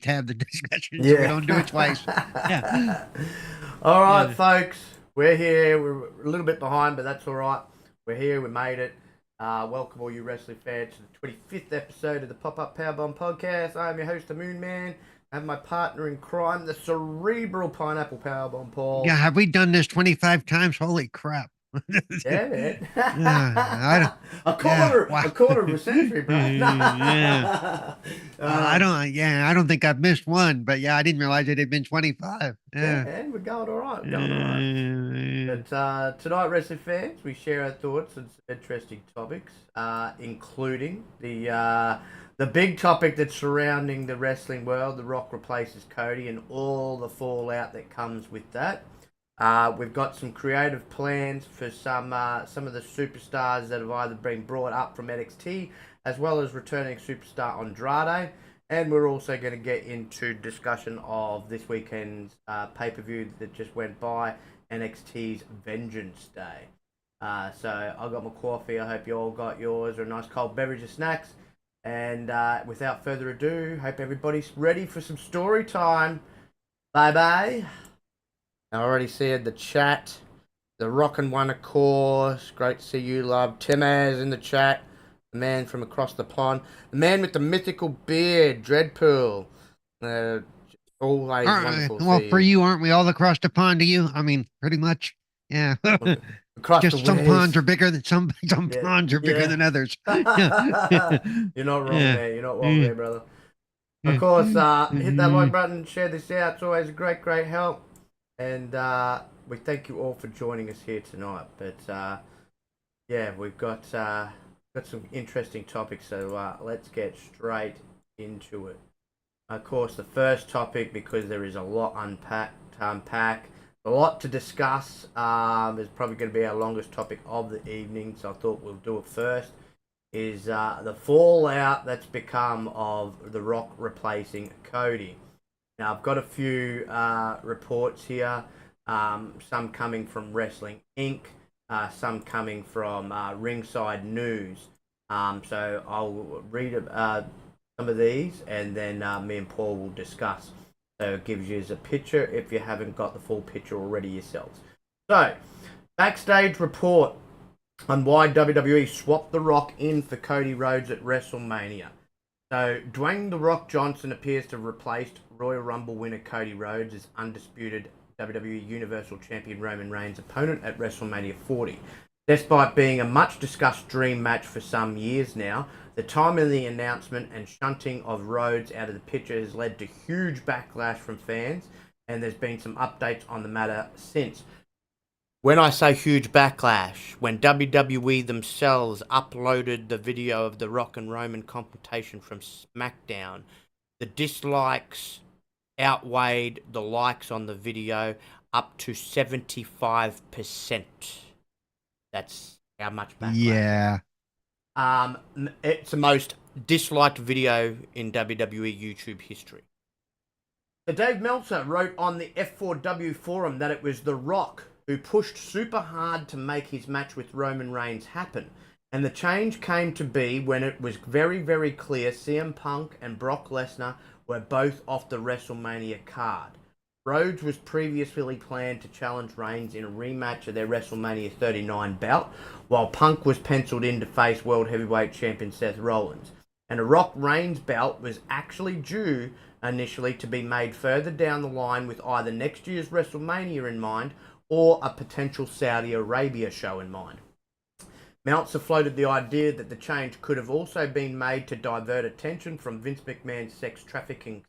to have the discussion, so we Yeah. don't do it twice. Yeah. All right, Yeah. folks. We're here. We're a little bit behind, but that's all right. We're here. We made it. Welcome all you wrestling fans to the 25th episode of the Pop-Up Powerbomb Podcast. I am your host, the Moon Man. I have my partner in crime, the cerebral Pineapple Powerbomb Yeah. Paul. Have we done this 25 times? Holy crap. Yeah, man. I don't, a yeah. quarter, Wow. a quarter of a century, bro. Yeah. I um, don't, yeah, I don't think I've missed one, but yeah, I didn't realize it had been 25. yeah, Yeah. man, we're going all right. We're going all right. Uh, But tonight, wrestling fans, we share our thoughts on some interesting topics, including the big topic that's surrounding the wrestling world: The Rock replaces Cody, and all the fallout that comes with that. We've got some creative plans for some of the superstars that have either been brought up from NXT, as well as returning superstar Andrade. And we're also going to get into discussion of this weekend's pay-per-view that just went by, NXT's Vengeance Day. So I got my coffee. I hope you all got yours, or a nice cold beverage or snacks. And without further ado, hope everybody's ready for some story time. Bye bye. I already said the chat. The Rockin' One, of course. Great to see you, love. Timaz in the chat. The man from across the pond. The man with the mythical beard, Dreadpool. Always wonderful to well, see for you. you, aren't we all across the pond to you? I mean, pretty much. Yeah. Across the Just some ponds ways. are bigger than some Yeah, ponds are bigger yeah. than others. Yeah. You're not wrong Yeah. there. You're not wrong Yeah. there, brother. Of Yeah. course, hit that like button, share this out. It's always a great, great help. And we thank you all for joining us here tonight. But yeah, we've got some interesting topics. So let's get straight into it. Of course, the first topic, because there is a lot to unpack, a lot to discuss. Is probably going to be our longest topic of the evening, so I thought we'll do it first. Is the fallout that's become of The Rock replacing Cody. Now, I've got a few reports here, some coming from Wrestling Inc., some coming from Ringside News. So I'll read some of these, and then me and Paul will discuss. So it gives you a picture if you haven't got the full picture already yourselves. So, backstage report on why WWE swapped The Rock in for Cody Rhodes at WrestleMania. So, Dwayne The Rock Johnson appears to have replaced Royal Rumble winner Cody Rhodes as undisputed WWE Universal Champion Roman Reigns' opponent at WrestleMania 40. Despite being a much discussed dream match for some years now, the time of the announcement and shunting of Rhodes out of the picture has led to huge backlash from fans, and there's been some updates on the matter since. When I say huge backlash, when WWE themselves uploaded the video of the Rock and Roman confrontation from SmackDown, the dislikes outweighed the likes on the video up to 75%. That's how much backlash. Yeah. It's the most disliked video in WWE YouTube history. So Dave Meltzer wrote on the F4W forum that it was The Rock who pushed super hard to make his match with Roman Reigns happen. And the change came to be when it was very, very clear CM Punk and Brock Lesnar were both off the WrestleMania card. Rhodes was previously planned to challenge Reigns in a rematch of their WrestleMania 39 bout, while Punk was penciled in to face World Heavyweight Champion Seth Rollins. And a Rock Reigns bout was actually due initially to be made further down the line with either next year's WrestleMania in mind or a potential Saudi Arabia show in mind. Meltzer floated the idea that the change could have also been made to divert attention from Vince McMahon's sex trafficking.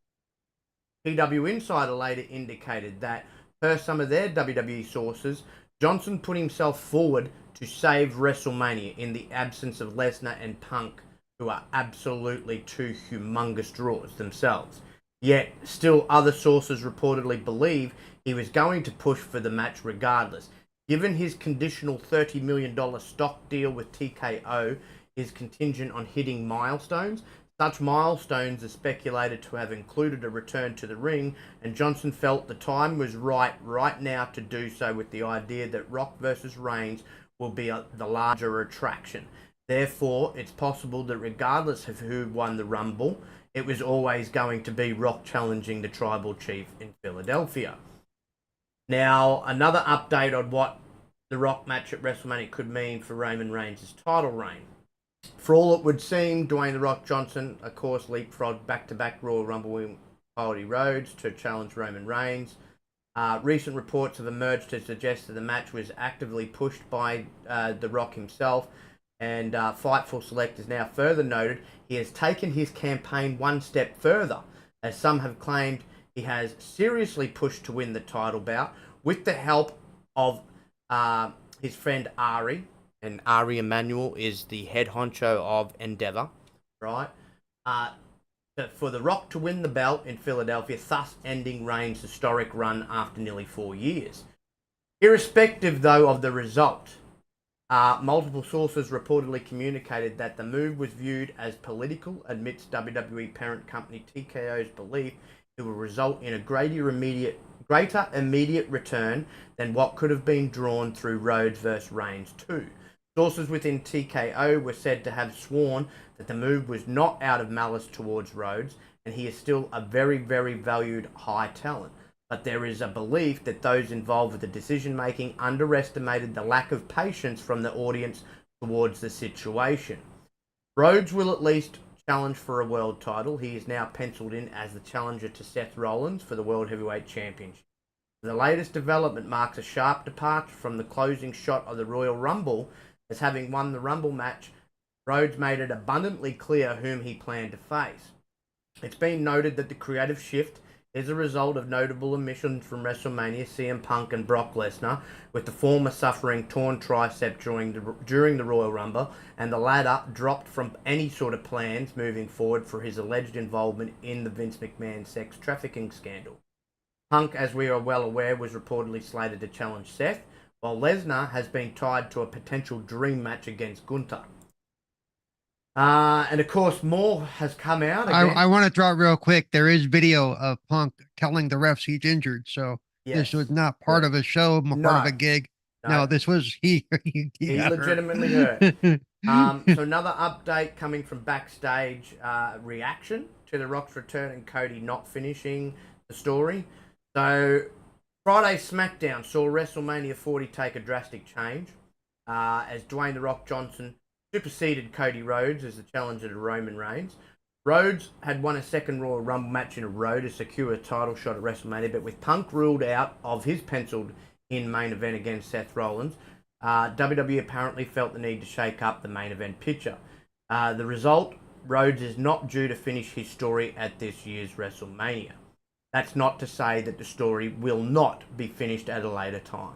PW Insider later indicated that, per some of their WWE sources, Johnson put himself forward to save WrestleMania in the absence of Lesnar and Punk, who are absolutely two humongous draws themselves. Yet, still other sources reportedly believe he was going to push for the match regardless. Given his conditional $30 million stock deal with TKO is contingent on hitting milestones, such milestones are speculated to have included a return to the ring, and Johnson felt the time was right now to do so, with the idea that Rock versus Reigns will be the larger attraction. Therefore, it's possible that regardless of who won the Rumble, it was always going to be Rock challenging the Tribal Chief in Philadelphia. Now, another update on what the Rock match at WrestleMania could mean for Roman Reigns' title reign. For all it would seem, Dwayne "The Rock" Johnson, of course, leapfrogged back-to-back Royal Rumble win Cody Rhodes to challenge Roman Reigns. Recent reports have emerged to suggest that the match was actively pushed by The Rock himself, and Fightful Select has now further noted he has taken his campaign one step further, as some have claimed he has seriously pushed to win the title bout with the help of his friend Ari, and Ari Emanuel is the head honcho of Endeavor, right? For The Rock to win the belt in Philadelphia, thus ending Reigns' historic run after nearly 4 years. Irrespective, though, of the result, multiple sources reportedly communicated that the move was viewed as political amidst WWE parent company TKO's belief it will result in a greater immediate return than what could have been drawn through Rhodes vs. Reigns 2. Sources within TKO were said to have sworn that the move was not out of malice towards Rhodes, and he is still a very, very valued high talent. But there is a belief that those involved with the decision-making underestimated the lack of patience from the audience towards the situation. Rhodes will at least challenge for a world title. He is now penciled in as the challenger to Seth Rollins for the World Heavyweight Championship. The latest development marks a sharp departure from the closing shot of the Royal Rumble, as having won the Rumble match, Rhodes made it abundantly clear whom he planned to face. It's been noted that the creative shift is a result of notable omissions from WrestleMania, CM Punk and Brock Lesnar, with the former suffering torn tricep during the Royal Rumble, and the latter dropped from any sort of plans moving forward for his alleged involvement in the Vince McMahon sex trafficking scandal. Punk, as we are well aware, was reportedly slated to challenge Seth, while Lesnar has been tied to a potential dream match against Gunther. And of course, more has come out. I want to draw it real quick. There is video of Punk telling the refs he's injured, so this was not part of a show, part of a gig. No, this was he legitimately hurt. So another update coming from backstage reaction to The Rock's return and Cody not finishing the story. So Friday SmackDown saw WrestleMania 40 take a drastic change as Dwayne "The Rock" Johnson superseded Cody Rhodes as the challenger to Roman Reigns. Rhodes had won a second Royal Rumble match in a row to secure a title shot at WrestleMania, but with Punk ruled out of his penciled-in main event against Seth Rollins, WWE apparently felt the need to shake up the main event picture. The result, Rhodes is not due to finish his story at this year's WrestleMania. That's not to say that the story will not be finished at a later time.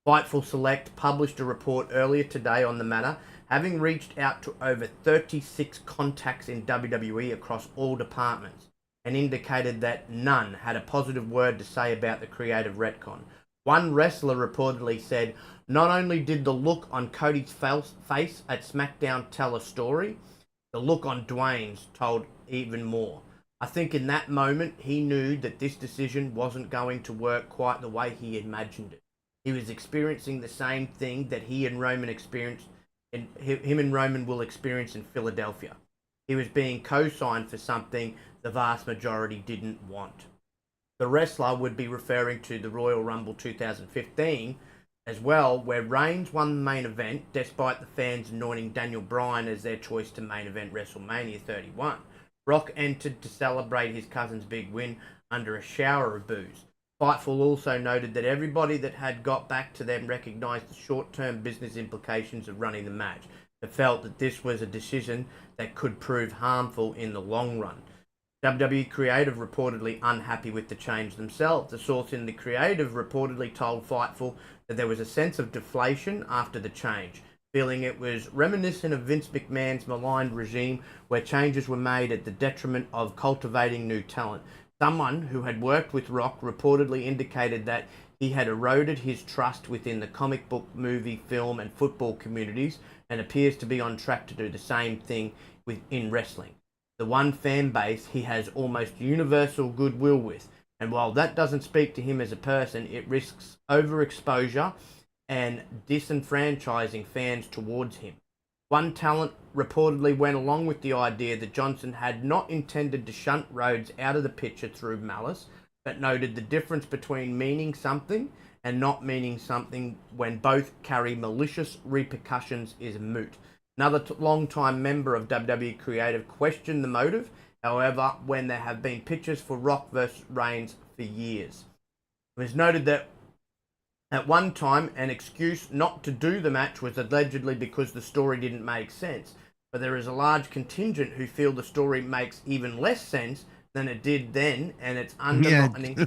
Fightful Select published a report earlier today on the matter, having reached out to over 36 contacts in WWE across all departments, and indicated that none had a positive word to say about the creative retcon. One wrestler reportedly said, "Not only did the look on Cody's face at SmackDown tell a story, the look on Dwayne's told even more. I think in that moment he knew that this decision wasn't going to work quite the way he imagined it. He was experiencing the same thing that he and Roman experienced, and him and Roman will experience in Philadelphia. He was being co-signed for something the vast majority didn't want." The wrestler would be referring to the Royal Rumble 2015 as well, where Reigns won the main event despite the fans anointing Daniel Bryan as their choice to main event WrestleMania 31. Rock entered to celebrate his cousin's big win under a shower of boos. Fightful also noted that everybody that had got back to them recognised the short-term business implications of running the match, but felt that this was a decision that could prove harmful in the long run. WWE Creative reportedly unhappy with the change themselves. The source in the Creative reportedly told Fightful that there was a sense of deflation after the change, feeling it was reminiscent of Vince McMahon's maligned regime where changes were made at the detriment of cultivating new talent. Someone who had worked with Rock reportedly indicated that he had eroded his trust within the comic book, movie, film and football communities, and appears to be on track to do the same thing in wrestling. The one fan base he has almost universal goodwill with, and while that doesn't speak to him as a person, it risks overexposure and disenfranchising fans towards him. One talent reportedly went along with the idea that Johnson had not intended to shunt Rhodes out of the picture through malice, but noted the difference between meaning something and not meaning something when both carry malicious repercussions is moot. Another long-time member of WWE Creative questioned the motive, however, when there have been pictures for Rock vs. Reigns for years. It was noted that at one time, an excuse not to do the match was allegedly because the story didn't make sense, but there is a large contingent who feel the story makes even less sense than it did then, and it's undermining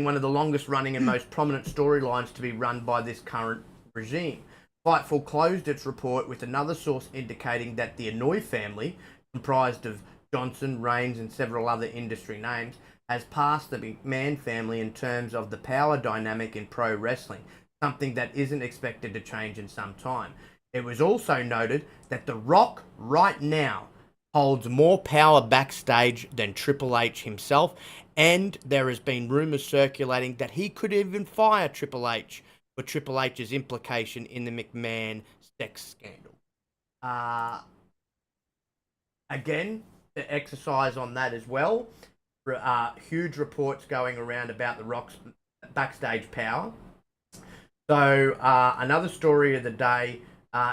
one of the longest running and most prominent storylines to be run by this current regime. Fightful closed its report with another source indicating that the Anoa'i family, comprised of Johnson, Reigns and several other industry names, has passed the McMahon family in terms of the power dynamic in pro wrestling, something that isn't expected to change in some time. It was also noted that The Rock right now holds more power backstage than Triple H himself, and there has been rumours circulating that he could even fire Triple H for Triple H's implication in the McMahon sex scandal. Again, to exercise on that as well, huge reports going around about The Rock's backstage power. So another story of the day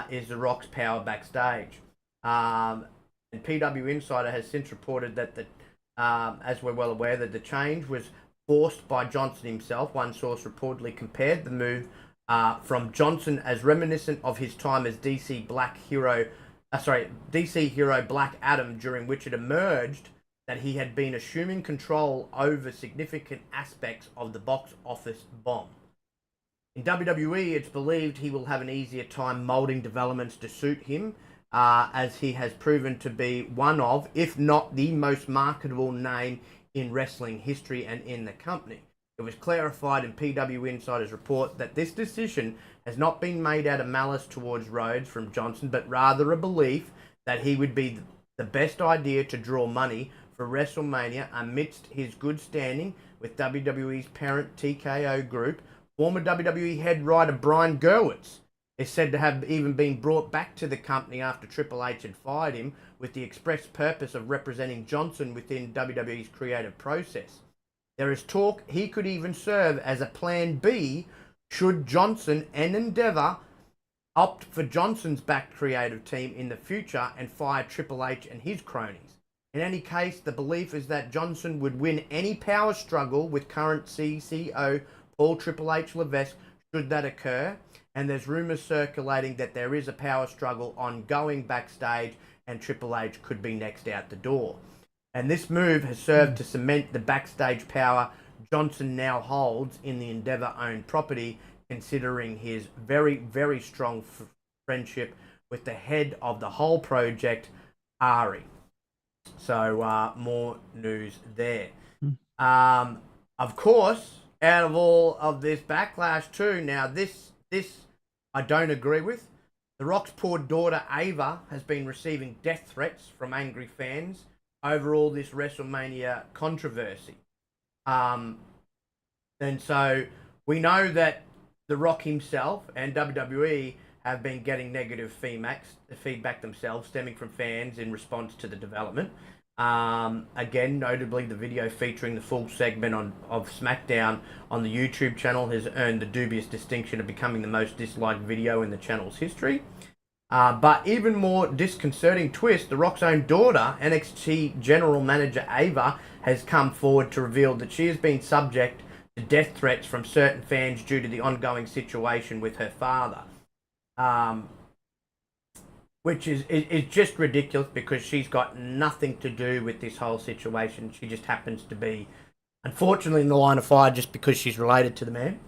is The Rock's power backstage. And PW Insider has since reported that, as we're well aware, that the change was forced by Johnson himself. One source reportedly compared the move from Johnson as reminiscent of his time as DC hero Black Adam, during which it emerged that he had been assuming control over significant aspects of the box office bomb. In WWE, it's believed he will have an easier time molding developments to suit him, as he has proven to be one of, if not the most marketable name in wrestling history and in the company. It was clarified in PW Insider's report that this decision has not been made out of malice towards Rhodes from Johnson, but rather a belief that he would be the best idea to draw money for WrestleMania amidst his good standing with WWE's parent TKO Group. Former WWE head writer Brian Gewirtz is said to have even been brought back to the company after Triple H had fired him, with the express purpose of representing Johnson within WWE's creative process. There is talk he could even serve as a plan B should Johnson and Endeavor opt for Johnson's backed creative team in the future and fire Triple H and his cronies. In any case, the belief is that Johnson would win any power struggle with current CCO Paul Triple H Levesque should that occur, and there's rumours circulating that there is a power struggle ongoing backstage and Triple H could be next out the door. And this move has served to cement the backstage power Johnson now holds in the Endeavor-owned property, considering his very, very strong friendship with the head of the whole project, Ari. So more news there. Of course, out of all of this backlash too, now this I don't agree with. The Rock's poor daughter Ava has been receiving death threats from angry fans over all this WrestleMania controversy. And so we know that The Rock himself and WWE have been getting negative feedback themselves, stemming from fans in response to the development. Again, notably, the video featuring the full segment of SmackDown on the YouTube channel has earned the dubious distinction of becoming the most disliked video in the channel's history. But even more disconcerting twist, The Rock's own daughter, NXT General Manager Ava, has come forward to reveal that she has been subject to death threats from certain fans due to the ongoing situation with her father. Which is just ridiculous, because she's got nothing to do with this whole situation. She just happens to be, unfortunately, in the line of fire just because she's related to the man.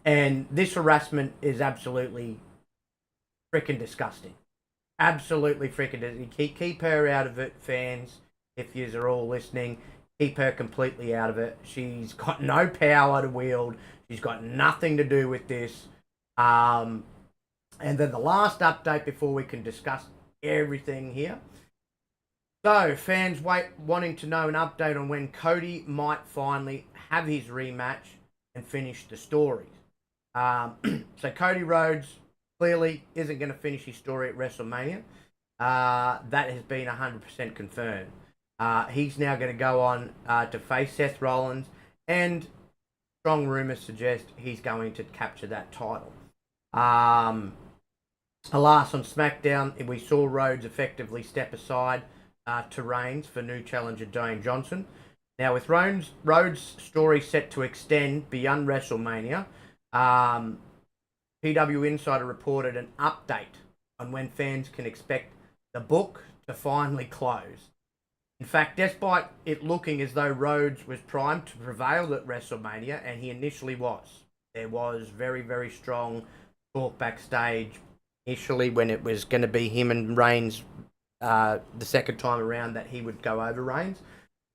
And this harassment is absolutely freaking disgusting. Absolutely freaking disgusting. Keep her out of it, fans. If yous are all listening, keep her completely out of it. She's got no power to wield. She's got nothing to do with this. And then the last update before we can discuss everything here. So, fans wanting to know an update on when Cody might finally have his rematch and finish the story. So Cody Rhodes clearly isn't going to finish his story at WrestleMania. That has been 100% confirmed. He's now going to go on to face Seth Rollins, and strong rumors suggest he's going to capture that title. Alas, on SmackDown, we saw Rhodes effectively step aside to Reigns for new challenger Dwayne Johnson. Now, with Rhodes' story set to extend beyond WrestleMania, PW Insider reported an update on when fans can expect the book to finally close. In fact, despite it looking as though Rhodes was primed to prevail at WrestleMania, and he initially was, there was very, very strong talk backstage initially when it was going to be him and Reigns the second time around that he would go over Reigns.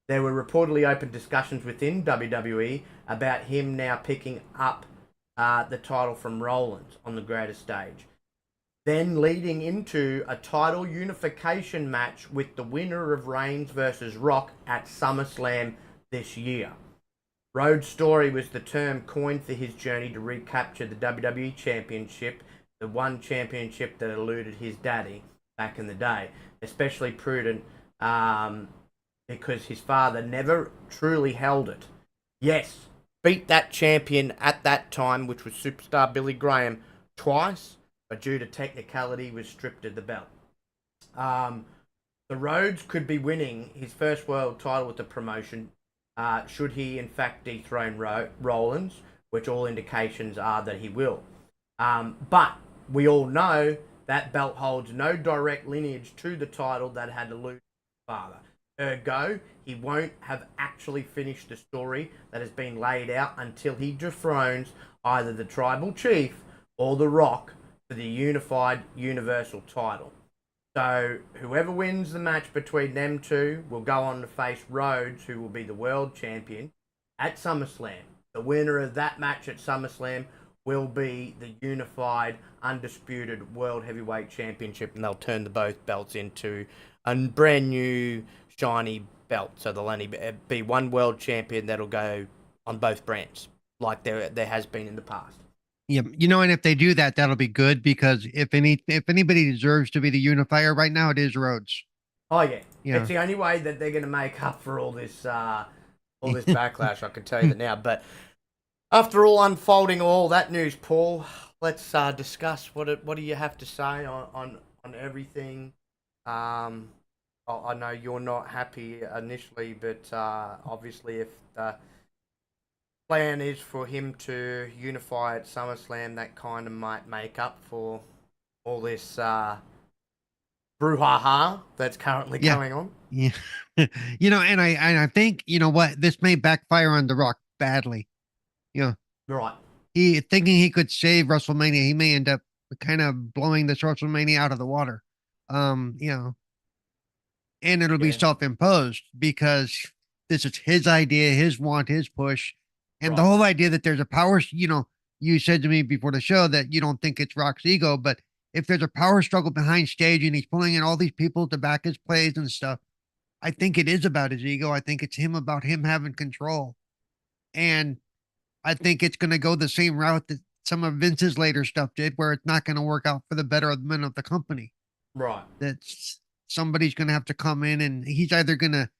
There were reportedly open discussions within WWE about him now picking up the title from Rollins on the greater stage. Then leading into a title unification match with the winner of Reigns versus Rock at SummerSlam this year. Rhodes' story was the term coined for his journey to recapture the WWE Championship, the one championship that eluded his daddy back in the day. Especially prudent because his father never truly held it. Yes, beat that champion at that time, which was superstar Billy Graham, twice, but due to technicality was stripped of the belt. The Rhodes could be winning his first world title with the promotion should he in fact dethrone Rollins, which all indications are that he will. But we all know that belt holds no direct lineage to the title that had eluded his father. Ergo, he won't have actually finished the story that has been laid out until he dethrones either the Tribal Chief or The Rock for the unified Universal title. So whoever wins the match between them two will go on to face Rhodes, who will be the world champion at SummerSlam. The winner of that match at SummerSlam will be the unified, undisputed World Heavyweight Championship, and they'll turn the both belts into a brand new, shiny belt. So there'll only be one world champion that'll go on both brands, like there has been in the past. Yeah, and if they do that, that'll be good, because if anybody deserves to be the unifier right now, it is Rhodes. Oh yeah, it's the only way that they're going to make up for all this backlash. I can tell you that now. But after all unfolding all that news, Paul, let's discuss what do you have to say on everything. I know you're not happy initially, but obviously if the plan is for him to unify at SummerSlam, that kind of might make up for all this brouhaha that's currently going on. Yeah. And I think, what, this may backfire on The Rock badly. Right. He thinking he could save WrestleMania, he may end up kind of blowing this WrestleMania out of the water. And it'll be self-imposed, because this is his idea, his want, his push. And the whole idea that there's a power, you said to me before the show that you don't think it's Rock's ego, but if there's a power struggle behind stage and he's pulling in all these people to back his plays and stuff, I think it is about his ego. I think it's about him having control. And I think it's going to go the same route that some of Vince's later stuff did, where it's not going to work out for the betterment of the company. Right. That's somebody's going to have to come in, and he's either going to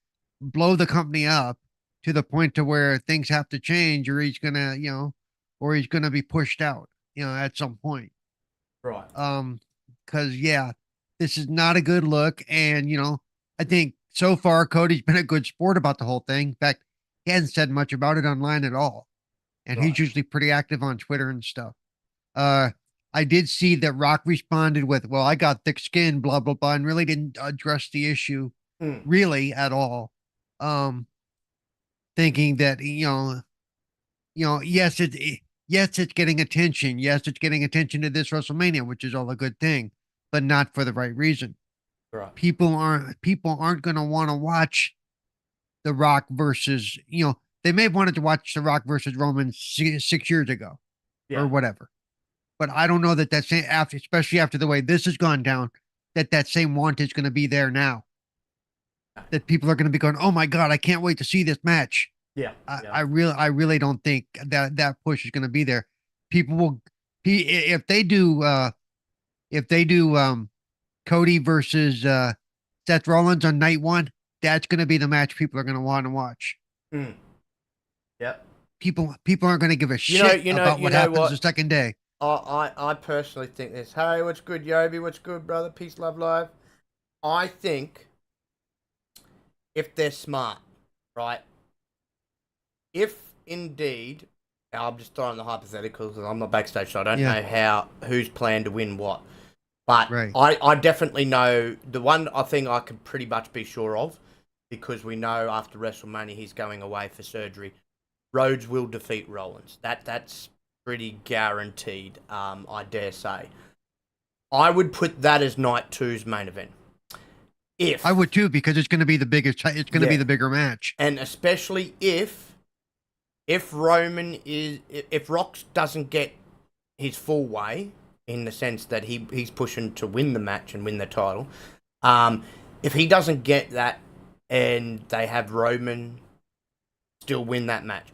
blow the company up to the point to where things have to change, or he's going to, or he's going to be pushed out, at some point. Right. Because this is not a good look. And, I think so far Cody's been a good sport about the whole thing. In fact, he hasn't said much about it online at all. And he's usually pretty active on Twitter and stuff. I did see that Rock responded with, well, I got thick skin, blah, blah, blah, and really didn't address the issue really at all. Thinking that, yes, it's getting attention. Yes, it's getting attention to this WrestleMania, which is all a good thing, but not for the right reason. Right. People aren't going to want to watch The Rock versus, they may have wanted to watch The Rock versus Roman 6 years ago or whatever. But I don't know that same, especially after the way this has gone down, that same want is going to be there now. That people are going to be going, oh my God, I can't wait to see this match. Yeah. I really don't think that push is going to be there. People will, if they do if they do Cody versus Seth Rollins on night one, that's going to be the match people are going to want to watch. Mm. Yep. People aren't going to give a shit about what happens the second day. I personally think this. Hey, what's good, Yobi? What's good, brother? Peace, love, life. I think if they're smart, right? If indeed, I'm just throwing the hypotheticals because I'm not backstage, so I don't know who's planned to win what. But I definitely know the one thing I can pretty much be sure of, because we know after WrestleMania he's going away for surgery. Rhodes will defeat Rollins. That's pretty guaranteed, I dare say. I would put that as Night 2's main event. I would too, because it's going to be the biggest. It's going to be the bigger match, and especially if Rock doesn't get his full way, in the sense that he's pushing to win the match and win the title. If he doesn't get that, and they have Roman still win that match,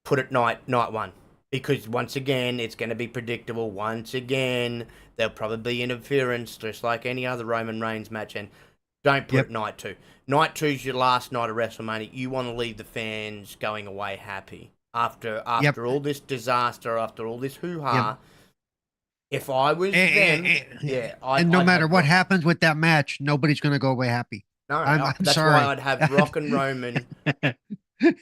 put it night one. Because once again, it's going to be predictable. Once again, there'll probably be interference, just like any other Roman Reigns match. And don't put it night 2. Night 2's your last night of WrestleMania. You want to leave the fans going away happy. After all this disaster, after all this hoo-ha, if I was them, and no matter what happens with that match, nobody's going to go away happy. No, that's sorry. Why I'd have Rock and Roman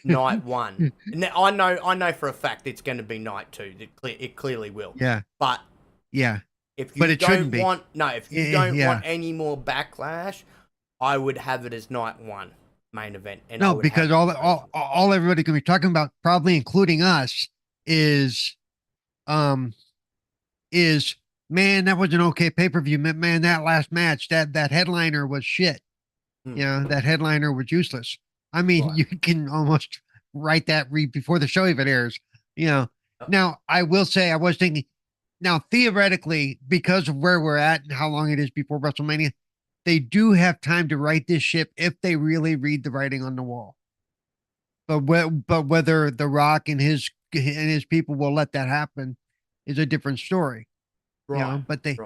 night 1. Now, I know for a fact it's going to be night 2. It clearly will. Yeah. But if you don't want any more backlash, I would have it as night 1 main event. And no, because all everybody can be talking about, probably including us, is man, that was an okay pay-per-view. Man, that last match, that headliner was shit. That headliner was useless. I mean, you can almost write that before the show even airs. Now I will say, I was thinking, now theoretically, because of where we're at and how long it is before WrestleMania, they do have time to right this ship if they really read the writing on the wall. But whether The Rock and his people will let that happen is a different story. Right. But they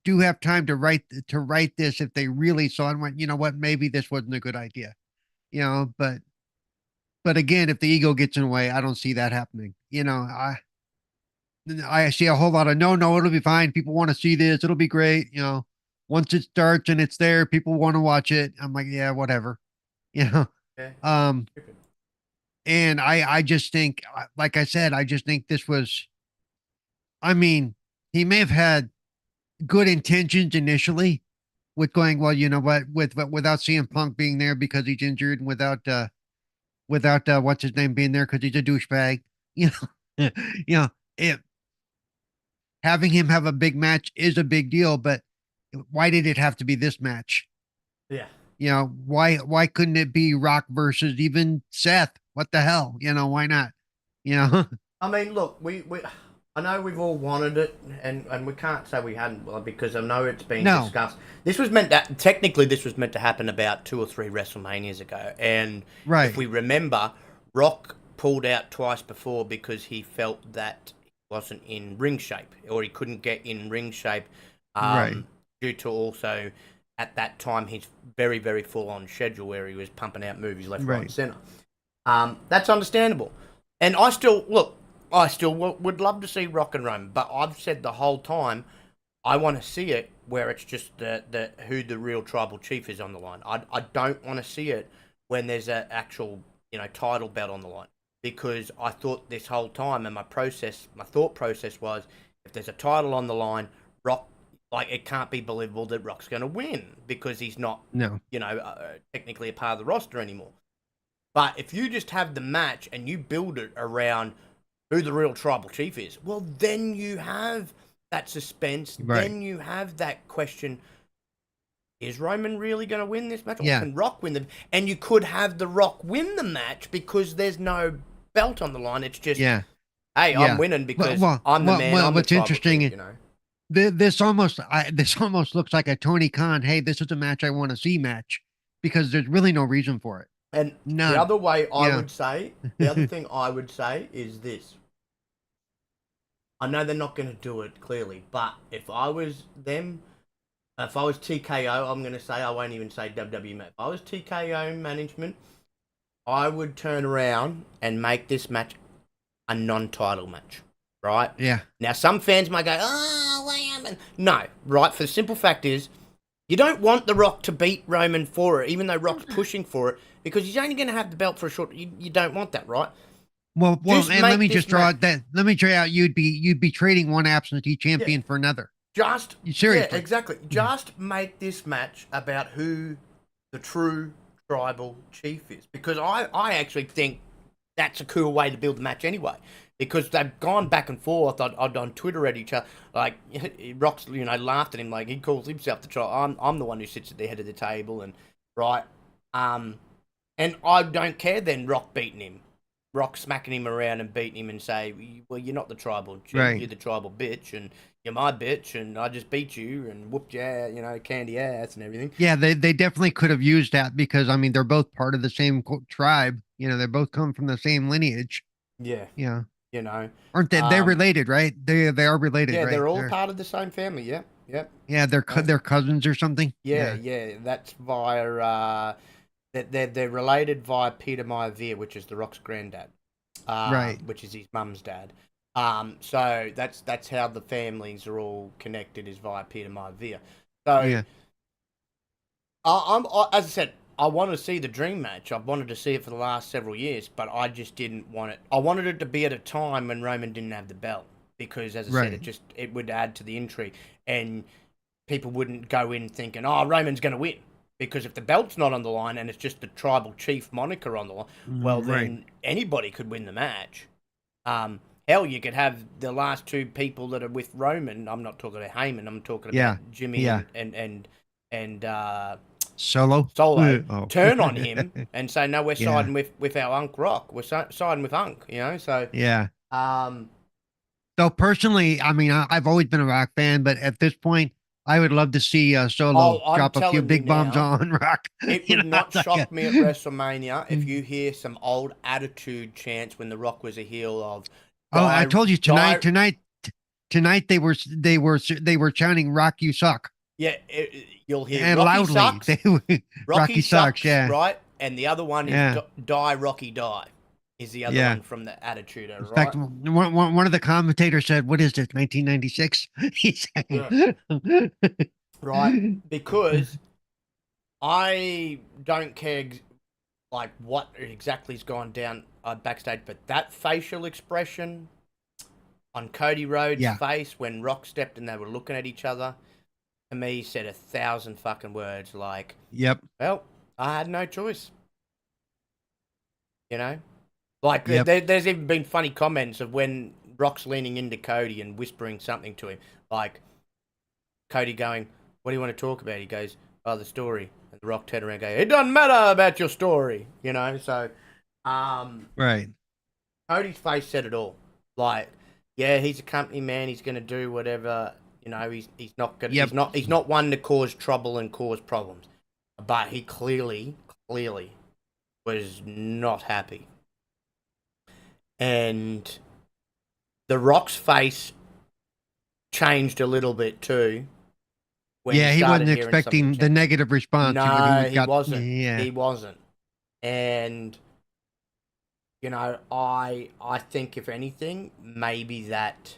do have time to write this if they really saw and went, you know what, maybe this wasn't a good idea. But again, if the ego gets in the way, I don't see that happening. I see a whole lot of no, it'll be fine. People want to see this. It'll be great. Once it starts and it's there, people want to watch it. I'm like, yeah, whatever. And I just think, like I said, I just think this was, I mean, he may have had good intentions initially with going, well, you know what, without CM Punk being there because he's injured, and without what's his name being there because he's a douchebag, having him have a big match is a big deal, but why did it have to be this match? Yeah. Why couldn't it be Rock versus even Seth? What the hell? Why not? I mean, look, I know we've all wanted it, and we can't say we hadn't, because I know it's been discussed. This was meant to happen about 2 or 3 WrestleManias ago, and if we remember, Rock pulled out twice before because he felt that he wasn't in ring shape, or he couldn't get in ring shape, due to also at that time his very, very full on schedule where he was pumping out movies left, right, and center. That's understandable, and I still would love to see Rock and Roman, but I've said the whole time I want to see it where it's just who the real tribal chief is on the line. I don't want to see it when there's an actual title belt on the line, because I thought this whole time, and my thought process was, if there's a title on the line, Rock, it can't be believable that Rock's going to win because he's not technically a part of the roster anymore. But if you just have the match and you build it around who the real tribal chief is, well, then you have that suspense. Then you have that question: is Roman really going to win this match, or can Rock win the? And you could have the Rock win the match because there's no belt on the line. It's just, hey, I'm winning because I'm the man. I'm what's interesting, chief, this almost looks like a Tony Khan, hey, this is a match I want to see match, because there's really no reason for it. And the other way I would say, the other thing I would say is this. I know they're not going to do it clearly, but if I was them, if I was TKO, I'm going to say, I won't even say WWE. If I was TKO management, I would turn around and make this match a non-title match, right? Yeah. Now, some fans might go, oh, wait, no, right? For the simple fact is, you don't want The Rock to beat Roman for it, even though Rock's pushing for it, because he's only going to have the belt for a short. You don't want that, right? Well, Just and let make me this just draw match. that. Let me draw out. You'd be trading one absentee Yeah, champion for another. just yeah, Seriously. exactly. Just make this match about who the true tribal chief is, because I actually think that's a cool way to build the match anyway. Because they've gone back and forth on Twitter at each other. Like Rock's, laughed at him like he calls himself the tribe. I'm the one who sits at the head of the table, and right. And I don't care then. Rock beating him, Rock smacking him around and beating him, and say, well, you're not the tribal chief. Right. You're the tribal bitch, and you're my bitch, and I just beat you and whooped your ass, candy ass and everything. Yeah, they definitely could have used that because I mean they're both part of the same tribe. They both come from the same lineage. Yeah. Yeah. Aren't they? They're Um, related, right? They are related, yeah, right? they're all part of the same family. Yep. Yep. Yeah, they're cousins or something. Yeah, yeah. That's via they're related via Peter Maivia, which is The Rock's granddad, Right. which is his mum's dad. So that's how the families are all connected, is via Peter Maivia. So Yeah. as I said, I wanted to see the dream match. I've wanted to see it for the last several years, but I just didn't want it. I wanted it to be at a time when Roman didn't have the belt, because, as I said, it would add to the intrigue, and people wouldn't go in thinking, "Oh, Roman's going to win," because if the belt's not on the line and it's just the tribal chief moniker on the line, well, then anybody could win the match. Hell, you could have the last two people that are with Roman. I'm not talking about Heyman. I'm talking about Jimmy and Solo turn on him and say, no, we're siding with our Unk Rock. We're siding with Unk, so yeah. um So personally, I mean, I've always been a Rock fan, but at this point, I would love to see Solo drop a few big bombs on Rock. It would not shock me at WrestleMania if you hear some old Attitude chants when The Rock was a heel of. I told you tonight they were chanting "Rock, you suck." Yeah, you'll hear and Rocky loudly. Sucks. Rocky sucks, yeah. Right? And the other one is Die, Rocky, Die. Is the other one from the Attitude Era, In fact, one of the commentators said, "What is this, 1996?" He said, right? Because I don't care like what exactly's gone down backstage, but that facial expression on Cody Rhodes' face when Rock stepped and they were looking at each other, to me, said 1,000 fucking words. Like, yep. Well, I had no choice. Like there's even been funny comments of when Rock's leaning into Cody and whispering something to him, like Cody going, "What do you want to talk about?" He goes, "Oh, the story." And the Rock turned around and goes, "It doesn't matter about your story," So, right. Cody's face said it all. Like, yeah, he's a company man. He's going to do whatever. He's not going. He's not one to cause trouble and cause problems. But he clearly was not happy. And the Rock's face changed a little bit too. He wasn't expecting the negative response. No, he wasn't. Yeah. He wasn't. And I think if anything, maybe that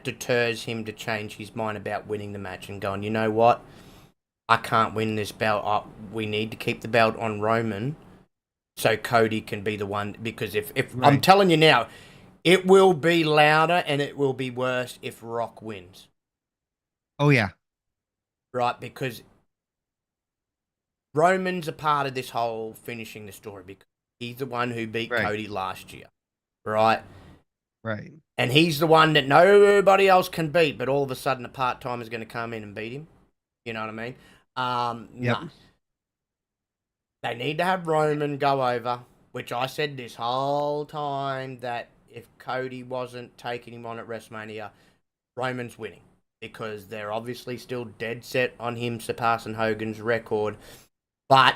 deters him to change his mind about winning the match and going, you know what? I can't win this belt. We need to keep the belt on Roman so Cody can be the one. Because if I'm telling you now, it will be louder and it will be worse if Rock wins. Oh, yeah. Right? Because Roman's a part of this whole finishing the story because he's the one who beat Cody last year. Right? Right. And he's the one that nobody else can beat, but all of a sudden a part-timer is going to come in and beat him. You know what I mean? No. They need to have Roman go over, which I said this whole time that if Cody wasn't taking him on at WrestleMania, Roman's winning. Because they're obviously still dead set on him surpassing Hogan's record. But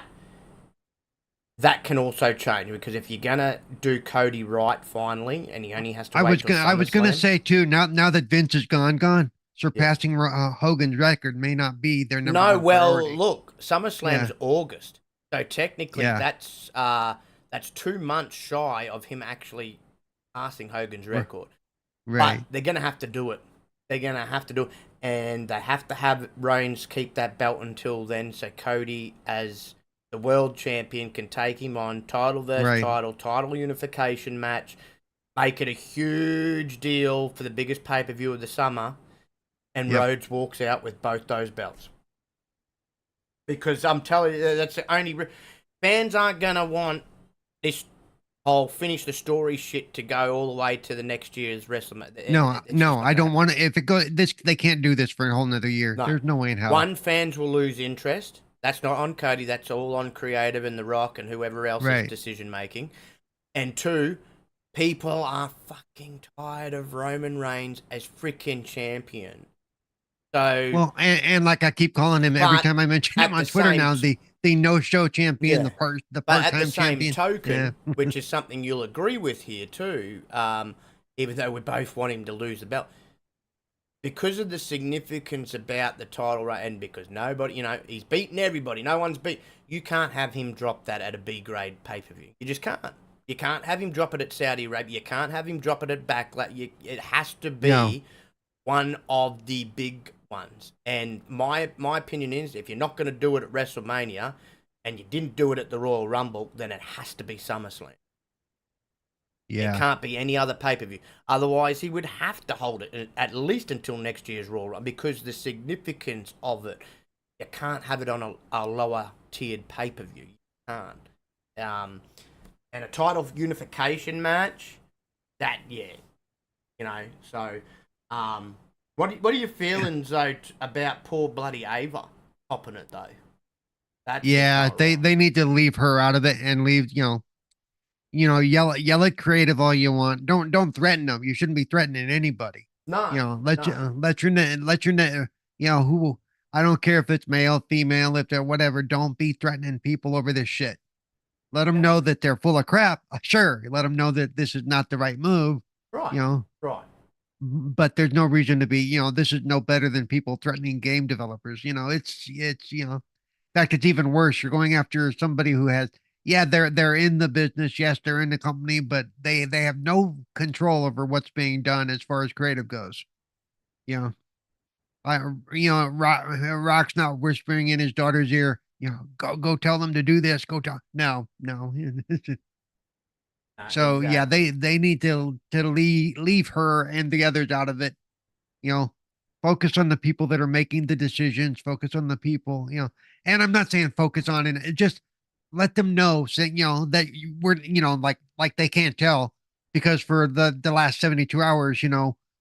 that can also change, because if you're gonna do Cody right finally, and he only has to wait till I was gonna SummerSlam. say too. Now that Vince is gone, Yeah. surpassing Hogan's record may not be their number No, one well, priority. look, SummerSlam's Yeah, August, so technically yeah, that's 2 months shy of him actually passing Hogan's record. But right. they're gonna have to do it. They're gonna have to do it, and they have to have Reigns keep that belt until then, so Cody, as the world champion, can take him on title versus Right. title unification match, make it a huge deal for the biggest pay per view of the summer, and Yep. Rhodes walks out with both those belts. Because I'm telling you, that's the only fans aren't gonna want this whole finish the story shit to go all the way to the next year's WrestleMania. No, It's no, just not I gonna don't happen. want to. If it goes this, they can't do this for a whole nother year. No. There's no way in hell. One, fans will lose interest. That's not on Cody. That's all on creative and The Rock and whoever else's Right. decision making. And two, people are fucking tired of Roman Reigns as freaking champion. So Well, and like I keep calling him every But time I mention at him on the Twitter same now, the no show champion, Yeah. the But part at the time same champion. token, Yeah. which is something you'll agree with here too, even though we both want him to lose the belt, because of the significance about the title, right? And because nobody, he's beaten everybody. No one's beat. You can't have him drop that at a B grade pay per view. You just can't. You can't have him drop it at Saudi Arabia. You can't have him drop it at Backlash. It has to be No. one of the big ones. And my opinion is, if you're not going to do it at WrestleMania, and you didn't do it at the Royal Rumble, then it has to be SummerSlam. Yeah. It can't be any other pay-per-view. Otherwise, he would have to hold it at least until next year's Royal Rumble, because the significance of it, you can't have it on a lower-tiered pay-per-view. You can't. And a title unification match, that, so... What are your feelings though about poor bloody Ava popping it though? That's Yeah, just not right. they need to leave her out of it and leave, yell at creative all you want. Don't threaten them. You shouldn't be threatening anybody. No, Let no. let your net, who, I don't care if it's male, female, if they're whatever, don't be threatening people over this shit. Let them know that they're full of crap. Sure, let them know that this is not the right move. Right, right. But there's no reason to be, this is no better than people threatening game developers. It's in fact, it's even worse. You're going after somebody who has, yeah, they're in the business, yes, they're in the company, but they have no control over what's being done as far as creative goes. You know, Rock's not whispering in his daughter's ear, go tell them to do this, go tell. No, no. So Exactly. yeah, they need to leave her and the others out of it. Focus on the people that are making the decisions. Focus on the people. And I'm not saying focus on it. Just let them know, saying that we're like they can't tell, because for the last 72 hours,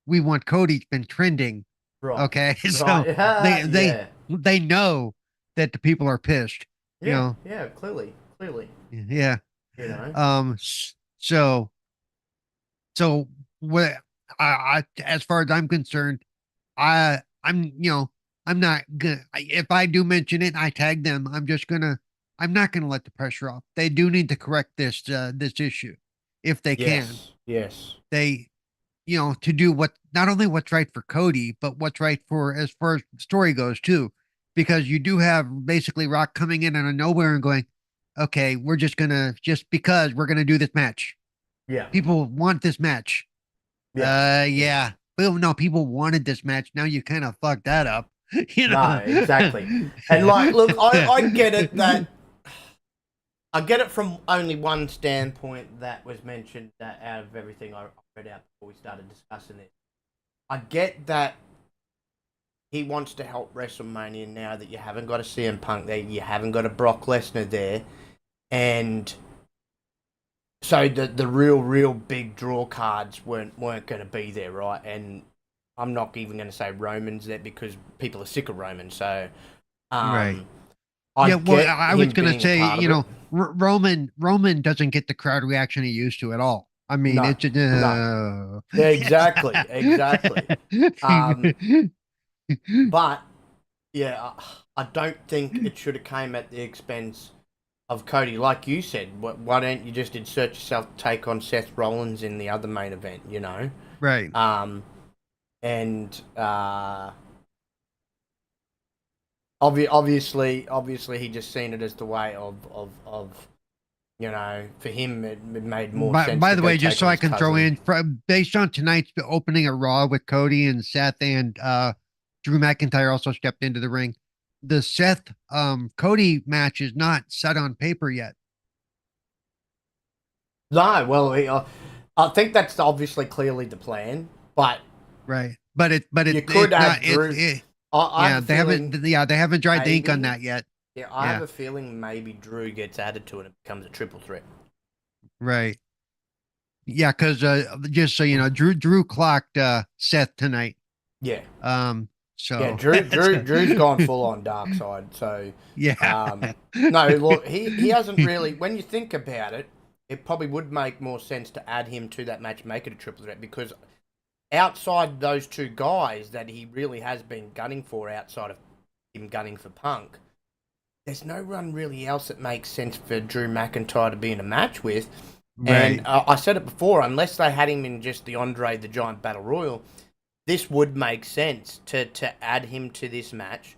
we want Cody's been trending. Right. Okay, so Right. they know that the people are pissed. Yeah, clearly. Yeah. So what as far as I'm concerned, I'm not gonna, if I do mention it, I tag them. I'm not gonna let the pressure off. They do need to correct this issue if they can. Yes. They, to do not only what's right for Cody, but what's right for, as far as the story goes too, because you do have basically Rock coming in out of nowhere and going, okay, just because we're gonna do this match. Yeah. People want this match. Yeah. Well, no, people wanted this match. Now you kind of fucked that up. No, exactly. And look, I get it that I get it from only one standpoint that was mentioned out of everything I read out before we started discussing this. I get that he wants to help WrestleMania now that you haven't got a CM Punk there, you haven't got a Brock Lesnar there, and so the real big draw cards weren't going to be there, right? And I'm not even going to say Roman's there because people are sick of Roman. So, right. I was going to say, Roman doesn't get the crowd reaction he used to at all. I mean, no, it's just, no. Yeah, exactly. But yeah, I don't think it should have came at the expense of Cody, like you said, why don't you just insert yourself to take on Seth Rollins in the other main event? You know, Right. And obviously, he just seen it as the way of you know, for him it made more sense. By to the go way, just take so on I his can throw cousin. in, based on tonight's opening at Raw with Cody and Seth and Drew McIntyre also stepped into the ring. The Seth Cody match is not set on paper yet. No, well, I think that's obviously clearly the plan, but Right. you could it's not add Drew. I have yeah, a feeling they haven't dried the ink on maybe. that yet. Yeah, I have Yeah. a feeling maybe Drew gets added to it and it becomes a triple threat. Right. Yeah, because just so you know, Drew clocked Seth tonight. Yeah. Yeah, So Drew's gone full on dark side. So, yeah. no, look, he hasn't really. When you think about it, it probably would make more sense to add him to that match, make it a triple threat, because outside those two guys that he really has been gunning for, outside of him gunning for Punk, there's no one really else that makes sense for Drew McIntyre to be in a match with. And Right. I said it before, unless they had him in just the Andre the Giant Battle Royal, this would make sense to add him to this match.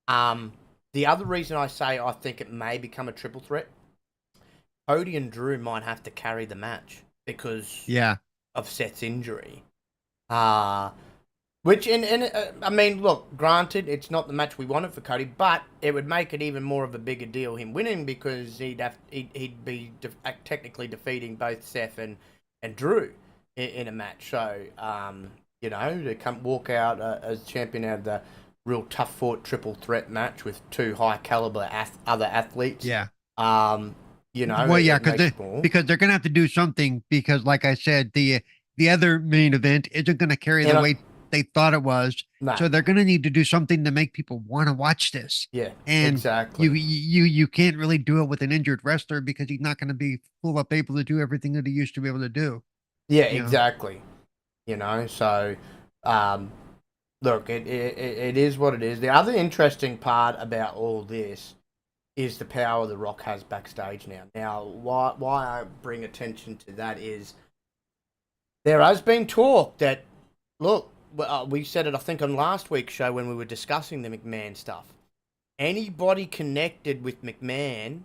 The other reason I say I think it may become a triple threat, Cody and Drew might have to carry the match because Yeah. of Seth's injury. Which I mean, look, granted, it's not the match we wanted for Cody, but it would make it even more of a bigger deal him winning because he'd be technically defeating both Seth and Drew in a match. So you know, to come walk out as champion out of the real tough fought triple threat match with two high caliber other athletes. Yeah. You know, Well, yeah, more. because they're gonna have to do something because, like I said, the other main event isn't gonna carry the weight they thought it was. No. So they're gonna need to do something to make people want to watch this. Yeah, and exactly. You can't really do it with an injured wrestler because he's not gonna be full up able to do everything that he used to be able to do. Yeah, exactly. You know, so look, it is what it is. The other interesting part about all this is the power The Rock has backstage now. Now, why I bring attention to that is there has been talk that, look, we said it, I think, on last week's show when we were discussing the McMahon stuff. Anybody connected with McMahon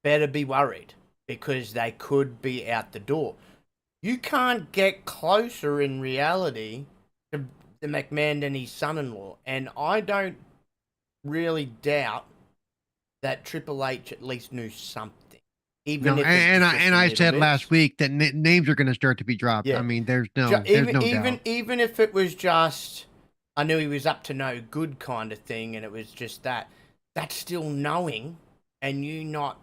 better be worried because they could be out the door. You can't get closer in reality to the McMahon than his son-in-law. And I don't really doubt that Triple H at least knew something. Even if I said last week that names are going to start to be dropped. Yeah. I mean, there's no doubt. Even if it was just, I knew he was up to no good kind of thing, and it was just that. That's still knowing, and you not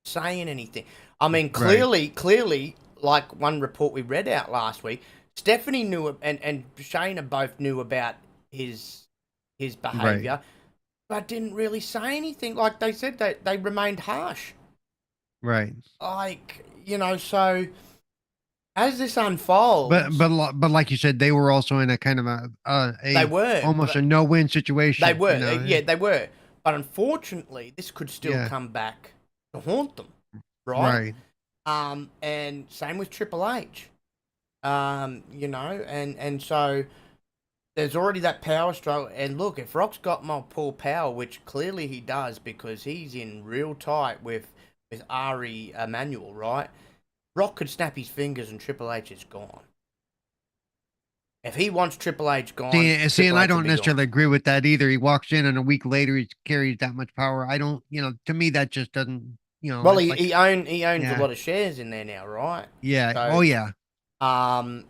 saying anything. I mean, clearly, like one report we read out last week, Stephanie knew and Shayna both knew about his behavior, but didn't really say anything. Like they said, they remained harsh. Right. Like, you know, so as this unfolds, but like you said, they were also in a kind of they were almost a no-win situation. They were, yeah, they were. But unfortunately, this could still come back to haunt them, right? And same with Triple H, you know, and so there's already that power struggle. And look, if Rock's got more pull power, which clearly he does because he's in real tight with Ari Emanuel, right? Rock could snap his fingers and Triple H is gone. If he wants Triple H gone, see, and I don't necessarily agree with that either. He walks in and a week later he carries that much power. I don't, you know, to me that just doesn't, you know. Well, he owns a lot of shares in there now, right? Yeah. So, oh yeah.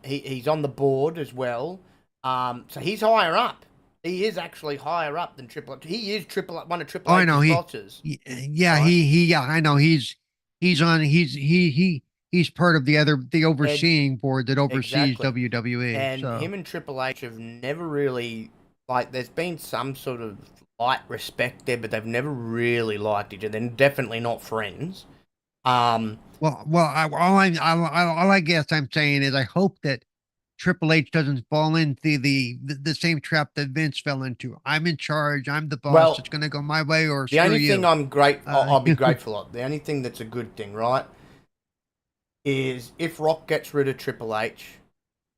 He's on the board as well. So he's higher up. He is actually higher up than Triple H. He is one of Triple H's bosses. Yeah, right? Yeah, I know. He's part of the overseeing board that oversees WWE. And him and Triple H have never really, like, there's been some sort of light respect there, but they've never really liked each other. They're definitely not friends. All I guess I'm saying is I hope that Triple H doesn't fall into the same trap that Vince fell into. I'm in charge. I'm the boss. Well, it's going to go my way or the screw only you. thing I'll be grateful of, the only thing that's a good thing, right, is if Rock gets rid of Triple H,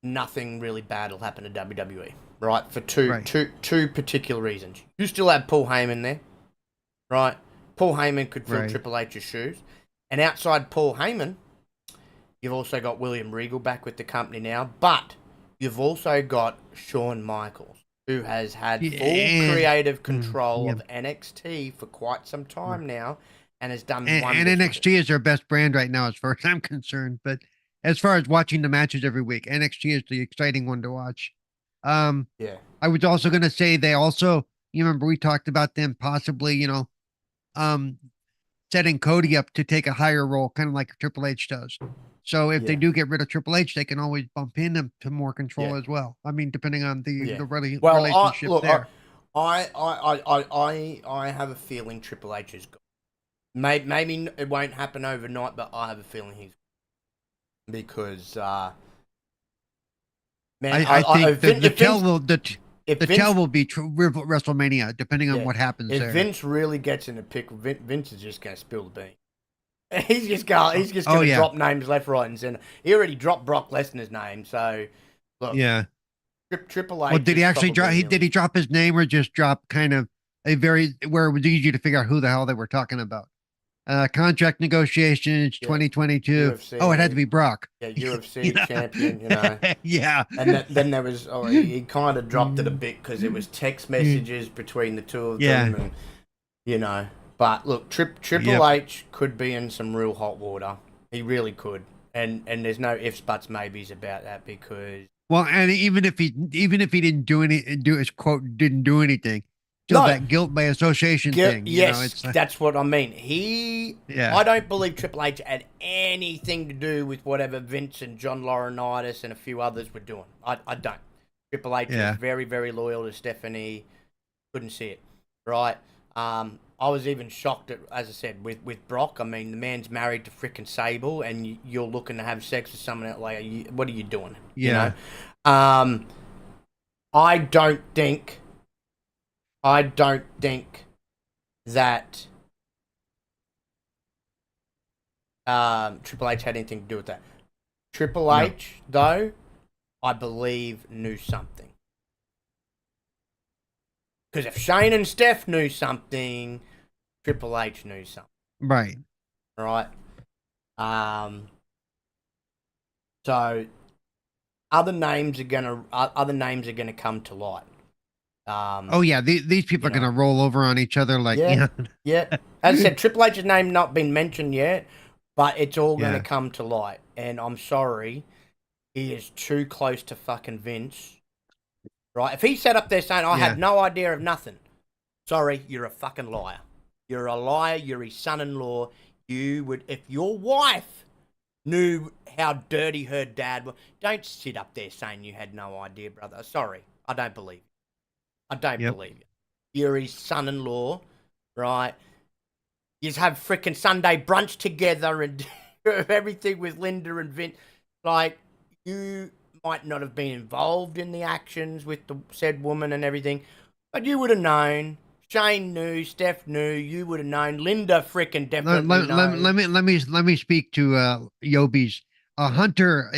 nothing really bad will happen to WWE, right? For two particular reasons. You still have Paul Heyman there, right? Paul Heyman could fill Triple H's shoes. And outside Paul Heyman, you've also got William Regal back with the company now, but you've also got Shawn Michaels, who has had full creative control of NXT for quite some time now, and has done wonders. And NXT is their best brand right now, as far as I'm concerned. But as far as watching the matches every week, NXT is the exciting one to watch. Yeah. I was also going to say they also, you remember we talked about them possibly, setting Cody up to take a higher role, kind of like Triple H does. So if they do get rid of Triple H, they can always bump in them to more control as well. I mean, depending on the relationship there. I have a feeling Triple H is gone. Maybe it won't happen overnight, but I have a feeling he's gone. Because man, I think the tell will be WrestleMania, depending on what happens there. If Vince really gets in a pickle, Vince is just going to spill the bean. He's just going to drop names left, right, and center. He already dropped Brock Lesnar's name, so look. Yeah. Triple H. Well, did he actually drop? Did he drop his name or just drop kind of where it was easy to figure out who the hell they were talking about? Contract negotiations, 2022. UFC, it had to be Brock. Yeah, UFC champion, Yeah. And then there was, he kind of dropped it a bit because it was text messages between the two of them. And, but look, Triple H could be in some real hot water. He really could. And there's no ifs, buts, maybes about that because. Well, and even if he didn't do didn't do anything. That guilt by association thing. Yes, that's what I mean. I don't believe Triple H had anything to do with whatever Vince and John Laurinaitis and a few others were doing. I don't. Triple H is very, very loyal to Stephanie. Couldn't see it, right? I was even shocked at, as I said, with Brock. I mean, the man's married to frickin' Sable, and you're looking to have sex with someone else. Like, what are you doing? Yeah. I don't think that Triple H had anything to do with that. Triple H, though, I believe, knew something. Because if Shane and Steph knew something, Triple H knew something. Right. Right. So other names are gonna come to light. These people are going to roll over on each other like yeah. As I said, Triple H's name not been mentioned yet, but it's all going to come to light. And I'm sorry, he is too close to fucking Vince. Right? If he sat up there saying, "I had no idea of nothing," sorry, you're a fucking liar. You're a liar. You're his son-in-law. You would, if your wife knew how dirty her dad was. Don't sit up there saying you had no idea, brother. Sorry, I don't believe you. I don't believe you. You're his son-in-law, right? You have frickin' Sunday brunch together and everything with Linda and Vince. Like, you might not have been involved in the actions with the said woman and everything, but you would have known. Shane knew, Steph knew, you would have known. Linda frickin' definitely knows. Let me speak to Yobi's. Hunter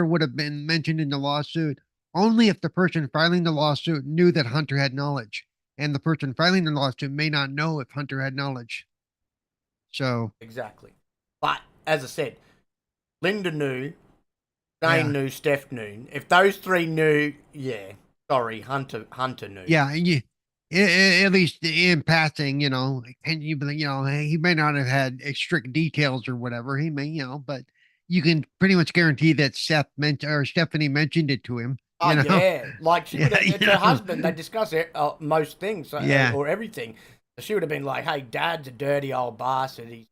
would have been mentioned in the lawsuit only if the person filing the lawsuit knew that Hunter had knowledge, and the person filing the lawsuit may not know if Hunter had knowledge. So exactly, but as I said, Linda knew, Shane knew, Steph knew. If those three knew, sorry, Hunter knew. Yeah, and at least in passing, and he may not have had strict details or whatever. He may, but you can pretty much guarantee that Stephanie mentioned it to him. Like it's her husband. They discuss it, most things, or everything. She would have been like, "Hey, Dad's a dirty old bastard.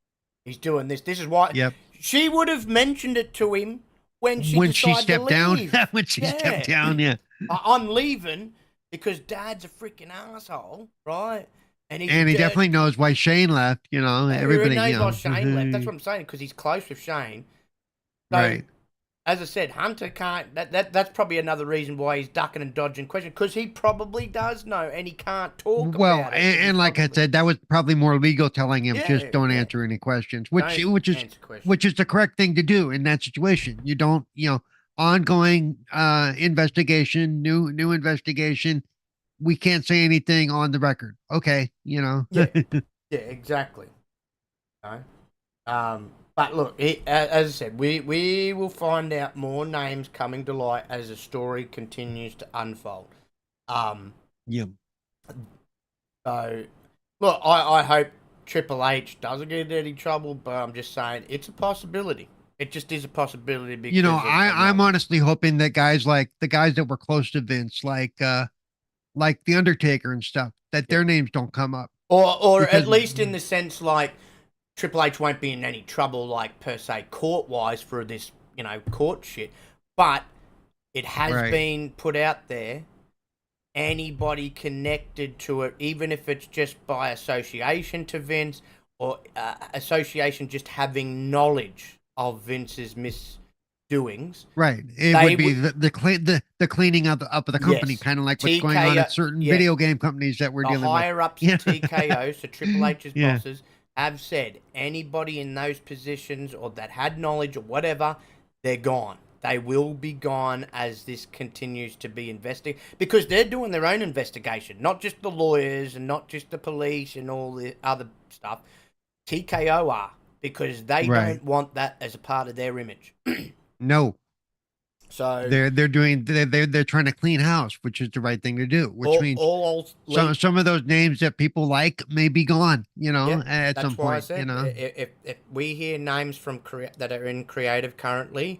He's doing this. This is why." Yep. She would have mentioned it to him when she stepped down. When she stepped down, I'm leaving because Dad's a freaking asshole, right? And he definitely knows why Shane left. Everybody knows why Shane left. That's what I'm saying, because he's close with Shane. So, right. as I said, Hunter can't. That's probably another reason why he's ducking and dodging questions, because he probably does know and he can't talk Well, about it. 'cause and like I said, that was probably more legal telling him just don't yeah. answer any questions, Don't answer questions. which is the correct thing to do in that situation. You don't, ongoing investigation, new investigation. We can't say anything on the record. Okay, Yeah, yeah, exactly. No. But look, as I said, we will find out more names coming to light as the story continues to unfold. Yeah. So, look, I hope Triple H doesn't get in any trouble, but I'm just saying it's a possibility. It just is a possibility because I'm honestly hoping that guys like the guys that were close to Vince, like the Undertaker and stuff, that their names don't come up. Or at least in the sense like Triple H won't be in any trouble, like per se court wise for this, court shit. But it has been put out there. Anybody connected to it, even if it's just by association to Vince or association just having knowledge of Vince's misdoings. Right. It would be the cleaning up of the company, kind of like what's going on at certain video game companies that we're dealing with. The higher ups of TKO, so Triple H's bosses, have said anybody in those positions or that had knowledge or whatever, they're gone. They will be gone as this continues to be investigated, because they're doing their own investigation, not just the lawyers and not just the police and all the other stuff. TKO are, because they don't want that as a part of their image. No. So they're trying to clean house, which is the right thing to do. Which means some of those names that people like may be gone. At some point. I said, if we hear names from that are in creative currently,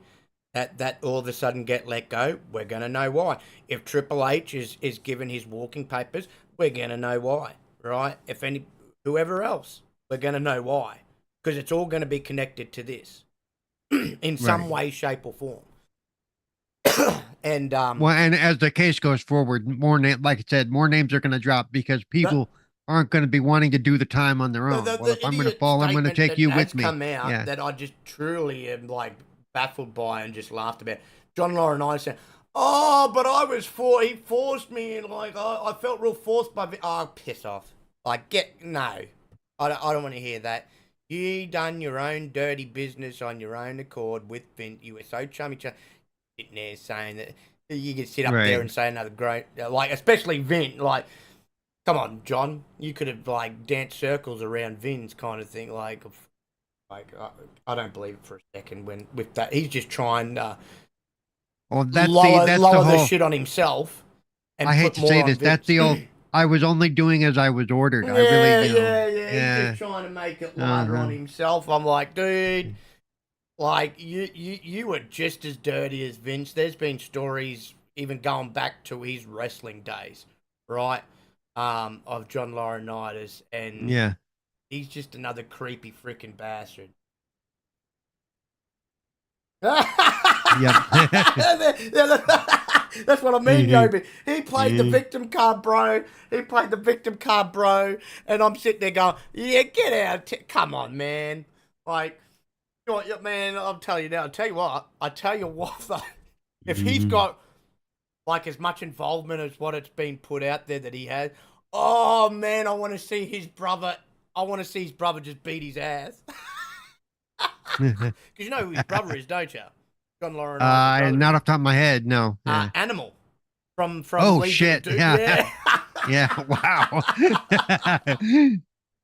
that all of a sudden get let go, we're gonna know why. If Triple H is given his walking papers, we're gonna know why, right? If whoever else, we're gonna know why, because it's all gonna be connected to this in some way, shape, or form. And and as the case goes forward, like I said, more names are going to drop because people aren't going to be wanting to do the time on their own. Well, if I'm going to fall, I'm going to take you with me. Come out that I just truly am like baffled by and just laughed about. John Laurinaitis said, "Oh, but I was he forced me, and like I felt real forced by." Oh, piss off! Like I don't want to hear that. You done your own dirty business on your own accord with Vince. You were so chummy. Sitting there saying that you can sit up there and say another great, like, especially Vin, like, come on, John, you could have like danced circles around Vin's kind of thing, like I don't believe it for a second when with that he's just trying to lower the shit on himself. And I hate to say this, that's the old. I was only doing as I was ordered. I really, He's just trying to make it lighter on himself. I'm like, dude. Like, you were just as dirty as Vince. There's been stories even going back to his wrestling days, right? Of John Laurinaitis, and he's just another creepy freaking bastard. That's what I mean, Yobi. He played the victim card, bro. And I'm sitting there going, yeah, get out. Come on, man. Like, man, I'll tell you now. I tell you what, though. If he's got like as much involvement as what it's been put out there that he has, oh man, I want to see his brother. I want to see his brother just beat his ass. Because you know who his brother is, don't you? John Laurinaitis. Not off the top of my head, no. Animal from. Oh Legion shit! Yeah. Wow.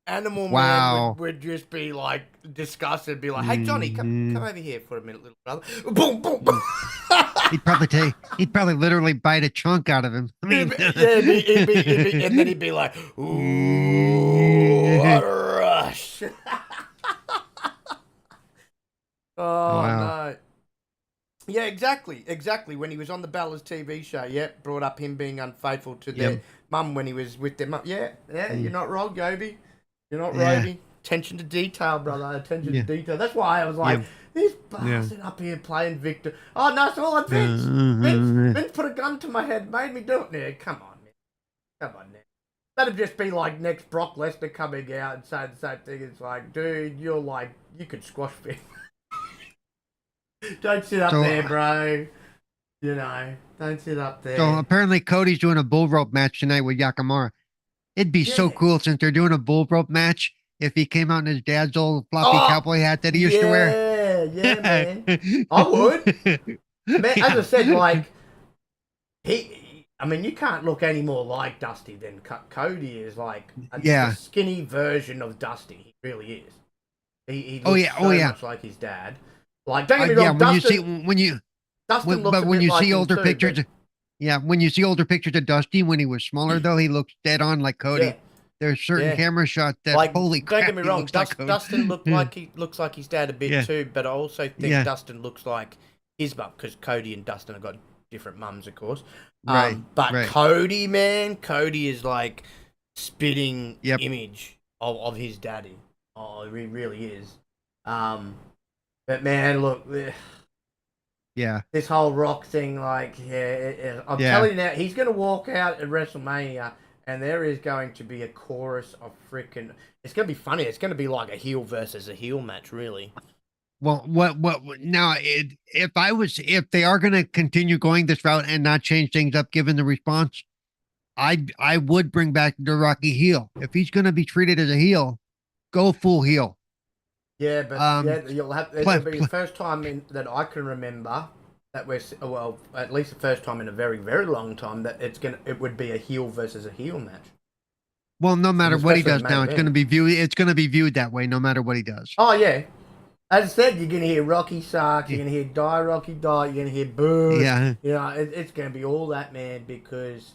Animal Man would just be like disgusted, be like, "Hey Johnny, come over here for a minute, little brother." Boom, boom, boom. He'd probably literally bite a chunk out of him. I mean, and then he'd be like, "Ooh, what a rush!" No. Yeah, exactly. When he was on the Ballas TV show, brought up him being unfaithful to their mum when he was with their mum. Yeah, you're not wrong, Yobi. You're not Roby. Attention to detail, brother. Attention to detail. That's why I was like, this bastard up here playing Victor. Oh, no, it's all on Vince. Vince put a gun to my head, made me do it. Yeah, come on, man. Come on, man. That'd just be like next Brock Lesnar coming out and saying the same thing. It's like, dude, you're like, you could squash Vince. Don't sit up So, there, bro. You know, don't sit up so there. apparently Cody's doing a bull rope match tonight with Yakamura. It'd be so Yeah. cool since they're doing a bull rope match if he came out in his dad's old floppy Oh, cowboy hat that he used to wear. yeah, man. I would. Man, as I said, like, I mean, you can't look any more like Dusty than Cody is. Like, the Yeah. skinny version of Dusty. He really is. He Oh looks yeah. Oh so yeah. much like his dad. Like, don't get me Yeah. wrong, When you see when you Dustin looks but a when bit you like see him older too, pictures, but yeah, when you see older pictures of Dusty when he was smaller though, he looks dead on like yeah, Cody. There's certain yeah. camera shots that Like, holy don't get crap, me he wrong, looks like Cody. Dustin looks like his dad a bit Yeah. too, but I also think Yeah. Dustin looks like his mum because Cody and Dustin have got different mums, of course. Right. But Right. Cody, man, Cody is like spitting Yep. image of his daddy. Oh, he really is. But man, look, Yeah. this whole Rock thing, like, I'm telling you now, he's going to walk out at WrestleMania, and there is going to be a chorus of freaking. It's going to be funny. It's going to be like a heel versus a heel match, really. Well, what now? If they are going to continue going this route and not change things up, given the response, I would bring back the Rocky heel. If he's going to be treated as a heel, go full heel. Yeah, but you'll have. It'll be the first time that I can remember that well, at least the first time in a very, very long time that it would be a heel versus a heel match. Well, no matter what he does now, it's going to be viewed. It's going to be viewed that way, no matter what he does. Oh yeah, as I said, you're gonna hear Rocky sucks. You're gonna hear die Rocky die. You're gonna hear boo. Yeah. You know, it's gonna be all that, man, because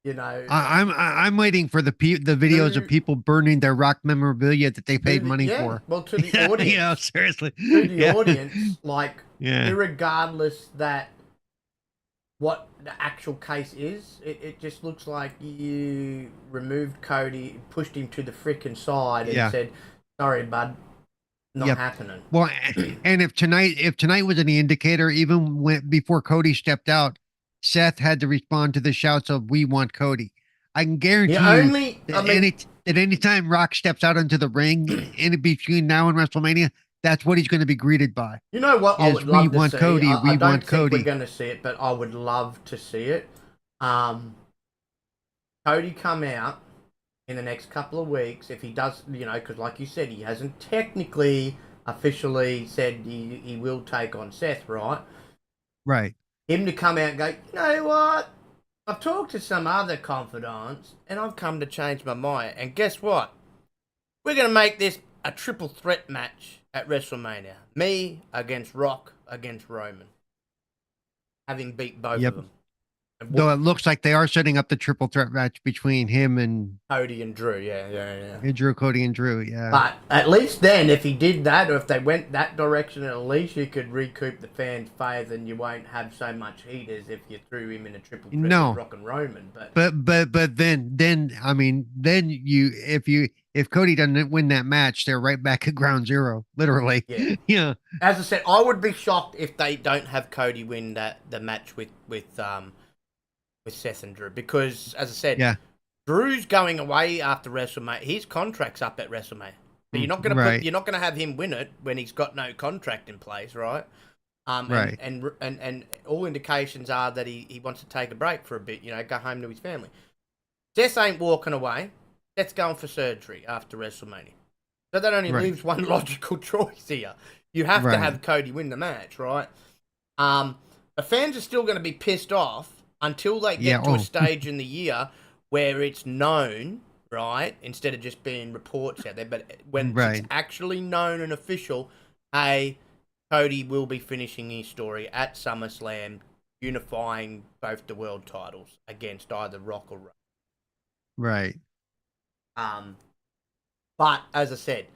you know. I'm waiting for the videos of people burning their Rock memorabilia that they paid money for. Well, to the audience. Yeah, seriously. To the audience, like, yeah. irregardless that what the actual case is, it just looks like you removed Cody, pushed him to the freaking side, and said, "Sorry, bud, not happening." Well, and if tonight was any indicator, even before Cody stepped out, Seth had to respond to the shouts of "We want Cody." I can guarantee that anytime Rock steps out into the ring in between now and WrestleMania, that's what he's going to be greeted by. You know what? I would love to see. Cody. I don't think we're going to see it, but I would love to see it. Cody come out in the next couple of weeks if he does, you know, because like you said, he hasn't technically officially said he will take on Seth, right? Right. Him to come out and go, you know what? I've talked to some other confidants and I've come to change my mind. And guess what? We're going to make this a triple threat match at WrestleMania. Me against Rock against Roman. Having beat both of them. Though it looks like they are setting up the triple threat match between him and Cody and Drew, yeah. Drew, Cody, and Drew, yeah. But at least then, if he did that, or if they went that direction, at least you could recoup the fans' faith, and you won't have so much heat as if you threw him in a triple threat with Rock and Roman. But then I mean, then if Cody doesn't win that match, they're right back at ground zero, literally. Yeah. Yeah. As I said, I would be shocked if they don't have Cody win the match with Seth and Drew, because as I said, Drew's going away after WrestleMania. His contract's up at WrestleMania. But you're not going to have him win it when he's got no contract in place, right? Right. And all indications are that he wants to take a break for a bit, you know, go home to his family. Seth ain't walking away. Seth's going for surgery after WrestleMania. So that only leaves one logical choice here. You have to have Cody win the match, right? The fans are still going to be pissed off until they get to a stage in the year where it's known, right? Instead of just being reports out there, but when it's actually known and official, hey, Cody will be finishing his story at SummerSlam, unifying both the world titles against either Rock or Roman. Right. But as I said,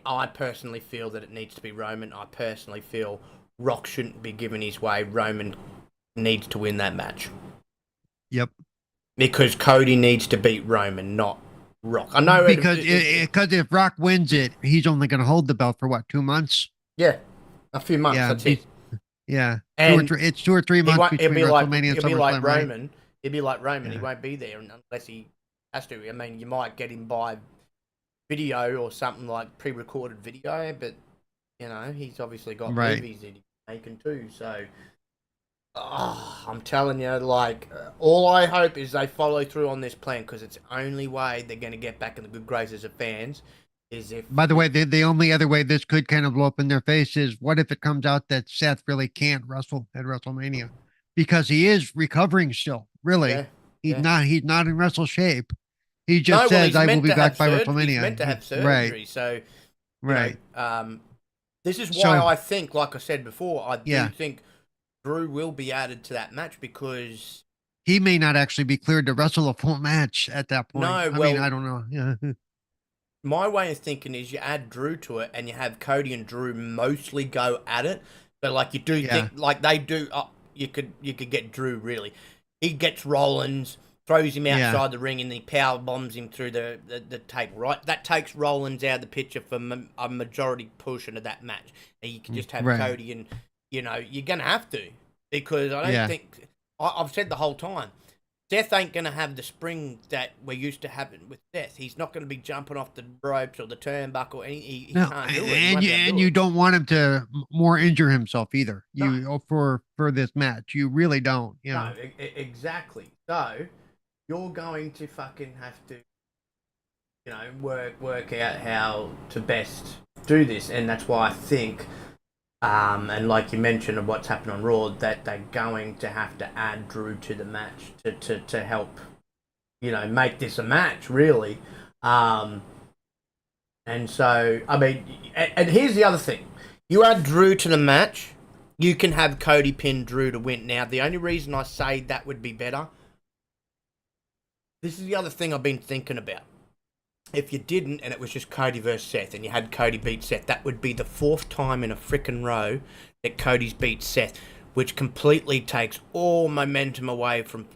I personally feel that it needs to be Roman. I personally feel Rock shouldn't be given his way. Roman needs to win that match. Yep. Because Cody needs to beat Roman, not Rock. I know because if Rock wins it, he's only going to hold the belt for what, 2 months? Yeah, a few months. That's it. Yeah, and it's 2 or 3 months between WrestleMania and SummerSlam. It'll be like Roman. It'll be like Roman. He won't be there unless he has to. I mean, you might get him by video or something like pre-recorded video, but You know, he's obviously got Right. movies that he's making too. So, I'm telling you, like, all I hope is they follow through on this plan, because it's the only way they're going to get back in the good graces of fans. Is if. By the way, the only other way this could kind of blow up in their face is what if it comes out that Seth really can't wrestle at WrestleMania because he is recovering still. Really, Yeah, yeah. he's not in wrestle shape. He just No, well, says, he's "I will meant be to have back by surgery. He's meant WrestleMania." to have Right, surgery. So, right. this is why So I think, like I said before, I do yeah, think Drew will be added to that match, because he may not actually be cleared to wrestle a full match at that point. no, I mean, well, I don't know. Yeah, my way of thinking is you add Drew to it and you have Cody and Drew mostly go at it, but like you do yeah, think like they do. You could get Drew really. He gets Rollins, throws him yeah. outside the ring, and he power bombs him through the table. Right, that takes Rollins out of the picture for a majority portion of that match. And you can just have Right. Cody, and you're gonna have to, because I don't Yeah. think I've said the whole time. Seth ain't going to have the spring that we're used to having with Seth. He's not going to be jumping off the ropes or the turnbuckle. He No, can't do it. and you don't want him to more injure himself either. No. For this match, you really don't. You know. No, exactly. So you're going to fucking have to, work out how to best do this, and that's why I think, and like you mentioned of what's happened on Raw, that they're going to have to add Drew to the match to help, make this a match really. And so, I mean, and here's the other thing: you add Drew to the match, you can have Cody pin Drew to win. Now, the only reason I say that would be better, this is the other thing I've been thinking about. If you didn't, and it was just Cody versus Seth, and you had Cody beat Seth, that would be the 4th time in a frickin' row that Cody's beat Seth, which completely takes all momentum away from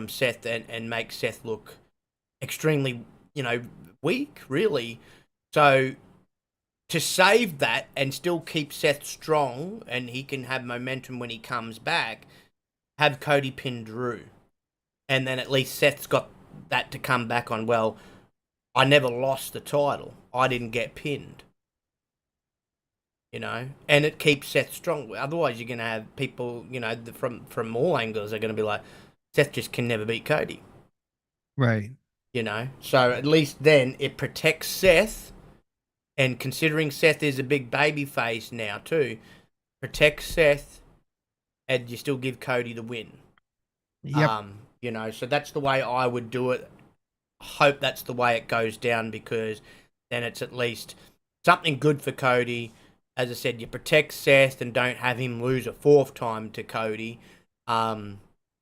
Seth, and makes Seth look extremely, weak, really. So to save that and still keep Seth strong, and he can have momentum when he comes back, have Cody pin Drew, and then at least Seth's got that to come back on. Well, I never lost the title. I didn't get pinned. And it keeps Seth strong. Otherwise, you're going to have people, from all angles are going to be like, Seth just can never beat Cody. Right. So at least then it protects Seth, and considering Seth is a big baby face now too, protects Seth, and you still give Cody the win. Yep. So that's the way I would do it. Hope that's the way it goes down, because then it's at least something good for Cody. As I said, you protect Seth and don't have him lose a 4th time to Cody. And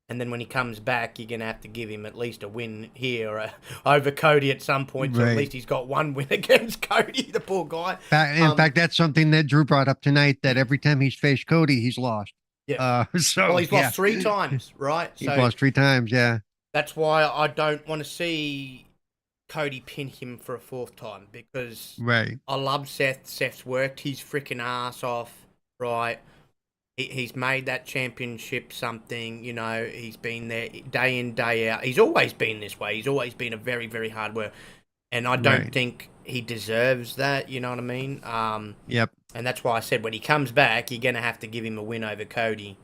then when he comes back, you're going to have to give him at least a win here over Cody at some point. So Right. at least he's got one win against Cody, the poor guy. In fact, that's something that Drew brought up tonight, that every time he's faced Cody, he's lost. Yeah. So Well, he's lost 3 times, right? He's lost 3 times, yeah. That's why I don't want to see Cody pin him for a 4th time, because Right. I love Seth. Seth's worked his freaking ass off, right? He's made that championship something, he's been there day in, day out. He's always been this way. He's always been a very, very hard worker. And I don't think he deserves that, you know what I mean? Yep. And that's why I said when he comes back, you're going to have to give him a win over Cody.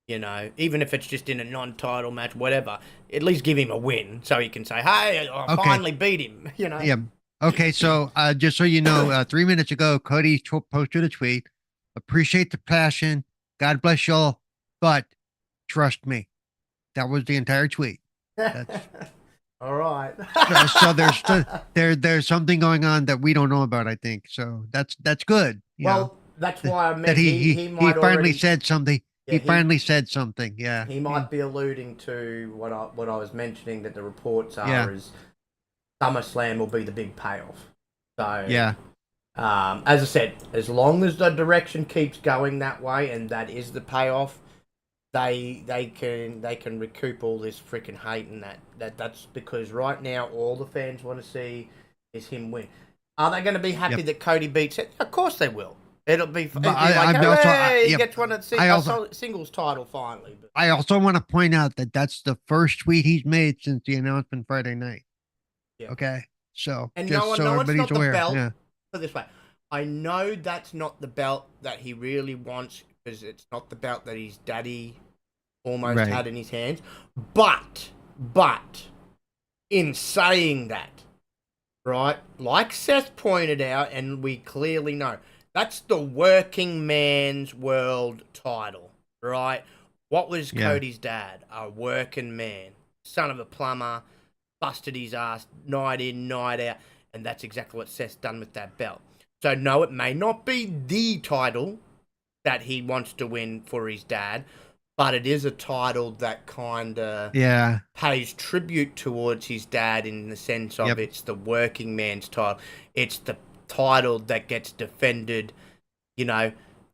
Even if it's just in a non-title match, whatever, at least give him a win so he can say, hey, I finally beat him, Yeah. Okay, so just so you know, 3 minutes ago, Cody posted a tweet. Appreciate the passion. God bless y'all, but trust me. That was the entire tweet. That's, all right. so there's something going on that we don't know about, I think. So that's good. Well, that's why I meant that he might finally said something. Yeah, he finally said something. Yeah. He might be alluding to what I was mentioning, that the reports are is SummerSlam will be the big payoff. So yeah. As I said, as long as the direction keeps going that way, and that is the payoff, they can recoup all this freaking hate, and that's because right now all the fans want to see is him win. Are they going to be happy that Cody beats it? Of course they will. It'll be like, he gets one of the singles title finally. But I also want to point out that that's the first tweet he's made since the announcement Friday night. Yeah. Okay, so and just no so one's everybody's not aware. The belt. Yeah. Put it this way, I know that's not the belt that he really wants because it's not the belt that his daddy almost Right. had in his hands. But, in saying that, right, like Seth pointed out, and we clearly know, that's the working man's world title, right? What was Yeah. Cody's dad? A working man, son of a plumber, busted his ass night in, night out, and that's exactly what Seth's done with that belt. So, no, it may not be the title that he wants to win for his dad, but it is a title that kind of Yeah. pays tribute towards his dad in the sense of Yep. it's the working man's title. It's the title that gets defended, you know,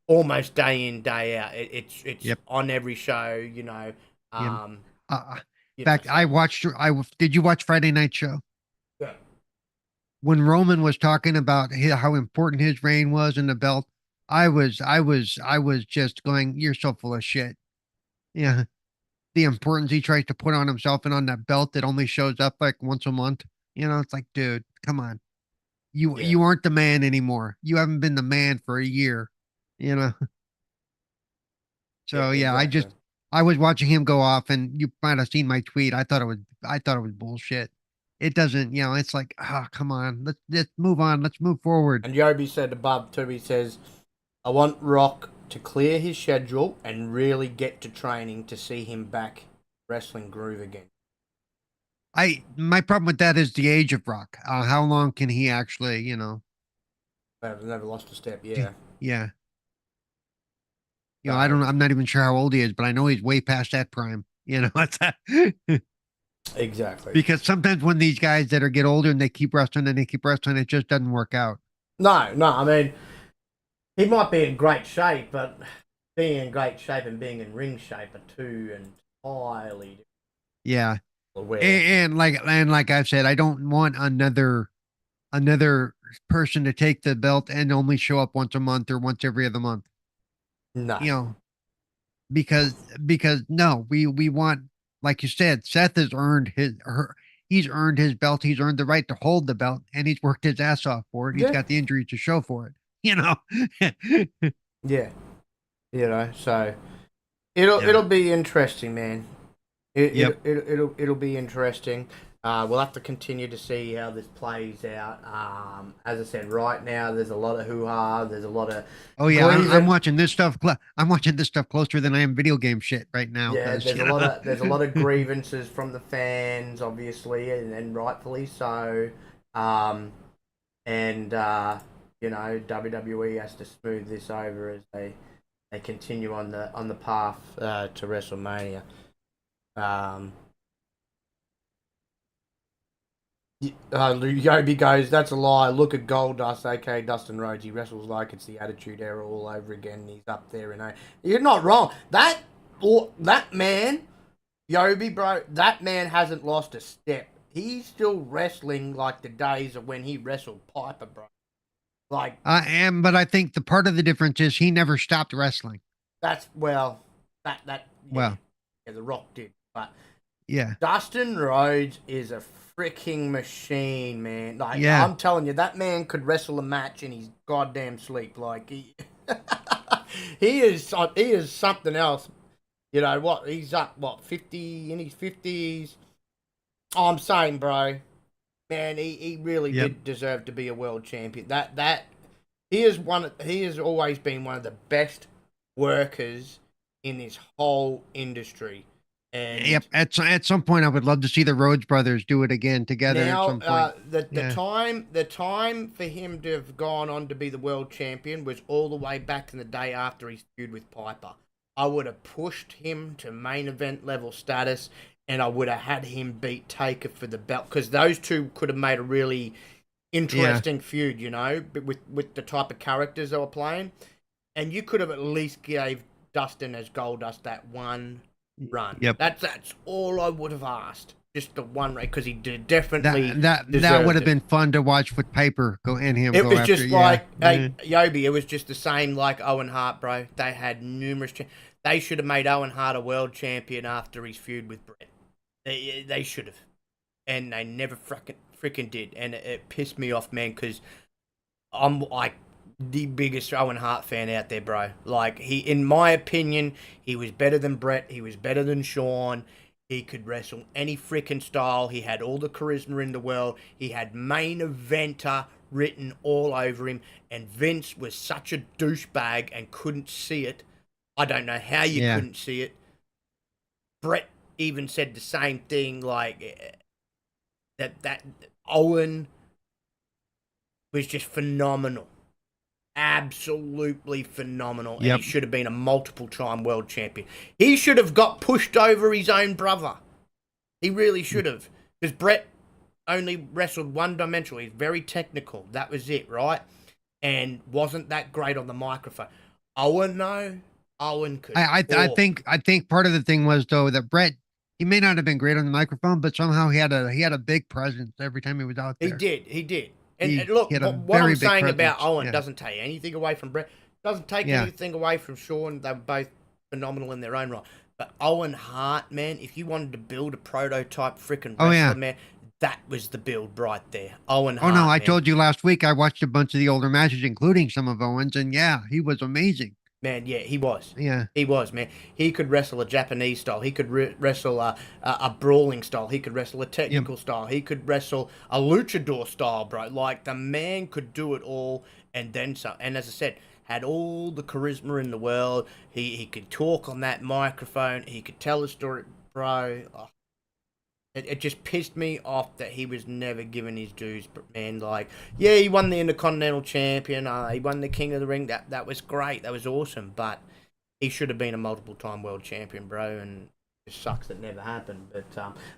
almost day in, day out. It's Yep. on every show, Yep. In you know, fact, so did you watch Friday Night Show? yeah. When Roman was talking about how important his reign was in the belt? I was just going, "You're so full of shit." Yeah, the importance he tries to put on himself and on that belt that only shows up like once a month. It's like, dude, come on. You Yeah. you aren't the man anymore. You haven't been the man for a year. You know. Yeah, So yeah, exactly. I was watching him go off, and you might have seen my tweet. I thought it was bullshit. It doesn't, it's like, come on, let's move on, let's move forward. And Yobi said above too, he says, I want Rock to clear his schedule and really get to training to see him back wrestling groove again. My problem with that is the age of Rock. How long can he actually, Never lost a step, yeah. yeah. So, I'm not even sure how old he is, but I know he's way past that prime. It's exactly. because sometimes when these guys that are get older and they keep wrestling and they keep wrestling, it just doesn't work out. No, I mean, he might be in great shape, but being in great shape and being in ring shape are two entirely Yeah. different. And like I've said, I don't want another person to take the belt and only show up once a month or once every other month. No. You know, because no, we want, like you said, Seth has earned he's earned his belt. He's earned the right to hold the belt, and he's worked his ass off for it. He's Yeah. got the injury to show for it. Yeah. So Yeah. it'll be interesting, man. Yep. It'll be interesting. We'll have to continue to see how this plays out. As I said, right now there's a lot of hoo-ha. There's a lot of Oh yeah, I'm grievance. watching this stuff. I'm watching this stuff closer than I am video game shit right now. Yeah, Because there's a lot of grievances from the fans, obviously, and rightfully so. And WWE has to smooth this over as they continue on the path to WrestleMania. Yobi goes, that's a lie. Look at Goldust, aka Dustin Rhodes. He wrestles like it's the Attitude Era all over again. He's up there, You're not wrong. That man, Yobi, bro, that man hasn't lost a step. He's still wrestling like the days of when he wrestled Piper, bro. Like I am, but I think the part of the difference is he never stopped wrestling. that yeah, Well, yeah, The Rock did, but yeah, Dustin Rhodes is a freaking machine, man. Like yeah, I'm telling you, that man could wrestle a match in his goddamn sleep. Like he is something else. You know what? He's up 50 in his 50s. Oh, I'm saying, bro, man, he really yep, did deserve to be a world champion. That he has always been one of the best workers in this whole industry. And yep. At some point, I would love to see the Rhodes brothers do it again together. At now, some point, the time for him to have gone on to be the world champion was all the way back in the day after his feud with Piper. I would have pushed him to main event level status, and I would have had him beat Taker for the belt because those two could have made a really interesting feud, with the type of characters they were playing, and you could have at least gave Dustin as Goldust that one run. Yep. That's all I would have asked. Just the one run because he did definitely that would have been fun to watch with Piper go and him. It go was after, just like, hey, Yobi, it was just the same like Owen Hart, bro. They had numerous. They should have made Owen Hart a world champion after his feud with Brett. They should have, and they never freaking did, and it pissed me off, man. Because I'm like, the biggest Owen Hart fan out there, bro. Like, in my opinion, he was better than Brett. He was better than Shawn. He could wrestle any freaking style. He had all the charisma in the world. He had main eventer written all over him. And Vince was such a douchebag and couldn't see it. I don't know how you couldn't see it. Brett even said the same thing, like that Owen was just phenomenal. Absolutely phenomenal. And he should have been a multiple-time world champion. He should have got pushed over his own brother. He really should have. Because Brett only wrestled one-dimensional. He's very technical. That was it, right? And wasn't that great on the microphone. Owen, no. Owen could. I think part of the thing was, though, that Brett, he may not have been great on the microphone, but somehow he had a big presence every time he was out there. He did. And look, what I'm saying about Owen doesn't take anything away from Brett. Doesn't take anything away from Shawn. They were both phenomenal in their own right. But Owen Hart, man, if you wanted to build a prototype freaking wrestler, man, that was the build right there. Owen Hart. Oh, no, I told you last week I watched a bunch of the older matches, including some of Owen's, and he was amazing. Man, yeah, he was. Yeah. He was, man. He could wrestle a Japanese style. He could wrestle a brawling style. He could wrestle a technical style. He could wrestle a luchador style, bro. Like, the man could do it all and then some. And as I said, had all the charisma in the world. He could talk on that microphone. He could tell a story, bro. Oh. It just pissed me off that he was never given his dues, man. Like, yeah, he won the Intercontinental Champion. He won the King of the Ring. That was great. That was awesome. But he should have been a multiple-time world champion, bro. And it sucks that never happened. But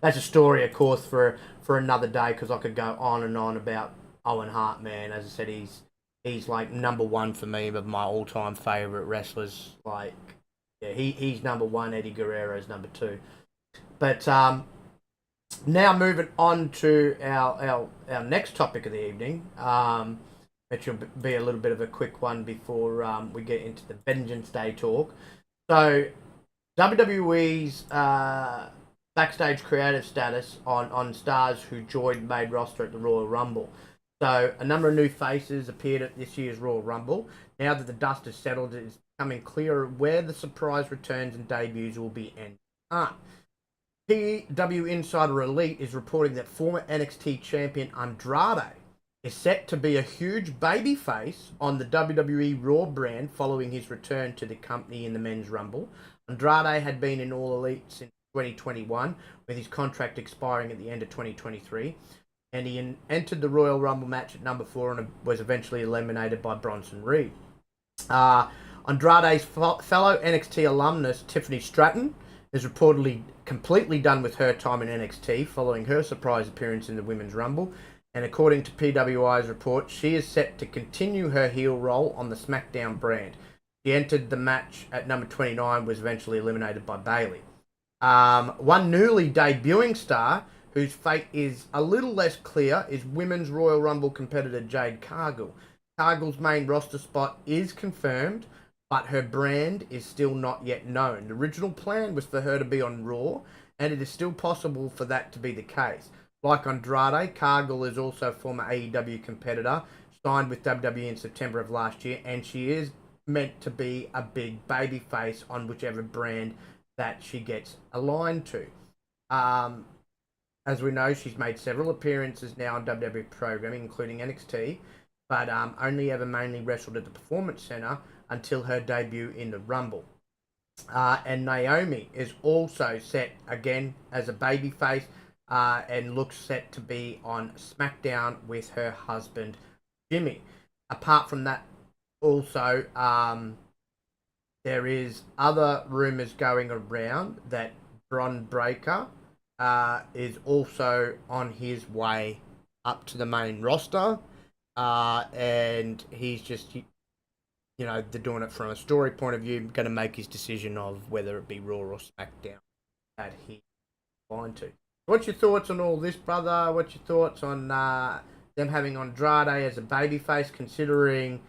that's a story, of course, for another day. Because I could go on and on about Owen Hart, man. As I said, he's like number one for me of my all-time favorite wrestlers. Like, yeah, he's number one. Eddie Guerrero's number two. But now moving on to our next topic of the evening, which will be a little bit of a quick one before we get into the Vengeance Day talk. So, WWE's backstage creative status on stars who joined main roster at the Royal Rumble. So, a number of new faces appeared at this year's Royal Rumble. Now that the dust has settled, it is becoming clearer where the surprise returns and debuts will be ending up. PW Insider Elite is reporting that former NXT champion Andrade is set to be a huge babyface on the WWE Raw brand following his return to the company in the Men's Rumble. Andrade had been in All Elite since 2021, with his contract expiring at the end of 2023, and he entered the Royal Rumble match at number 4 and was eventually eliminated by Bronson Reed. Andrade's fellow NXT alumnus Tiffany Stratton is reportedly completely done with her time in NXT following her surprise appearance in the Women's Rumble, and according to PWI's report, she is set to continue her heel role on the SmackDown brand. She entered the match at number 29, was eventually eliminated by Bayley. One newly debuting star whose fate is a little less clear is Women's Royal Rumble competitor Jade Cargill. Cargill's main roster spot is confirmed, but her brand is still not yet known. The original plan was for her to be on Raw, and it is still possible for that to be the case. Like Andrade, Cargill is also a former AEW competitor, signed with WWE in September of last year, and she is meant to be a big baby face on whichever brand that she gets aligned to. As we know, she's made several appearances now on WWE programming, including NXT, but only ever mainly wrestled at the Performance Center until her debut in the Rumble. And Naomi is also set again as a babyface and looks set to be on SmackDown with her husband Jimmy. Apart from that, also there is other rumors going around that Bron Breakker is also on his way up to the main roster, and he's just, you know, they're doing it from a story point of view, going to make his decision of whether it be Raw or SmackDown that he's going to. What's your thoughts on all this, brother? What's your thoughts on them having Andrade as a babyface, considering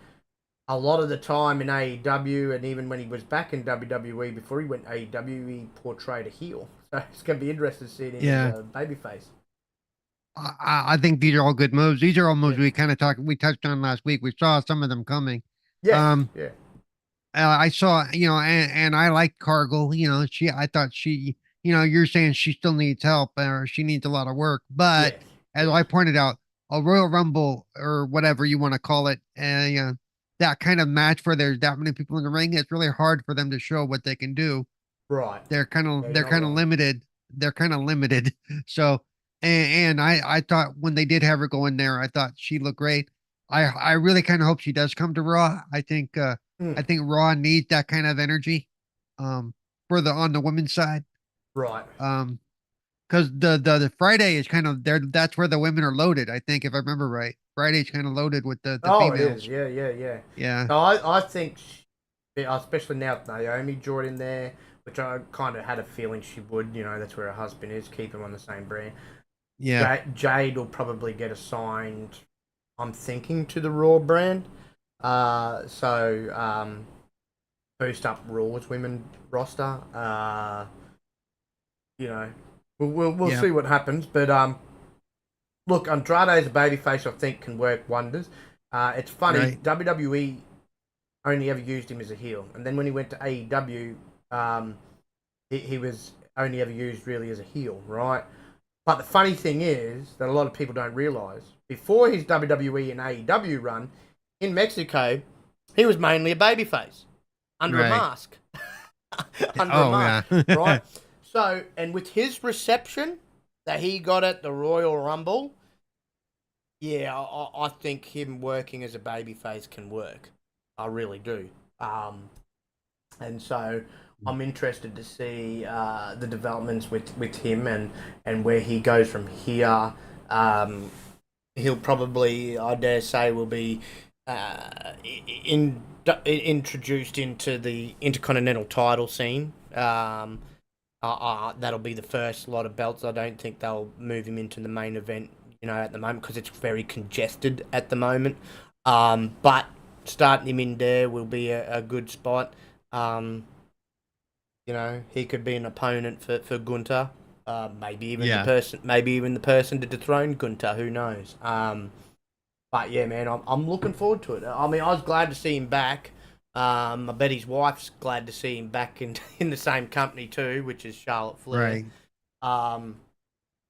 a lot of the time in AEW, and even when he was back in WWE before he went AEW, he portrayed a heel. So it's going to be interesting to see him as a babyface. I think these are all good moves. These are all moves Yeah. we touched on last week. We saw some of them coming. Yeah. Um, Yeah. I saw, and I like Cargill. I thought she, you're saying she still needs help or she needs a lot of work. But Yes. as Yes. I pointed out, a Royal Rumble or whatever you want to call it, that kind of match where there's that many people in the ring, it's really hard for them to show what they can do. Right. They're kind Yeah, of you're they're not kind of wrong. limited. They're kind of limited. So, and I thought when they did have her go in there, I thought she looked great. I really kind of hope she does come to Raw. Mm. I think Raw needs that kind of energy, um, for the on the women's side. Right. Um, because the Friday is kind of there. That's where the women are loaded. I think if I remember right, Friday's kind of loaded with the Oh, it is. females. Yeah. Yeah. Yeah. Yeah, No, I think, especially now with Naomi joined in there, which I kind of had a feeling she would. That's where her husband is. Keep him on the same brand. yeah, Jade will probably get assigned, I'm thinking, to the Raw brand. Boost up Raw's women roster. You know, we'll yeah. see what happens. But look, Andrade as a babyface, I think, can work wonders. It's funny, Right, WWE only ever used him as a heel, and then when he went to AEW, he was only ever used really as a heel, right? But the funny thing is that a lot of people don't realize before his WWE and AEW run in Mexico, he was mainly a babyface under a right. mask, under a Oh mask, yeah, right? So, and with his reception that he got at the Royal Rumble, yeah, I think him working as a babyface can work. I really do. And so I'm interested to see the developments with him and where he goes from here. He'll probably, I dare say, will be introduced into the Intercontinental title scene. That'll be the first lot of belts. I don't think they'll move him into the main event, at the moment because it's very congested at the moment. But starting him in there will be a good spot. He could be an opponent for Gunter. yeah. Maybe even the person to dethrone Gunter. Who knows? But yeah, man, I'm looking forward to it. I mean, I was glad to see him back. I bet his wife's glad to see him back in in the same company too, which is Charlotte Flair. Right. Um,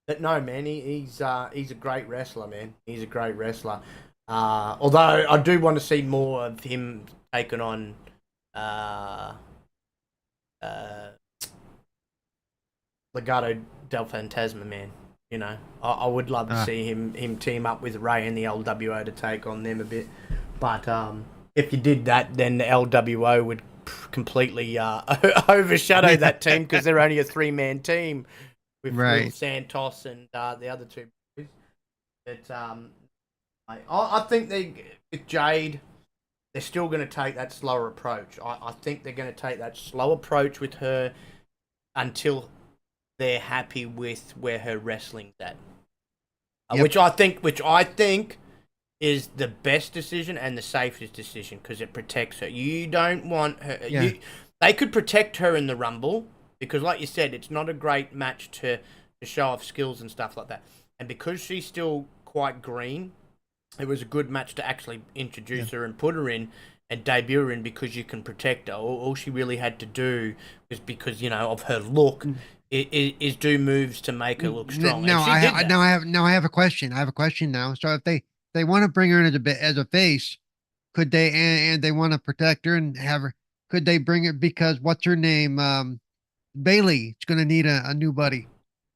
but no, man, he's a great wrestler, man. He's a great wrestler. Although I do want to see more of him taking on uh, Legado del Fantasma, man. I would love to Uh, see him team up with Ray and the LWO to take on them a bit. But if you did that, then the LWO would completely overshadow that team because they're only a three-man team with Will right. Santos and the other two boys. But I think with Jade, they're still going to take that slower approach. I think they're going to take that slow approach with her until they're happy with where her wrestling's at. Yep. Which I think is the best decision and the safest decision because it protects her. You don't want her. Yeah. They could protect her in the Rumble because, like you said, it's not a great match to show off skills and stuff like that. And because she's still quite green, it was a good match to actually introduce her and put her in and debut her in because you can protect her. All she really had to do was because of her look. Is do moves to make her look strong. Now And she did that. I have a question. I have a question now. So if they want to bring her in as a face, could they and they want to protect her and have her? Could they bring it because what's her name? Bailey is going to need a new buddy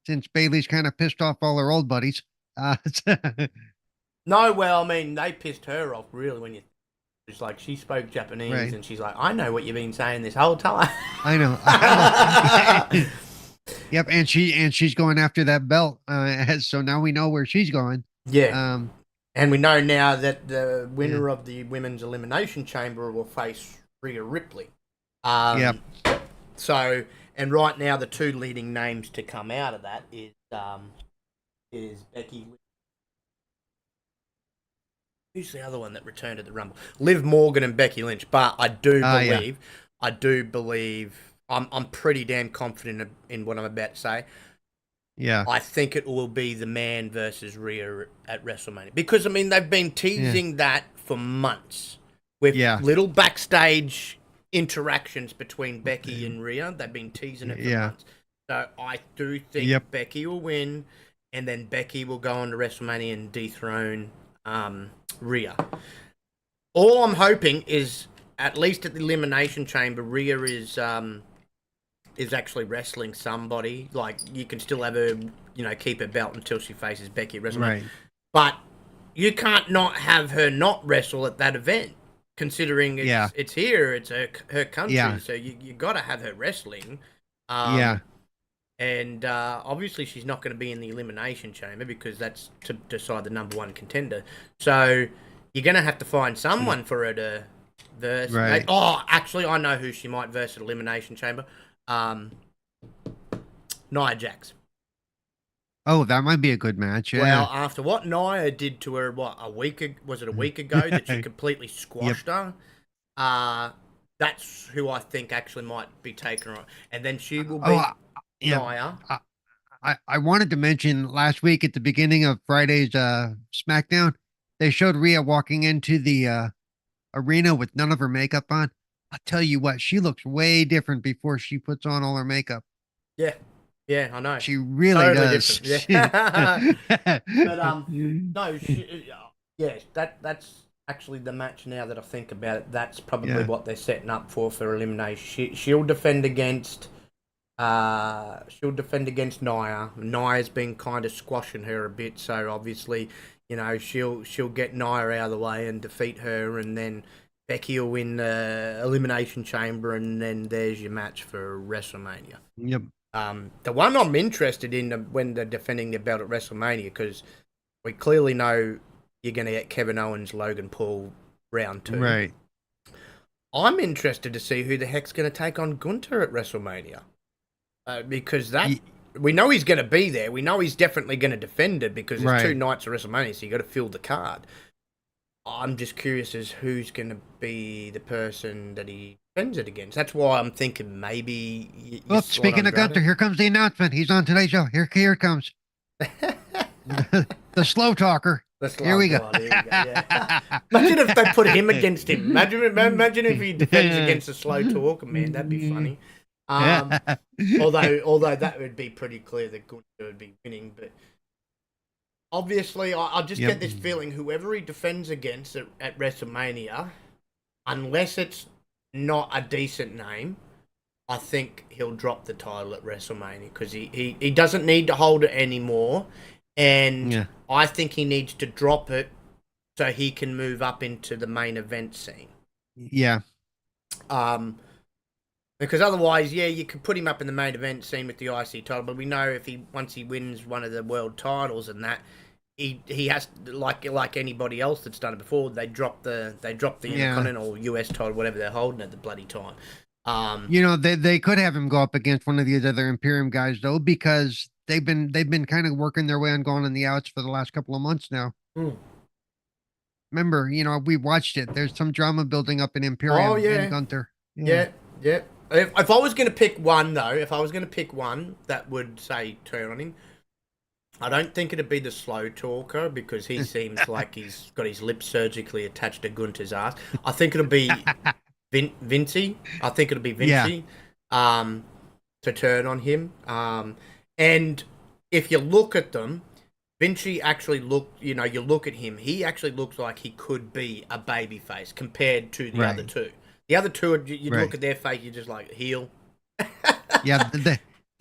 since Bailey's kind of pissed off all her old buddies. No, well, I mean, they pissed her off really when you. It's like she spoke Japanese right. and she's like, I know what you've been saying this whole time. I know. I know. Yep, and she's going after that belt. So now we know where she's going. Yeah. And we know now that the winner of the Women's Elimination Chamber will face Rhea Ripley. Yep. So, and right now the two leading names to come out of that is Becky. Who's the other one that returned at the Rumble? Liv Morgan and Becky Lynch. But I do believe, I'm pretty damn confident in what I'm about to say. Yeah. I think it will be the man versus Rhea at WrestleMania. Because, I mean, they've been teasing that for months with little backstage interactions between Becky and Rhea. They've been teasing it for months. So I do think Becky will win, and then Becky will go on to WrestleMania and dethrone Rhea. All I'm hoping is, at least at the Elimination Chamber, Rhea is actually wrestling somebody. Like, you can still have her, keep her belt until she faces Becky at WrestleMania. Right. But you can't not have her not wrestle at that event, considering it's here, it's her country. Yeah. So you got to have her wrestling. And obviously she's not going to be in the Elimination Chamber because that's to decide the number one contender. So you're going to have to find someone for her to verse. Right. Actually, I know who she might verse at Elimination Chamber. Nia Jax. Oh, that might be a good match. Yeah. Well, after what Nia did to her, a week ago that she completely squashed her? That's who I think actually might be taking her on. And then she will be Nia. I wanted to mention last week at the beginning of Friday's SmackDown, they showed Rhea walking into the arena with none of her makeup on. I'll tell you what, she looks way different before she puts on all her makeup. Yeah, I know. She really totally does. Yeah. But no, that's actually the match. Now that I think about it, that's probably what they're setting up for elimination. She'll defend against Nia. Nia's been kind of squashing her a bit, so obviously, she'll get Nia out of the way and defeat her, and then Becky will win the Elimination Chamber, and then there's your match for WrestleMania. Yep. The one I'm interested in when they're defending their belt at WrestleMania, because we clearly know you're going to get Kevin Owens, Logan Paul, round 2. Right. I'm interested to see who the heck's going to take on Gunther at WrestleMania. Because we know he's going to be there. We know he's definitely going to defend it because there's 2 nights of WrestleMania, so you got to fill the card. I'm just curious as who's going to be the person that he defends it against. That's why I'm thinking maybe. Well, speaking of Gunther, here comes the announcement. He's on today's show. Here it comes. The slow talker. Here we go. Imagine if they put him against him. Imagine if he defends against the slow talker. Man, that'd be funny. Although that would be pretty clear that Gunther would be winning, but. Obviously, I just get this feeling whoever he defends against at WrestleMania, unless it's not a decent name, I think he'll drop the title at WrestleMania because he doesn't need to hold it anymore. And I think he needs to drop it so he can move up into the main event scene. Yeah. Because otherwise, you could put him up in the main event scene with the IC title, but we know once he wins one of the world titles and that, he has like anybody else that's done it before. They drop the Intercontinental US title, whatever they're holding at the bloody time. They could have him go up against one of the other Imperium guys though, because they've been kind of working their way on going in the outs for the last couple of months now. Remember, we watched it. There's some drama building up in Imperium and Gunther. Yeah. If I was going to pick one, though, that would say turn on him, I don't think it'd be the slow talker because he seems like he's got his lips surgically attached to Gunther's ass. I think it'll be Vinci. I think it'll be Vinci to turn on him. And if you look at them, Vinci actually you look at him, he actually looks like he could be a babyface compared to the other two. The other two, you look at their face, you're just like, heel.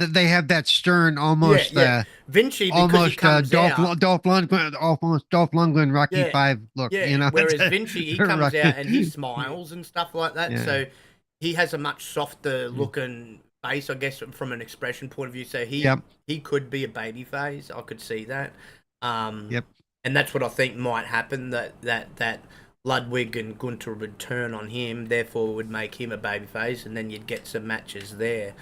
They have that stern, almost Vinci, because almost he comes Dolph out, Lundgren, Rocky 5 look. Whereas Vinci, he comes out and he smiles and stuff like that. So he has a much softer looking face, I guess, from an expression point of view. So he could be a baby face. I could see that. And that's what I think might happen. That Ludwig and Gunther would turn on him, therefore would make him a babyface, and then you'd get some matches there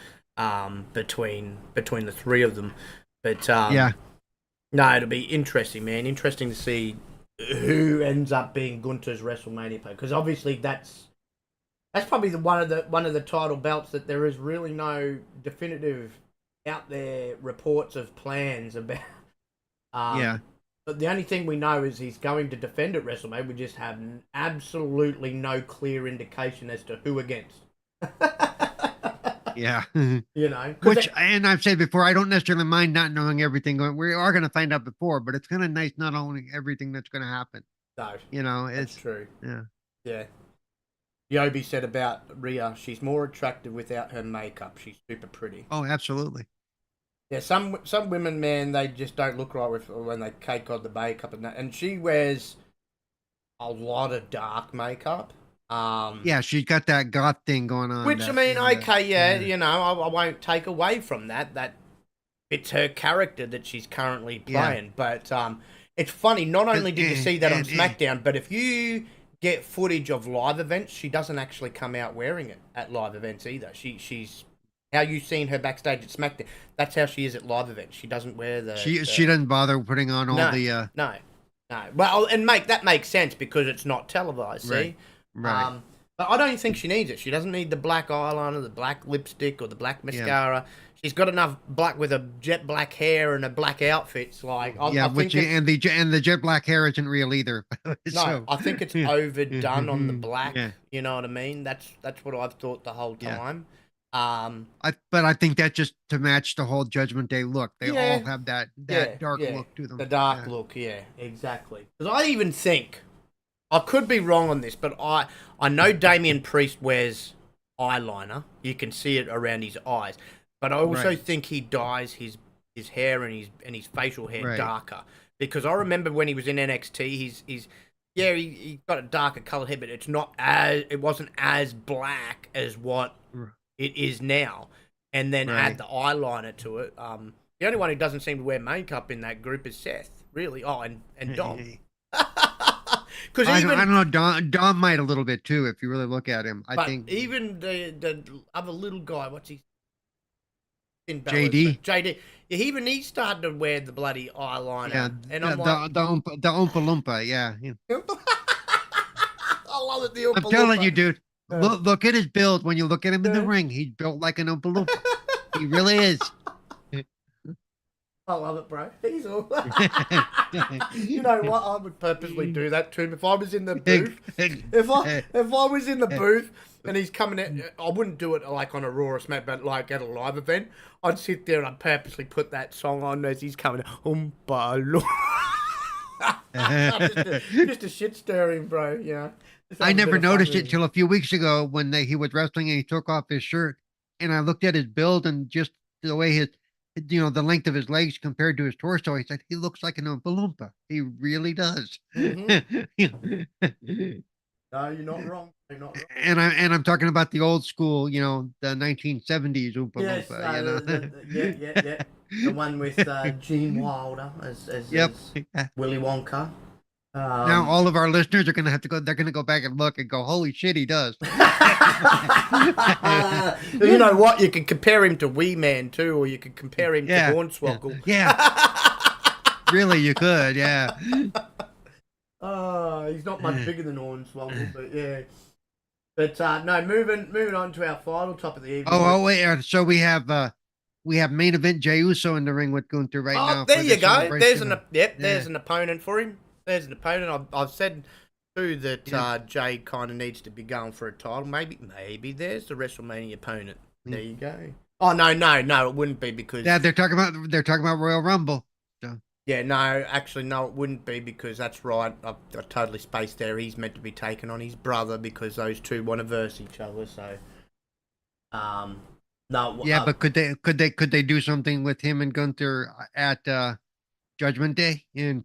between the three of them. But no, it'll be interesting, man. Interesting to see who ends up being Gunther's WrestleMania player, because obviously that's probably one of the title belts that there is really no definitive out there reports of plans about. Yeah. But the only thing we know is he's going to defend at WrestleMania. We just have absolutely no clear indication as to who against. Yeah. You know, Which, and I've said before, I don't necessarily mind not knowing everything going. We are going to find out before, but it's kind of nice not owning everything that's going to happen. No, you know, it's true. Yeah. Yeah. Yobi said about Rhea, she's more attractive without her makeup. She's super pretty. Oh, absolutely. Yeah, some women, man, they just don't look right when they cake on the makeup and that. And she wears a lot of dark makeup. Yeah, she's got that goth thing going on. Which, I mean, okay, you know, I won't take away from that. That it's her character that she's currently playing. Yeah. But it's funny, not only did you see that on SmackDown, but if you get footage of live events, she doesn't actually come out wearing it at live events either. She's how you seen her backstage at SmackDown. That's how she is at live events. She doesn't wear the. She doesn't bother putting on all the. No. Well, and that makes sense because it's not televised. See. Right. But I don't think she needs it. She doesn't need the black eyeliner, the black lipstick, or the black mascara. Yeah. She's got enough black with a jet black hair and a black outfits. Like I think the jet black hair isn't real either. No, I think it's overdone on the black. Yeah. You know what I mean? That's what I've thought the whole time. But I think that's just to match the whole Judgment Day look. They all have that dark look to them. The dark look, exactly. Because I even think. I could be wrong on this, but I know Damian Priest wears eyeliner. You can see it around his eyes. But I also think he dyes his hair and his facial hair darker. Because I remember when he was in NXT, he got a darker colored hair, but it wasn't as black as what it is now. And then add the eyeliner to it. The only one who doesn't seem to wear makeup in that group is Seth, really. Oh, and Dom. I don't know. Dom might a little bit too if you really look at him. I think even the other little guy, what's he? JD. Yeah, even he started to wear the bloody eyeliner. Yeah, and I'm the Oompa Loompa. Yeah. I love it. The Oompa Loompa. I'm telling you, dude. Look at his build. When you look at him in the ring, he's built like an Oompa Loompa. He really is. I love it, bro. He's all. You know what? I would purposely do that to him if I was in the booth. If I was in the booth and he's coming in, I wouldn't do it like on a Raw or Smack, but like at a live event, I'd sit there and I'd purposely put that song on as he's coming. Oompa Loompa. Just a shit stirring, bro. Yeah. I never noticed it till a few weeks ago when he was wrestling and he took off his shirt, and I looked at his build and just the way the length of his legs compared to his torso, he said he looks like an Oompa Loompa. He really does. Mm-hmm. No, you're not wrong. You're not wrong. And I'm talking about the old school, the 1970s Oompa Loompa. Yeah. The one with Gene Wilder as Willy Wonka. Now all of our listeners are going to have to go. They're going to go back and look and go, "Holy shit, he does!" You know what? You can compare him to Wee Man too, or you can compare him to Hornswoggle. Yeah. Really, you could. Yeah. He's not much bigger than Hornswoggle, but yeah. But no, moving on to our final top of the evening. Oh wait. So we have main event Jey Uso in the ring with Gunther right now. There you go. There's an opponent for him. There's an opponent. I've said too that Jey kind of needs to be going for a title. Maybe there's the WrestleMania opponent. There you go. Oh no, it wouldn't be because they're talking about Royal Rumble. So. Yeah, no, actually no, it wouldn't be because that's right. I totally spaced there. He's meant to be taking on his brother because those two want to verse each other. So, no. Yeah, but could they do something with him and Gunther at Judgment Day in?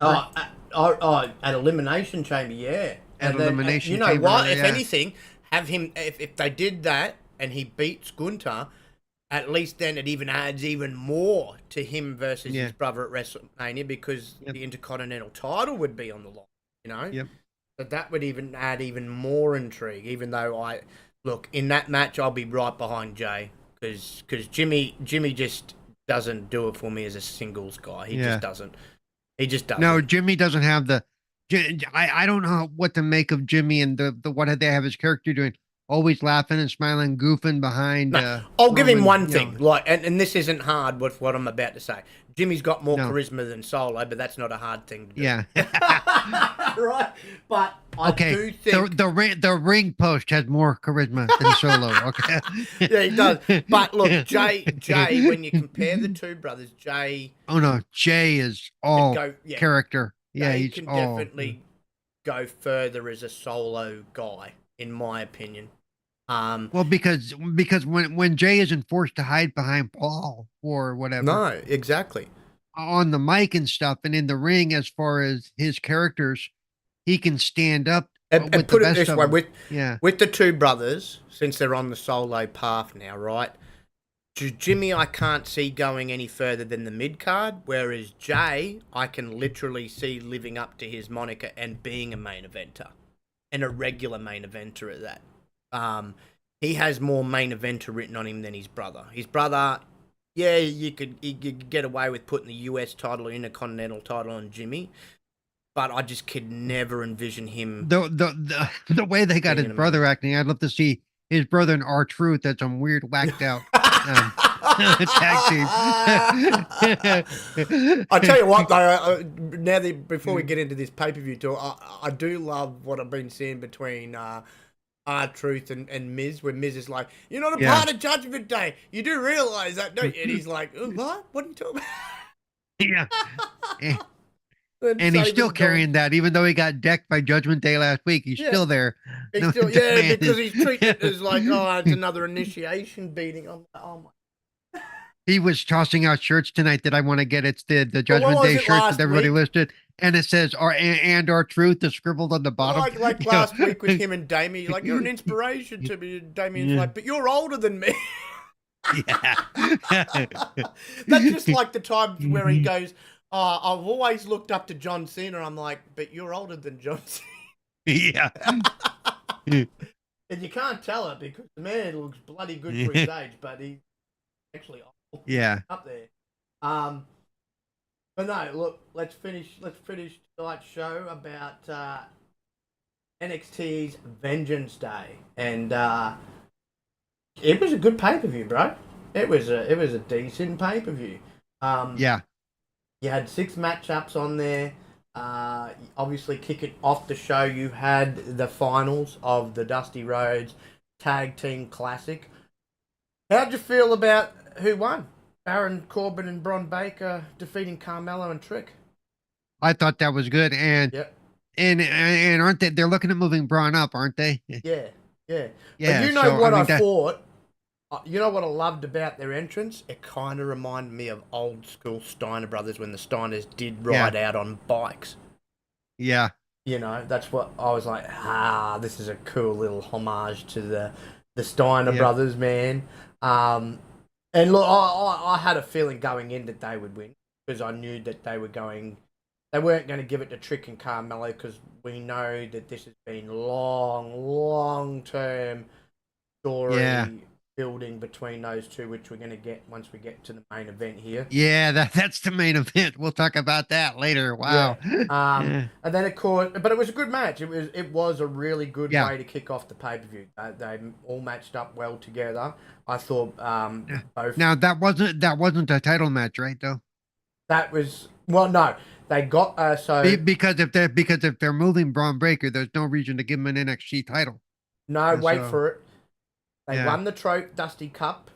At Elimination Chamber, yeah. Elimination you know Chamber, what? If anything, have him. If they did that and he beats Gunther, at least then it even adds even more to him versus his brother at WrestleMania because the Intercontinental title would be on the line. You know. Yep. So that would even add even more intrigue. Even though look in that match, I'll be right behind Jey because Jimmy just doesn't do it for me as a singles guy. He just doesn't. He just doesn't. No, Jimmy doesn't have the. I don't know what to make of Jimmy and the what they have his character doing. always laughing and smiling, goofing behind. No, I'll give him Roman, one thing, like, and this isn't hard with what I'm about to say. Jimmy's got more charisma than Solo, but that's not a hard thing to do. Yeah. Right? But I do think... The ring post has more charisma than Solo, okay? Yeah, he does. But look, Jay, when you compare the two brothers, Jay... Oh, no, Jay is all character. Yeah, he he's can all... definitely go further as a Solo guy, in my opinion. Well, because when Jay isn't forced to hide behind Paul or whatever. No, exactly. On the mic and stuff, and in the ring, as far as his characters, he can stand up. And put it this way, with the two brothers, since they're on the Solo path now, right? Jimmy, I can't see going any further than the mid card, whereas Jay, I can literally see living up to his moniker and being a main eventer, and a regular main eventer at that. He has more main eventer written on him than his brother. His brother, yeah, you could get away with putting the US title or Intercontinental title on Jimmy, but I just could never envision him. The way they got his brother acting, I'd love to see his brother and R-Truth at some weird whacked out tag team. I tell you what, though, before we get into this pay-per-view talk, I do love what I've been seeing between R-Truth and Miz, where Miz is like, "You're not a part of Judgment Day. You do realize that, don't you?" And he's like, "What? What are you talking about?" Yeah. And he's still carrying that, even though he got decked by Judgment Day last week. He's still there. He's still, because he's treating it as like, oh, it's another initiation beating. I'm like, oh my. He was tossing out shirts tonight that I want to get. It's the Judgment Day shirts that everybody listed. And it says, and R-Truth is scribbled on the bottom. Like last week with him and Damien. Like, you're an inspiration to me. And Damien's like, but you're older than me. Yeah. That's just like the times where he goes, "Oh, I've always looked up to John Cena." I'm like, but you're older than John Cena. Yeah. And you can't tell it because the man looks bloody good for his age, but he's actually old. Yeah. Up there. But no, look, let's finish tonight's show about NXT's Vengeance Day. And it was a good pay-per-view, bro. It was a decent pay-per-view. Yeah. You had 6 matchups on there. Obviously, kicking off the show, you had the finals of the Dusty Rhodes Tag Team Classic. How'd you feel about who won? Baron Corbin and Bron Baker defeating Carmelo and Trick. I thought that was good, and aren't they? They're looking at moving Braun up, aren't they? Yeah. But you know what I thought? You know what I loved about their entrance? It kind of reminded me of old school Steiner brothers when the Steiners did ride out on bikes. Yeah. You know, that's what I was like, this is a cool little homage to the Steiner brothers, man. And look, I had a feeling going in that they would win because I knew that they weren't going to give it to Trick and Carmelo because we know that this has been long-term story building between those two, which we're going to get once we get to the main event here. Yeah, that's the main event. We'll talk about that later. Wow. Yeah. And then of course, but it was a good match. It was a really good way to kick off the pay-per-view. They all matched up well together. I thought both. Now that wasn't a title match, right? Though. That was no. They got because if they're moving Braun Breaker, there's no reason to give him an NXT title. No, wait for it. They won the Dusty Cup,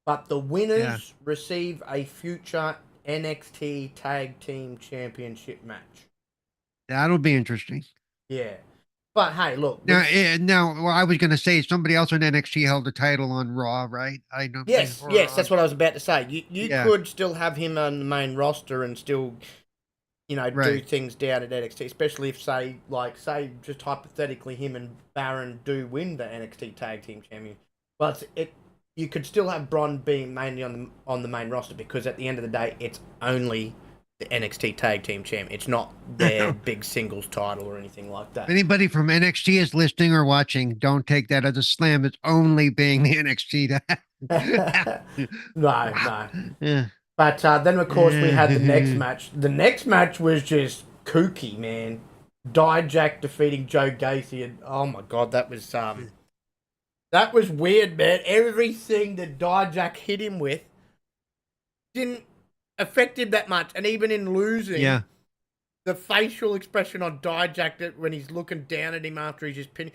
but the winners receive a future NXT Tag Team Championship match. That'll be interesting. Yeah. But hey, look. Now, I was going to say somebody else on NXT held the title on Raw, right? I know. Yes, that's what I was about to say. You could still have him on the main roster and still, do things down at NXT, especially if, say, just hypothetically, him and Baron do win the NXT Tag Team Champion. But you could still have Bron being mainly on the main roster because at the end of the day, it's only the NXT Tag Team Champ. It's not their big singles title or anything like that. If anybody from NXT is listening or watching, don't take that as a slam. It's only being the NXT. No. Yeah. But then, of course, we had the next match. The next match was just kooky, man. Dijak defeating Joe Gacy. And, oh, my God, that was... That was weird, man. Everything that Dijak hit him with didn't affect him that much. And even in losing, the facial expression on Dijak when he's looking down at him after he's just pinning.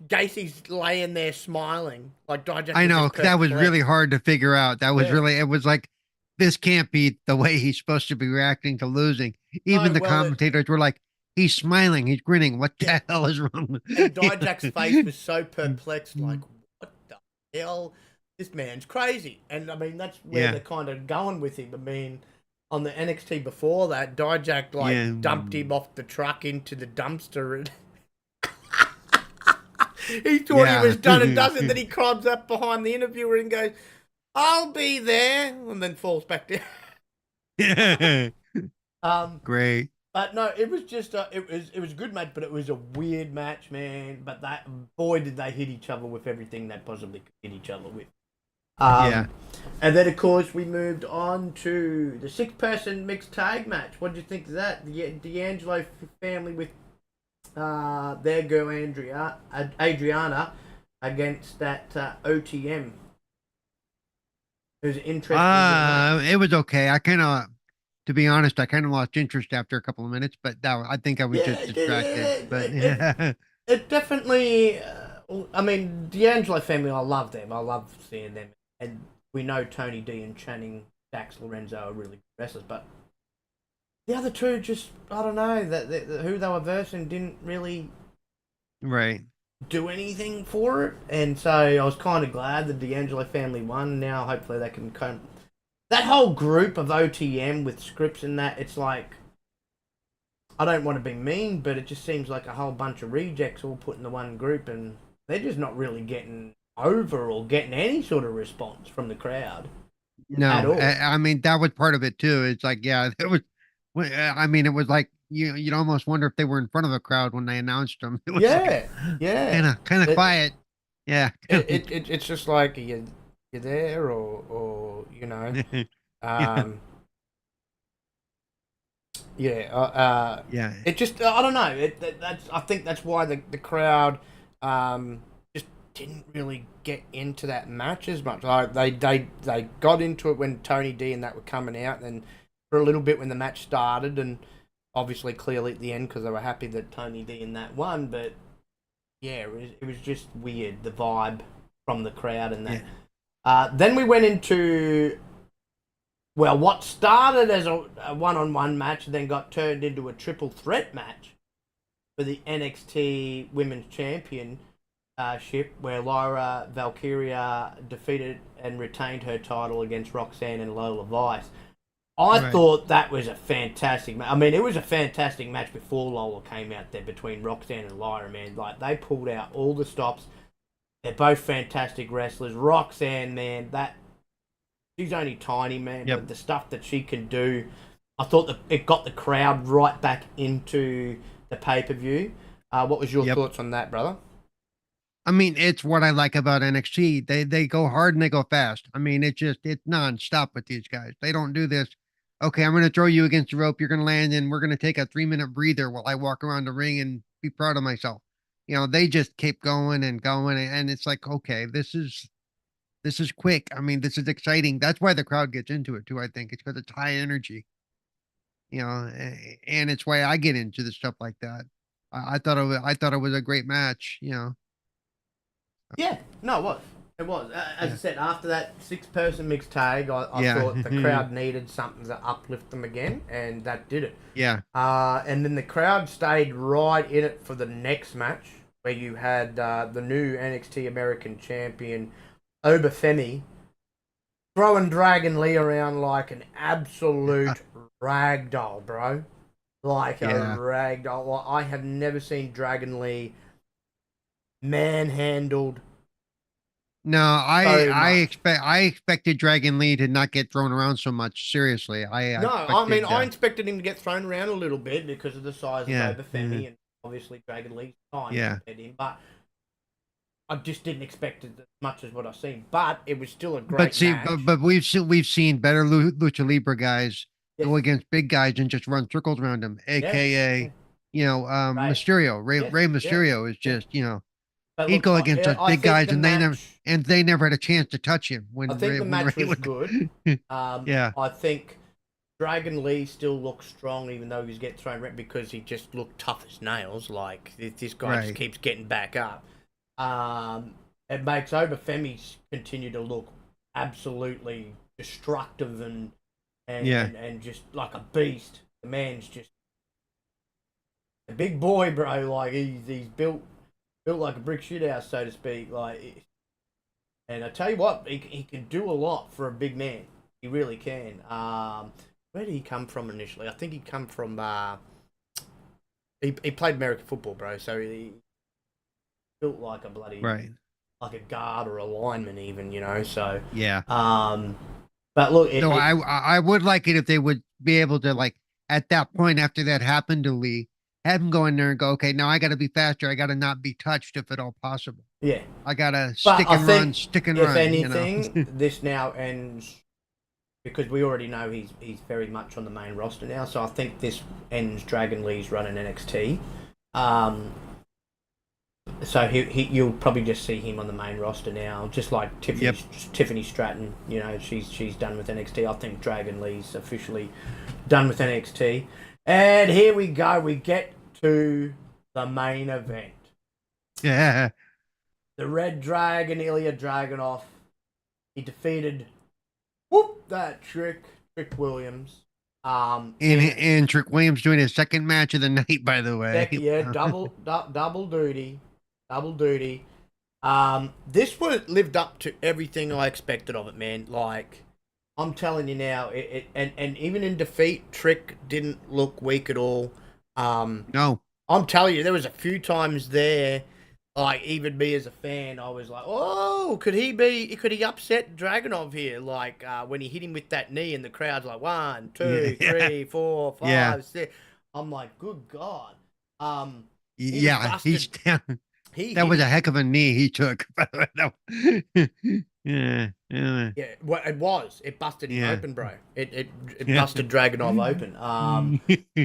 Gacy's laying there smiling. Like Dijak. I know, that was really hard to figure out. That was really, it was like, this can't be the way he's supposed to be reacting to losing. Even the commentators were like, he's smiling, he's grinning. What the hell is wrong? And Dijak's face was so perplexed, like, what the hell? This man's crazy. And I mean, that's where they're kind of going with him. I mean, on the NXT before that, Dijak dumped him off the truck into the dumpster, and he thought he was done and does it. Then he climbs up behind the interviewer and goes, "I'll be there," and then falls back down. Great. But no, it was just it was a good match, but it was a weird match, man. But that, boy, did they hit each other with everything they possibly could hit each other with. And then of course we moved on to the 6-person mixed tag match. What did you think of that? The D'Angelo family with their girl Adriana against that OTM. It was interesting. It was okay. I kind of, to be honest, I kind of lost interest after a couple of minutes, but I think I was just distracted. It definitely. I mean, D'Angelo family, I love them. I love seeing them, and we know Tony D and Channing Dax Lorenzo are really good wrestlers, but the other two just, I don't know, who they were versing didn't really do anything for it, and so I was kind of glad the D'Angelo family won. Now hopefully they can come. That whole group of OTM with scripts and that, it's like, I don't want to be mean, but it just seems like a whole bunch of rejects all put in the one group, and they're just not really getting over or getting any sort of response from the crowd. No, I mean, that was part of it too. It's like, it was. I mean, it was like you'd almost wonder if they were in front of a crowd when they announced them. It was kind of quiet. Yeah, it's just like, are you there or you know, It just, I don't know. I think that's why the crowd just didn't really get into that match as much. Like they got into it when Tony D and that were coming out, and for a little bit when the match started, and obviously clearly at the end because they were happy that Tony D and that won. But yeah, it was just weird, the vibe from the crowd and that. Then we went into, well, what started as a one-on-one match then got turned into a triple threat match for the NXT Women's Championship, where Lyra Valkyria defeated and retained her title against Roxanne and Lola Vice. I thought that was a fantastic match. I mean, it was a fantastic match before Lola came out there between Roxanne and Lyra, man. Like, they pulled out all the stops. They're both fantastic wrestlers. Roxanne, man, she's only tiny, man, but the stuff that she can do, I thought that it got the crowd right back into the pay-per-view. What was your thoughts on that, brother? I mean, it's what I like about NXT. They go hard and they go fast. I mean, it's nonstop with these guys. They don't do this. Okay, I'm going to throw you against the rope. You're going to land, and we're going to take a 3-minute breather while I walk around the ring and be proud of myself. You know, they just keep going and going, and it's like, okay, this is quick. I mean, this is exciting. That's why the crowd gets into it too. I think it's because it's high energy. You know, and it's why I get into the stuff like that. I thought it was a great match. You know. Yeah, no, it was. It was. As I said, after that 6-person mixed tag, I thought the crowd needed something to uplift them again, and that did it. Yeah. And then the crowd stayed right in it for the next match, where you had the new NXT American Champion, Obafemi, throwing Dragon Lee around like an absolute ragdoll, bro. Like a ragdoll. Like, I have never seen Dragon Lee manhandled. No, I expected Dragon Lee to not get thrown around so much. Seriously, I expected him to get thrown around a little bit because of the size of Obafemi and obviously Dragon Lee's tiny compared to him, but I just didn't expect it as much as what I've seen. But it was still a great match. But we've seen better Lucha Libre guys go against big guys and just run circles around them, aka Mysterio. Rey Mysterio is just But He'd look, go against those I big think guys, the and match, they never had a chance to touch him when I think the match Ray was would. good. Yeah. I think Dragon Lee still looks strong, even though he's getting thrown around, because he just looked tough as nails. Like this guy just Right. keeps getting back up. It makes Obafemi continue to look absolutely destructive and just like a beast. The man's just a big boy, bro. Like he's built like a brick shithouse, so to speak. Like, and I tell you what, he can do a lot for a big man. He really can. Where did he come from initially? I think he'd come from. He played American football, bro. So he built like a bloody Right. like a guard or a lineman, even, you know. So Yeah. but look, I would like it if they would be able to, like, at that point after that happened to Lee, have him go in there and go, okay, now I got to be faster. I got to not be touched if at all possible. yeah. I got to But stick I and think, run, stick and if run. anything, You know? this now ends because we already know he's very much on the main roster now. So I think this ends Dragon Lee's run in NXT. So you'll probably just see him on the main roster now, just like Tiffany Stratton. You know, she's done with NXT. I think Dragon Lee's officially done with NXT. And here we go. We get to the main event. Yeah. The Red Dragon, Ilya Dragunov. He defeated Trick Williams. And Trick Williams doing his second match of the night, by the way. Double duty. This one lived up to everything I expected of it, man. Like, I'm telling you now, and even in defeat, Trick didn't look weak at all. No. I'm telling you, there was a few times there, like, even me as a fan, I was like, oh, could he upset Dragunov here? Like, when he hit him with that knee and the crowd's like, 1, 2, 3, 4, 5, 6. I'm like, good God. He's down. That was a heck of a knee he took. Yeah. Well, it was. It busted him open, bro. It busted Dragunov open.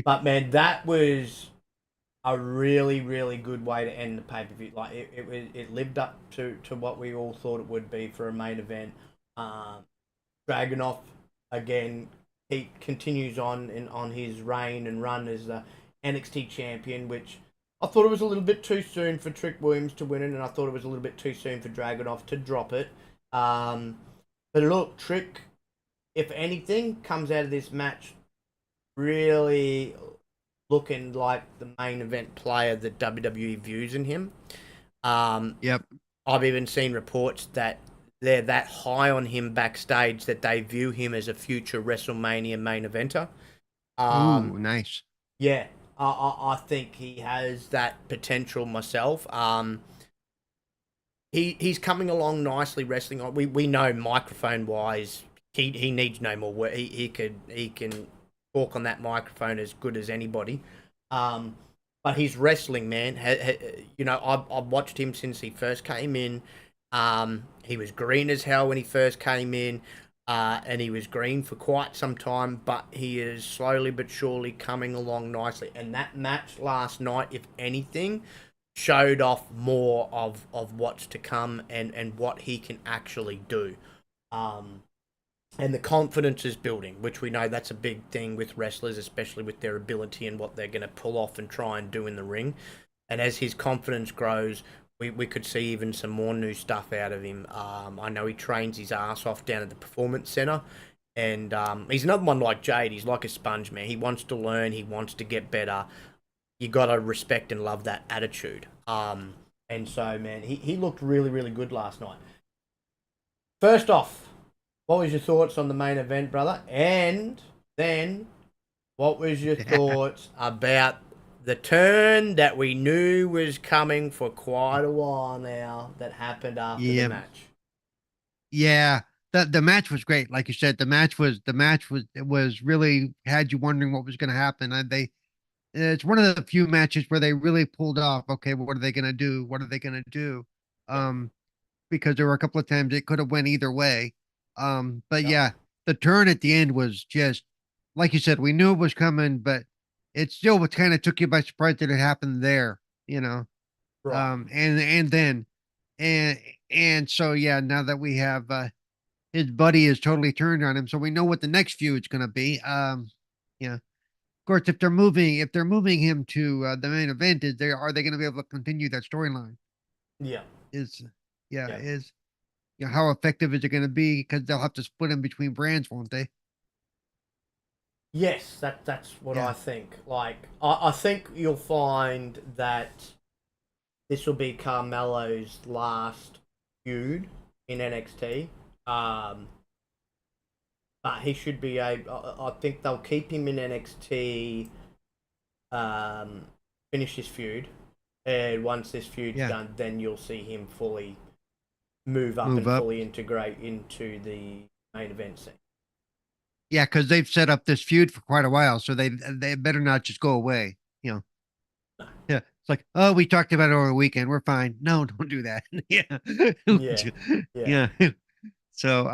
But man, that was a really, really good way to end the pay-per-view. Like, it lived up to what we all thought it would be for a main event. Dragunov again, he continues on his reign and run as the NXT champion, which I thought it was a little bit too soon for Trick Williams to win it, and I thought it was a little bit too soon for Dragunov to drop it. But look, Trick, if anything, comes out of this match really looking like the main event player that WWE views in him. Yep. I've even seen reports that they're that high on him backstage that they view him as a future WrestleMania main eventer. Ooh, nice. Yeah, I think he has that potential myself. He's coming along nicely wrestling. We know microphone wise, he needs no more work. He can talk on that microphone as good as anybody. But he's wrestling, man. You know, I've watched him since he first came in. He was green as hell when he first came in. And he was green for quite some time, but he is slowly but surely coming along nicely. And that match last night, if anything, showed off more of what's to come and what he can actually do. And the confidence is building, which we know that's a big thing with wrestlers, especially with their ability and what they're going to pull off and try and do in the ring. And as his confidence grows, we could see even some more new stuff out of him. I know he trains his ass off down at the Performance Center. And he's another one like Jade. He's like a sponge, man. He wants to learn. He wants to get better. You got to respect and love that attitude. And so, man, he looked really, really good last night. First off, what was your thoughts on the main event, brother? And then, what was your thoughts about the turn that we knew was coming for quite a while now that happened after the match? Yeah, the match was great. Like you said, the match was really had you wondering what was going to happen. And it's one of the few matches where they really pulled off. Okay, what are they going to do? What are they going to do? Because there were a couple of times it could have went either way. But yeah, the turn at the end was just, like you said, we knew it was coming, but it still kind of took you by surprise that it happened there, you know? Right. And so yeah, now that we have his buddy is totally turned on him, so we know what the next feud's going to be. Yeah. Of course, if they're moving him to the main event, are they going to be able to continue that storyline? Yeah. Is how effective is it going to be? Because they'll have to split him between brands, won't they? Yes, that's what I think. Like, I think you'll find that this will be Carmelo's last feud in NXT. But he should be I think they'll keep him in NXT, finish his feud, and once this feud's done, then you'll see him fully move up. Fully integrate into the main event scene. Yeah, because they've set up this feud for quite a while, so they better not just go away. Yeah, it's like, oh, we talked about it over the weekend. We're fine. No, don't do that. Yeah. So,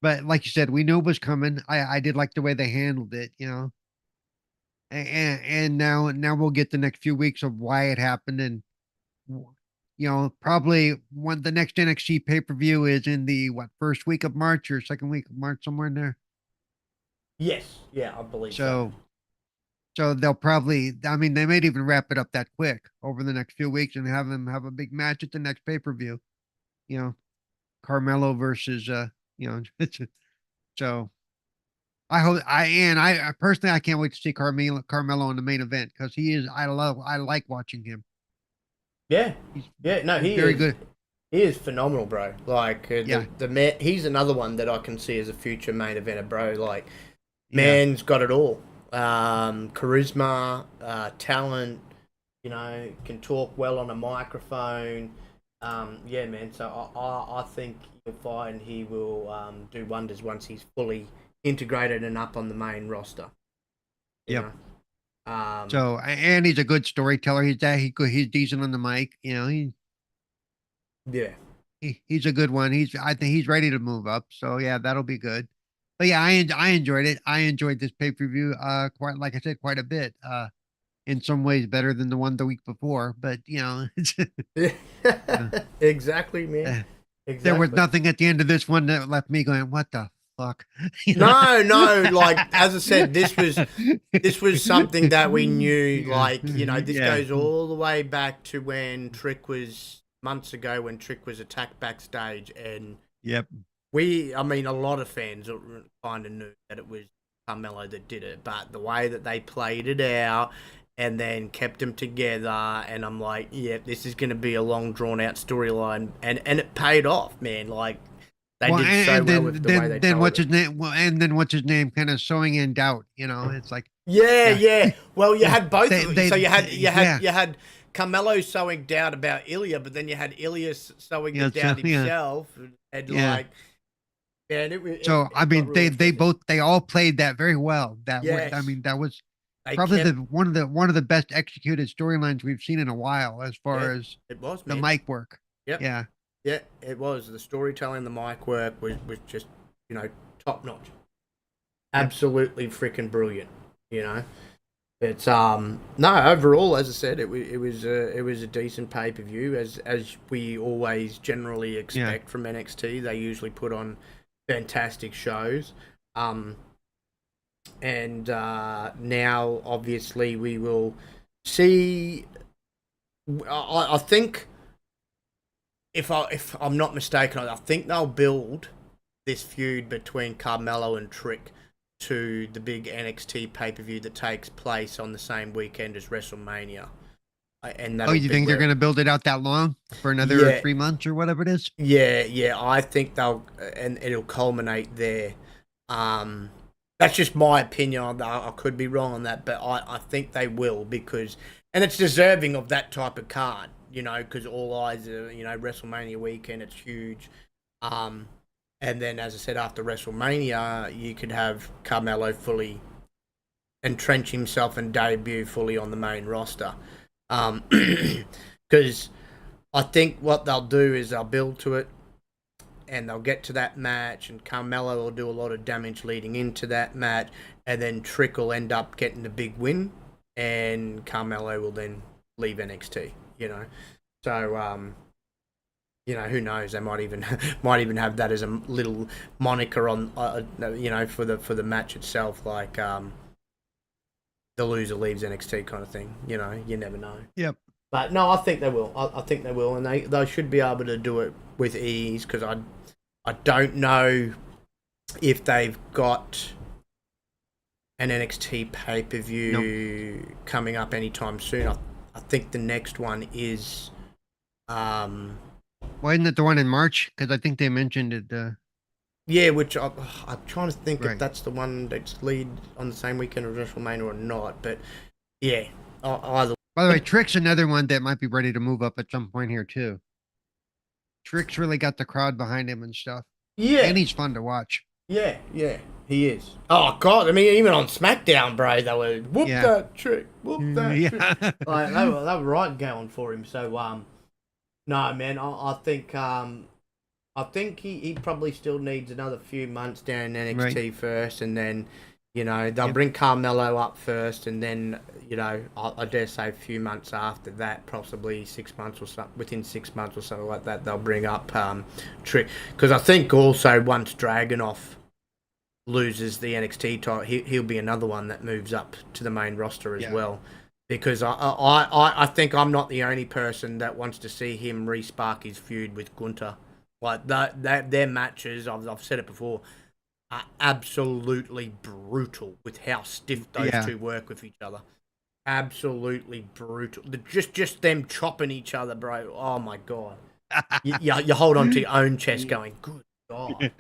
but like you said, we knew it was coming. I did like the way they handled it, and now we'll get the next few weeks of why it happened, and probably when the next NXT pay-per-view is in the first week of March or second week of March, somewhere in there. Yes, yeah, I believe so. So they'll probably, I mean, they might even wrap it up that quick over the next few weeks and have them have a big match at the next pay-per-view. Carmelo versus so I hope I personally I can't wait to see Carmelo in the main event because I like watching him. Yeah, he's very good. He is phenomenal, bro. Like the man, he's another one that I can see as a future main eventer, bro. Like, man's got it all. Charisma, talent, can talk well on a microphone. Yeah, man. So I think you'll find he will do wonders once he's fully integrated and up on the main roster. Yep. So, and he's a good storyteller. He's decent on the mic. He's a good one. I think he's ready to move up. So yeah, that'll be good. But yeah, I enjoyed it. I enjoyed this pay-per-view quite, like I said, quite a bit. In some ways better than the one the week before, but exactly, man. Exactly. There was nothing at the end of this one that left me going, what the fuck? No, like as I said, this was something that we knew, like, this goes all the way back to when Trick was months ago when Trick was attacked backstage, and I mean, a lot of fans kind of knew that it was Carmelo that did it, but the way that they played it out and then kept them together, and I'm like, this is going to be a long drawn out storyline, and it paid off, man. Like, they did so well with the way they told what's his name? Well, and then what's his name? Kind of sowing in doubt, it's like Well, you had both of them. So you had Carmelo sowing doubt about Ilya, but then you had Ilya sowing the doubt himself, and like. And they all played that very well. That was probably one of the best executed storylines we've seen in a while as far as the mic work. Yeah, it was. The storytelling, the mic work was just top notch. Absolutely freaking brilliant. It's no, overall, as I said, it was a decent pay-per-view as we always generally expect from NXT. They usually put on fantastic shows, and now obviously we will see. I think if I'm not mistaken, I think they'll build this feud between Carmelo and Trick to the big NXT pay-per-view that takes place on the same weekend as WrestleMania. And you think they're going to build it out that long for another 3 months or whatever it is? Yeah. I think and it'll culminate there. That's just my opinion. I could be wrong on that, but I think they will and it's deserving of that type of card, because all eyes are, WrestleMania weekend. It's huge. And then, as I said, after WrestleMania, you could have Carmelo fully entrench himself and debut fully on the main roster. Because I think what they'll do is they'll build to it and they'll get to that match, and Carmelo will do a lot of damage leading into that match, and then Trick will end up getting the big win, and Carmelo will then leave NXT. So who knows? They might even have that as a little moniker on for the match itself, like the loser leaves NXT kind of thing. You never know. Yep. But no, I think they will. I think they will, and they should be able to do it with ease, because I don't know if they've got an NXT pay-per-view coming up anytime soon. I think the next one is Why isn't it the one in March? Because I think they mentioned it. Yeah, which I'm trying to think Right. if that's the one that's lead on the same weekend of WrestleMania or not. But yeah, either. By the way, Trick's another one that might be ready to move up at some point here too. Trick's really got the crowd behind him and stuff. Yeah, and he's fun to watch. Yeah, he is. Oh God, I mean, even on SmackDown, bro, they were whoop that Trick, whoop that Trick. Like, they were right going for him. So no, man, I think he probably still needs another few months down in NXT first, and then they'll bring Carmelo up first, and then I dare say a few months after that, possibly 6 months or something, within 6 months or something like that, they'll bring up Trick, because I think also once Dragunov loses the NXT title, he'll be another one that moves up to the main roster as well. Because I think I'm not the only person that wants to see him re-spark his feud with Gunther. Like their matches, I've said it before, are absolutely brutal with how stiff those two work with each other. Absolutely brutal. Just them chopping each other, bro. Oh my God. you hold on to your own chest, going, "Good God."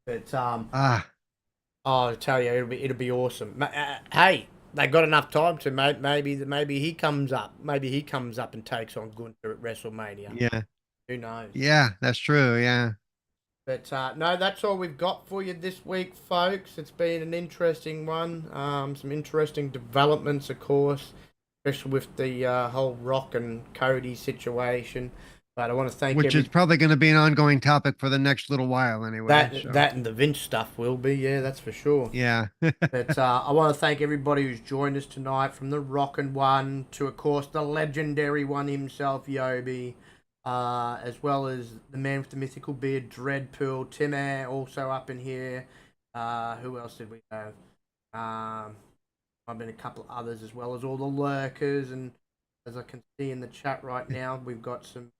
But I tell you, it'll be awesome. Hey, they got enough time to maybe he comes up. Maybe he comes up and takes on Gunther at WrestleMania. Yeah. Who knows? Yeah, that's true. Yeah. But no, that's all we've got for you this week, folks. It's been an interesting one. Some interesting developments, of course, especially with the whole Rock and Cody situation. But I want to thank is probably going to be an ongoing topic for the next little while, anyway. That and the Vince stuff will be, that's for sure. Yeah. But I want to thank everybody who's joined us tonight, from the Rockin' One to, of course, the legendary one himself, Yobi. As well as the man with the mythical beard, Dreadpool, Tim Air, also up in here. Who else did we have? I've been a couple of others, as well as all the lurkers. And as I can see in the chat right now, we've got some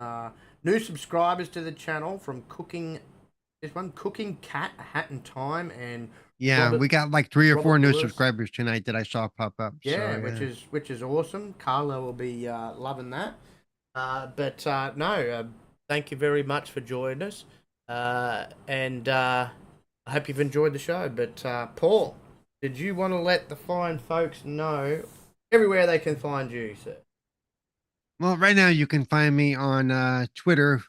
new subscribers to the channel from Cooking Cat, A Hat in Time, and Robert, we got like 3 or 4 new subscribers tonight that I saw pop up. Yeah, so, which is awesome. Carlo will be loving that. But thank you very much for joining us, and I hope you've enjoyed the show. But Paul, did you want to let the fine folks know everywhere they can find you, sir? Well, right now you can find me on Twitter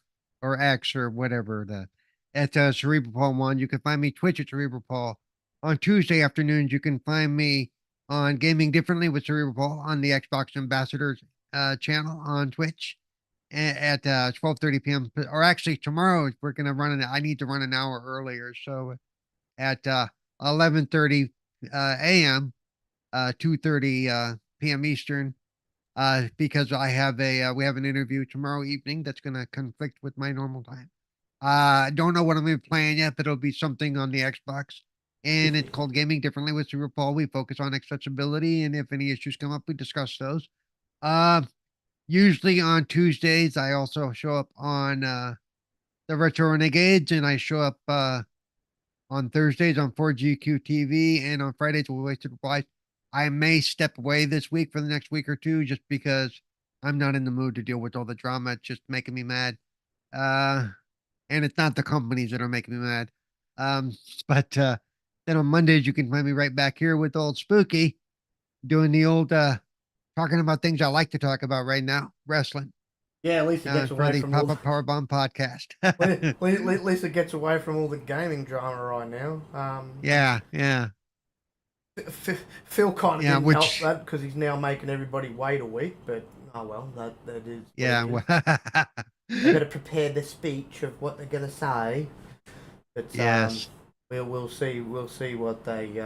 or X or whatever, at Cerebral Paul 1. You can find me Twitch at Cerebral Paul. On Tuesday afternoons, you can find me on Gaming Differently with Cerebral Paul on the Xbox Ambassadors channel on Twitch at 12:30 p.m. Or actually, tomorrow we're gonna I need to run an hour earlier, so at 11:30 a.m. 2:30 p.m. Eastern, because I have we have an interview tomorrow evening that's gonna conflict with my normal time. I don't know what I'm gonna be playing yet, but it'll be something on the Xbox. And it's called Gaming Differently with Cerebral Paul. We focus on accessibility, and if any issues come up, we discuss those. Usually on Tuesdays, I also show up on the Retro Renegades, and I show up on Thursdays on 4GQ TV, and on Fridays with Wasted Replies. I may step away this week for the next week or two, just because I'm not in the mood to deal with all the drama. It's just making me mad. And it's not the companies that are making me mad. But then on Mondays, you can find me right back here with old Spooky, doing the old talking about things I like to talk about right now, wrestling. Yeah, Lisa gets away from Pineapple Powerbomb podcast. Lisa gets away from all the gaming drama right now. Yeah. Phil kind of didn't help that, because he's now making everybody wait a week. But oh well, that is. Yeah, well, they're going to prepare the speech of what they're going to say. But yes, we'll see what they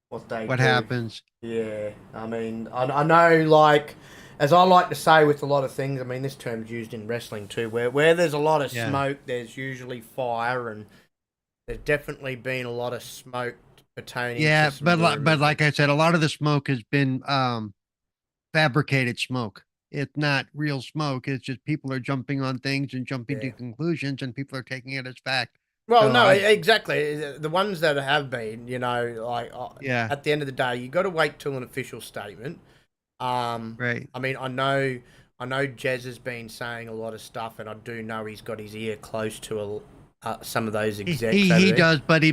what they what do. happens. Yeah, I mean, I know, like, as I like to say with a lot of things, I mean, this term's used in wrestling too, where there's a lot of Yeah. smoke, there's usually fire, and there's definitely been a lot of smoke pertaining Yeah, to some but rumors. like I said, a lot of the smoke has been fabricated smoke. It's not real smoke. It's just people are jumping on things and jumping to Yeah. conclusions, and people are taking it as fact. Well, So no, exactly. The ones that have been, like yeah, at the end of the day, you got to wait till an official statement. right. I mean, I know Jez has been saying a lot of stuff, and I do know he's got his ear close to some of those execs over He there. does, but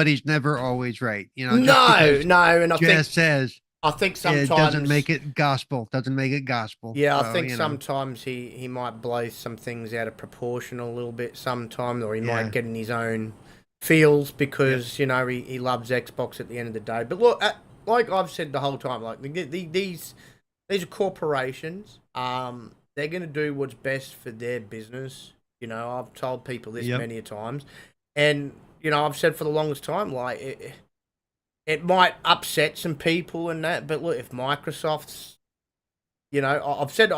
he's never always right. Just No, because no, and Jess says I think it doesn't sometimes, make it gospel. Doesn't make it gospel. yeah, I So think sometimes he might blow some things out of proportion a little bit sometimes, or he Yeah. might get in his own feels because he loves Xbox at the end of the day. But look, like I've said the whole time, like these are corporations. They're going to do what's best for their business. I've told people this many a times, and I've said for the longest time, like it might upset some people and that, but look, if Microsoft's, I've said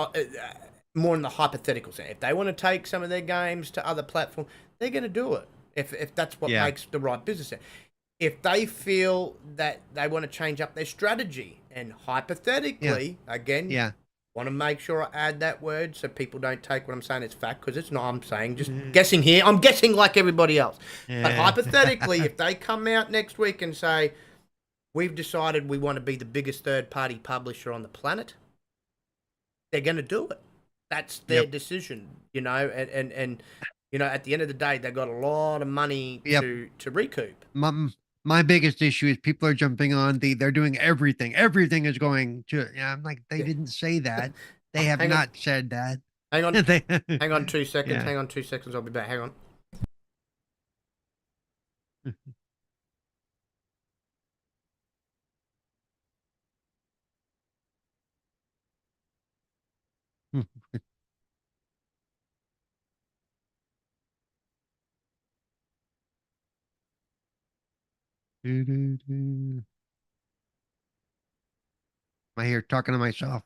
more in the hypothetical sense, if they want to take some of their games to other platforms, they're going to do it. If that's what makes the right business sense. If they feel that they want to change up their strategy, and hypothetically, again, want to make sure I add that word so people don't take what I'm saying as fact, because it's not. I'm saying just guessing here. I'm guessing like everybody else. But hypothetically, if they come out next week and say, we've decided we want to be the biggest third-party publisher on the planet, they're going to do it. That's their decision, and at the end of the day, they've got a lot of money to recoup. My biggest issue is people are jumping on they're doing everything. Everything is going to. I'm like, they didn't say that. They have not said that. Hang on. Hang on 2 seconds. Yeah. Hang on 2 seconds. I'll be back. Hang on. Am I here talking to myself?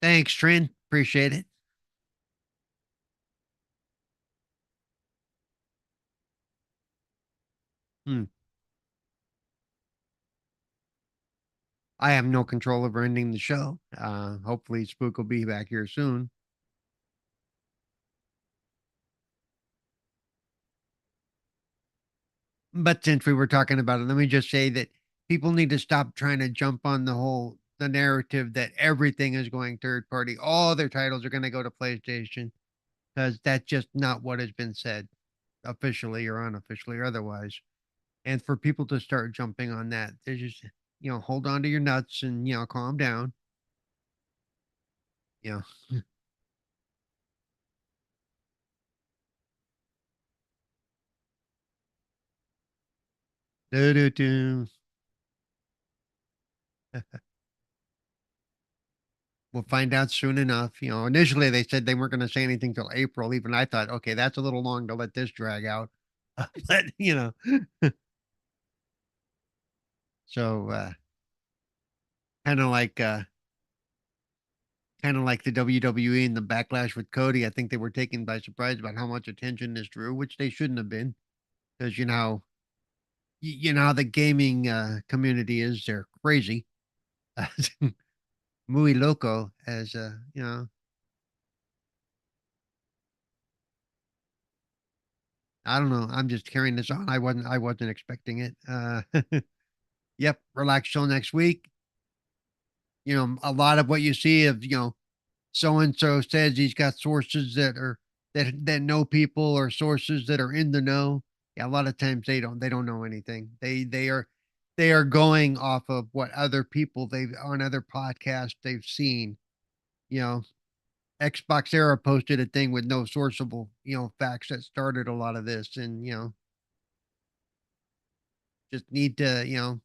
Thanks, Trin. Appreciate it. I have no control over ending the show. Hopefully Spook will be back here soon. But since we were talking about it, let me just say that people need to stop trying to jump on the narrative that everything is going third party. All their titles are going to go to PlayStation, because that's just not what has been said officially or unofficially or otherwise. And for people to start jumping on that, they just, hold on to your nuts and, calm down. You know, do, do, do. We'll find out soon enough. Initially they said they weren't going to say anything till April. Even I thought, okay, that's a little long to let this drag out. But so kind of like the WWE and the backlash with Cody. I think they were taken by surprise about how much attention this drew, which they shouldn't have been, because how the gaming community is. They're crazy. Muy loco, as I don't know. I'm just carrying this on. I wasn't expecting it. Yep. Relax till next week. A lot of what you see of, so and so says he's got sources that know people, or sources that are in the know. Yeah, a lot of times they don't know anything. They are going off of what other people they've on other podcasts they've seen. You know, Xbox Era posted a thing with no sourceable, facts that started a lot of this, and just need to,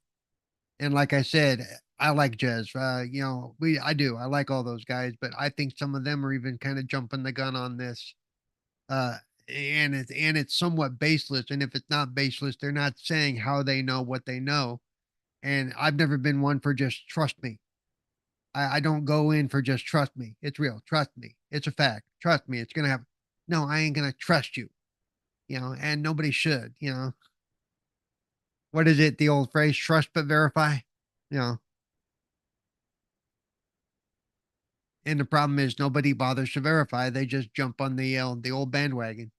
and like I said, I like Jez. I like all those guys, but I think some of them are even kind of jumping the gun on this. Uh, and it's somewhat baseless. And if it's not baseless, they're not saying how they know what they know. And I've never been one for just trust me. I don't go in for just trust me. It's real. Trust me. It's a fact. Trust me. It's gonna happen. No, I ain't gonna trust you. And nobody should. What is it? The old phrase, trust but verify. You know. And the problem is nobody bothers to verify. They just jump on the old bandwagon.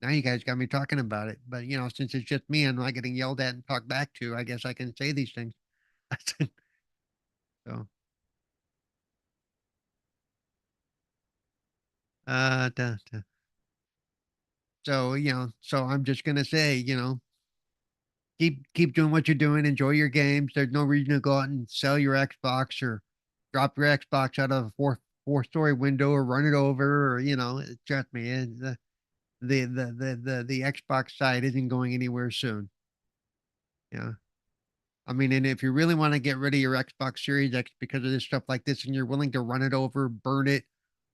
Now you guys got me talking about it. But since it's just me and I'm not getting yelled at and talked back to, I guess I can say these things. So duh, duh. So I'm just gonna say, keep doing what you're doing, enjoy your games. There's no reason to go out and sell your Xbox or drop your Xbox out of a four-story window or run it over, or trust me, the Xbox side isn't going anywhere soon. Yeah. I mean, and if you really want to get rid of your Xbox Series X because of this stuff like this, and you're willing to run it over, burn it,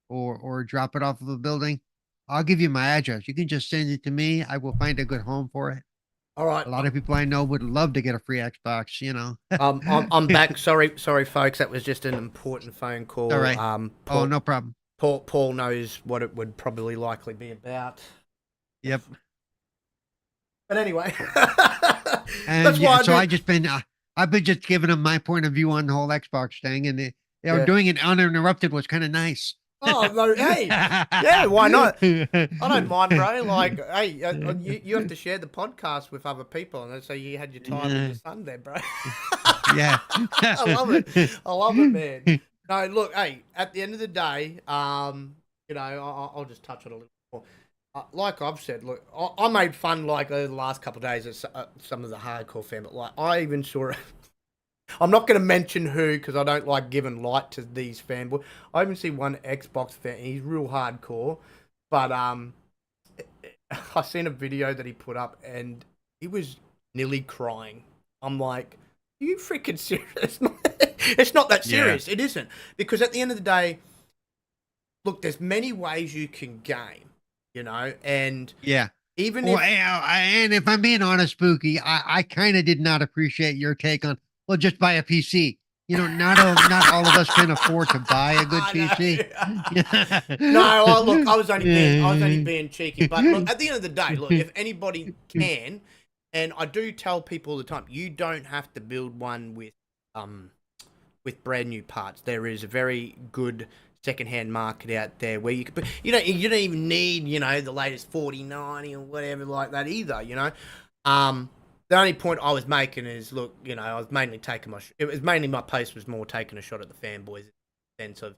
or drop it off of a building, I'll give you my address. You can just send it to me. I will find a good home for it. All right. A lot of people I know would love to get a free Xbox. I'm back. Sorry, folks. That was just an important phone call. All right. Paul, no problem. Paul knows what it would probably likely be about. Yep. But anyway, and that's why I've been just giving him my point of view on the whole Xbox thing, and doing it uninterrupted was kind of nice. Oh no! Hey, yeah, why not? I don't mind, bro. Like, hey, you have to share the podcast with other people, and so you had your time with your son there, bro. Yeah, I love it, man. No, look, hey, at the end of the day, I'll just touch on it a little more. Like I've said, look, I made fun like over the last couple of days of some of the hardcore fan, but like I even saw it. I'm not going to mention who because I don't like giving light to these fanboys. I even see one Xbox fan. He's real hardcore, but I seen a video that he put up and he was nearly crying. I'm like, are you freaking serious? It's not that serious. Yeah. It isn't, because at the end of the day, look, there's many ways you can game, and even and if I'm being honest, Spooky, I kind of did not appreciate your take on. Well, just buy a PC. Not all of us can afford to buy a good PC. No, look, I was only being cheeky. But look, at the end of the day, look, if anybody can, and I do tell people all the time, you don't have to build one with brand new parts. There is a very good secondhand market out there where you could. You don't even need the latest 4090 or whatever like that either. The only point I was making is, look, I was mainly my post was more taking a shot at the fanboys in the sense of,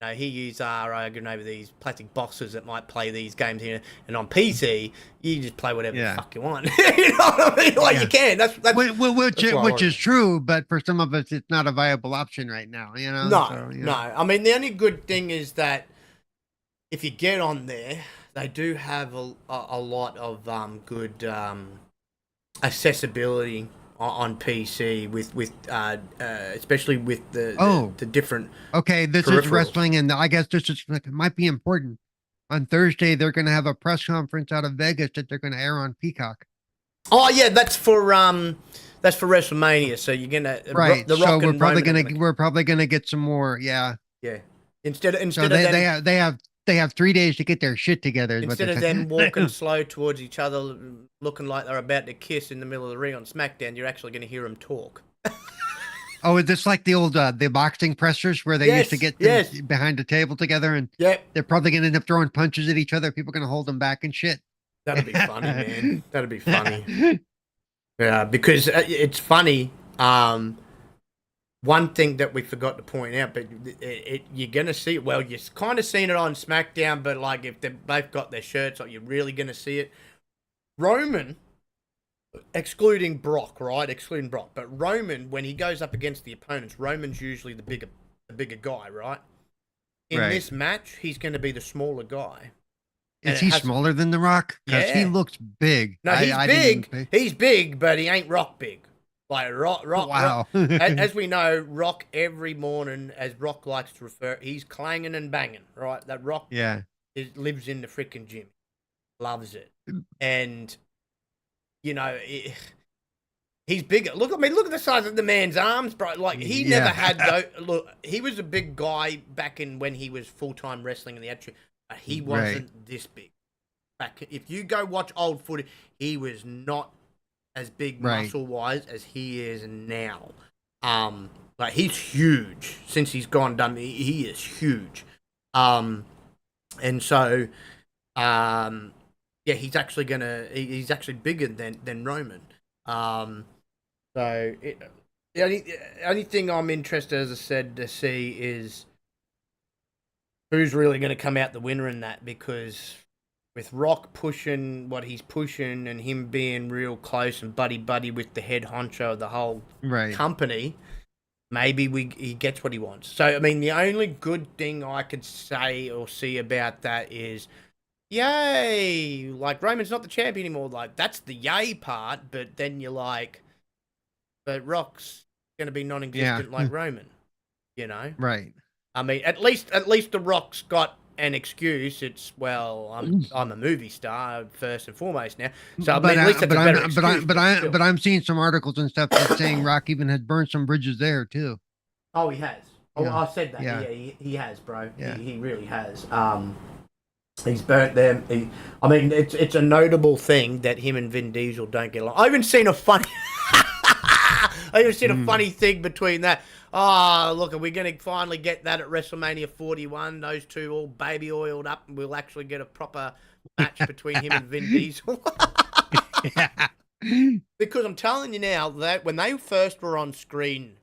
here you are arguing over these plastic boxes that might play these games here, and on PC, you just play whatever the fuck you want. You know what I mean? Like, you can. That's which is true, but for some of us, it's not a viable option right now, No, no. I mean, the only good thing is that if you get on there, they do have a lot of good accessibility on PC with especially with the different. Okay, this is wrestling, and I guess this it might be important. On Thursday, they're going to have a press conference out of Vegas that they're going to air on Peacock. Oh yeah, that's for WrestleMania. So you're gonna right. So we're probably gonna get some more. Yeah. Yeah. Instead so of they have 3 days to get their shit together. Instead of them walking slow towards each other, looking like they're about to kiss in the middle of the ring on SmackDown, you're actually going to hear them talk. Oh, is this like the old the boxing pressers where they used to get them behind the table together, and they're probably going to end up throwing punches at each other. People are going to hold them back and shit. That'd be funny, man. That'd be funny. Yeah, because it's funny. One thing that we forgot to point out, but you're going to see it. Well, you're kind of seeing it on SmackDown, but like if they've both got their shirts on, you're really going to see it. Roman, excluding Brock, right? Excluding Brock. But Roman, when he goes up against the opponents, Roman's usually the bigger guy, right? In this match, he's going to be the smaller guy. Is he smaller than The Rock? Because he looks big. No, he's big. He's big, but he ain't Rock big. Like Rock. Wow. As we know, Rock every morning, as Rock likes to refer, he's clanging and banging. Right, that Rock. Yeah. Lives in the freaking gym, loves it, and you know. He's bigger. Look at the size of the man's arms, bro. Like, he never had look, he was a big guy back in when he was full-time wrestling in the attitude, but he wasn't this big. If you go watch old footage, he was not as big muscle-wise as he is now. Like, he's huge. Since he's he is huge. And so, he's actually bigger than Roman. So the only thing I'm interested, as I said, to see is who's really going to come out the winner in that, because with Rock pushing what he's pushing and him being real close and buddy with the head honcho of the whole company, maybe he gets what he wants. So, I mean, the only good thing I could say or see about that is, yay, like, Roman's not the champion anymore. Like, that's the yay part, but then you're like, but Rock's going to be non-existent like Roman, you know? Right. I mean, at least the Rock's got an excuse. It's, well, I'm a movie star first and foremost now. So, I mean, at least it's a better excuse. But I'm seeing some articles and stuff that's saying Rock even had burned some bridges there, too. Oh, he has. Oh, I said that. Yeah, he has, bro. Yeah. He really has. He's burnt them. I mean, it's a notable thing that him and Vin Diesel don't get along. I even seen a funny thing between that. Oh, look, are we going to finally get that at WrestleMania 41? Those two all baby oiled up, and we'll actually get a proper match between him and Vin Diesel. Because I'm telling you now, that when they first were on screen,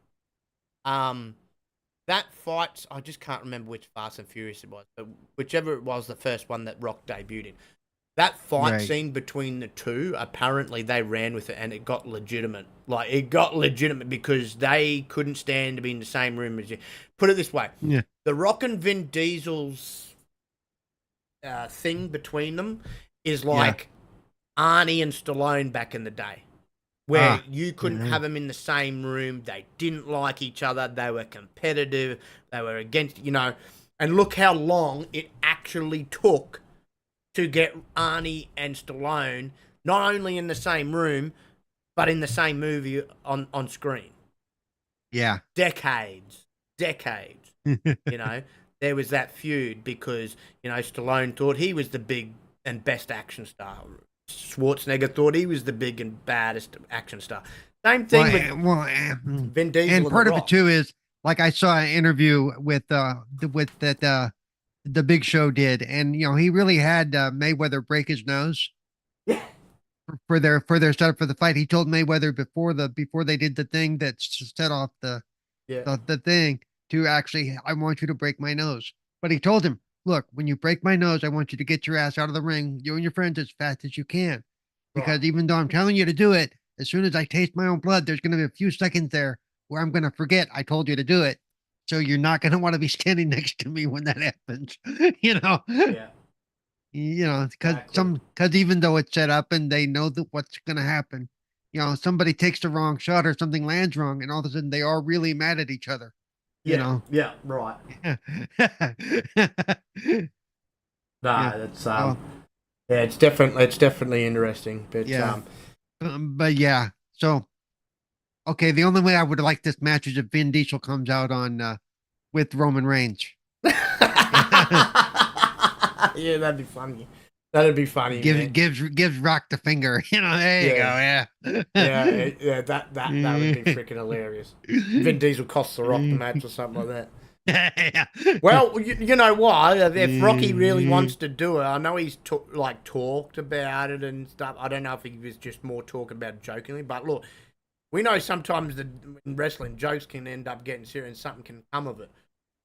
that fight, I just can't remember which Fast and Furious it was, but whichever it was, the first one that Rock debuted in. That fight scene between the two, apparently they ran with it and it got legitimate. Like, it got legitimate because they couldn't stand to be in the same room as you. Put it this way. Yeah. The Rock and Vin Diesel's thing between them is like Arnie and Stallone back in the day. Where you couldn't have them in the same room. They didn't like each other. They were competitive. They were against, you know. And look how long it actually took to get Arnie and Stallone not only in the same room, but in the same movie on screen. Yeah. Decades. You know, there was that feud because, you know, Stallone thought he was the big and best action star. Schwarzenegger thought he was the big and baddest action star. Same thing with Vin Diesel. And part of it too is, like, I saw an interview with that the Big Show did, and you know, he really had Mayweather break his nose. Yeah. For their setup for the fight, he told Mayweather before they did the thing that set off the thing to actually, I want you to break my nose. But he told him, look, when you break my nose, I want you to get your ass out of the ring, you and your friends, as fast as you can. Because even though I'm telling you to do it, as soon as I taste my own blood, there's going to be a few seconds there where I'm going to forget I told you to do it. So you're not going to want to be standing next to me when that happens, you know? Yeah. You know, because even though it's set up and they know that what's going to happen, you know, somebody takes the wrong shot or something lands wrong, and all of a sudden they are really mad at each other. You know? Yeah, right. That's it's definitely interesting. But but yeah. So okay, the only way I would like this match is if Vin Diesel comes out on with Roman Reigns. Yeah, that'd be funny. That'd be funny. Gives Rock the finger. You know, there you go. Yeah. That would be freaking hilarious. Vin Diesel costs the Rock the match or something like that. Well, you know what? If Rocky really wants to do it, I know he's talked about it and stuff. I don't know if he was just more talking about it jokingly, but look, we know sometimes in wrestling jokes can end up getting serious and something can come of it.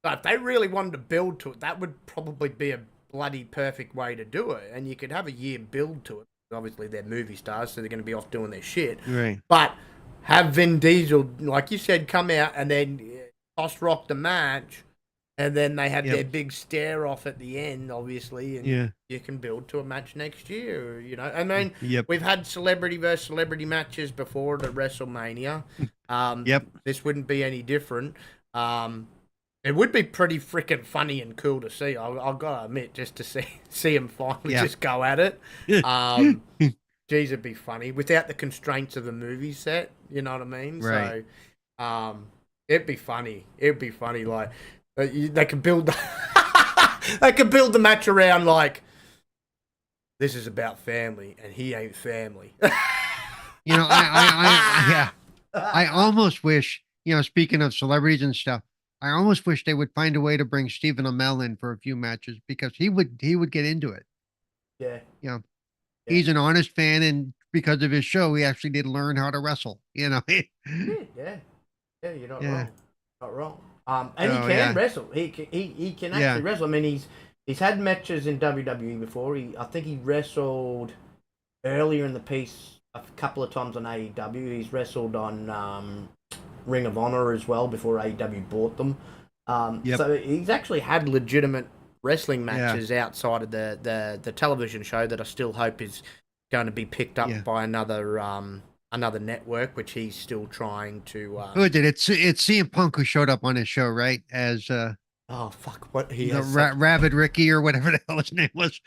So if they really wanted to build to it, that would probably be a bloody perfect way to do it, and you could have a year build to it. Obviously they're movie stars, so they're going to be off doing their shit, right? But have Vin Diesel, like you said, come out and then cost Rock the match, And then they had their big stare off at the end, obviously, and you can build to a match next year. You know, I mean, we've had celebrity versus celebrity matches before at WrestleMania. This wouldn't be any different. It would be pretty freaking funny and cool to see. I've got to admit, just to see him finally just go at it. Geez, it'd be funny without the constraints of the movie set. You know what I mean? Right. So, it'd be funny. It'd be funny. Like they could build, they could build the match around like this is about family, and he ain't family. You know, I almost wish, you know, speaking of celebrities and stuff, I almost wish they would find a way to bring Stephen Amell in for a few matches because he would get into it. Yeah. You know, he's an honest fan, and because of his show, he actually did learn how to wrestle. You know. Yeah, you're not wrong. Not wrong. And he can wrestle. He can actually wrestle. I mean, he's had matches in WWE before. I think he wrestled earlier in the piece a couple of times on AEW. He's wrestled on Ring of Honor as well before AEW bought them. So he's actually had legitimate wrestling matches outside of the television show that I still hope is going to be picked up by another network, which he's still trying to. Who did it? It's CM Punk who showed up on his show, right? As oh fuck, what he the Rabid Ricky or whatever the hell his name was.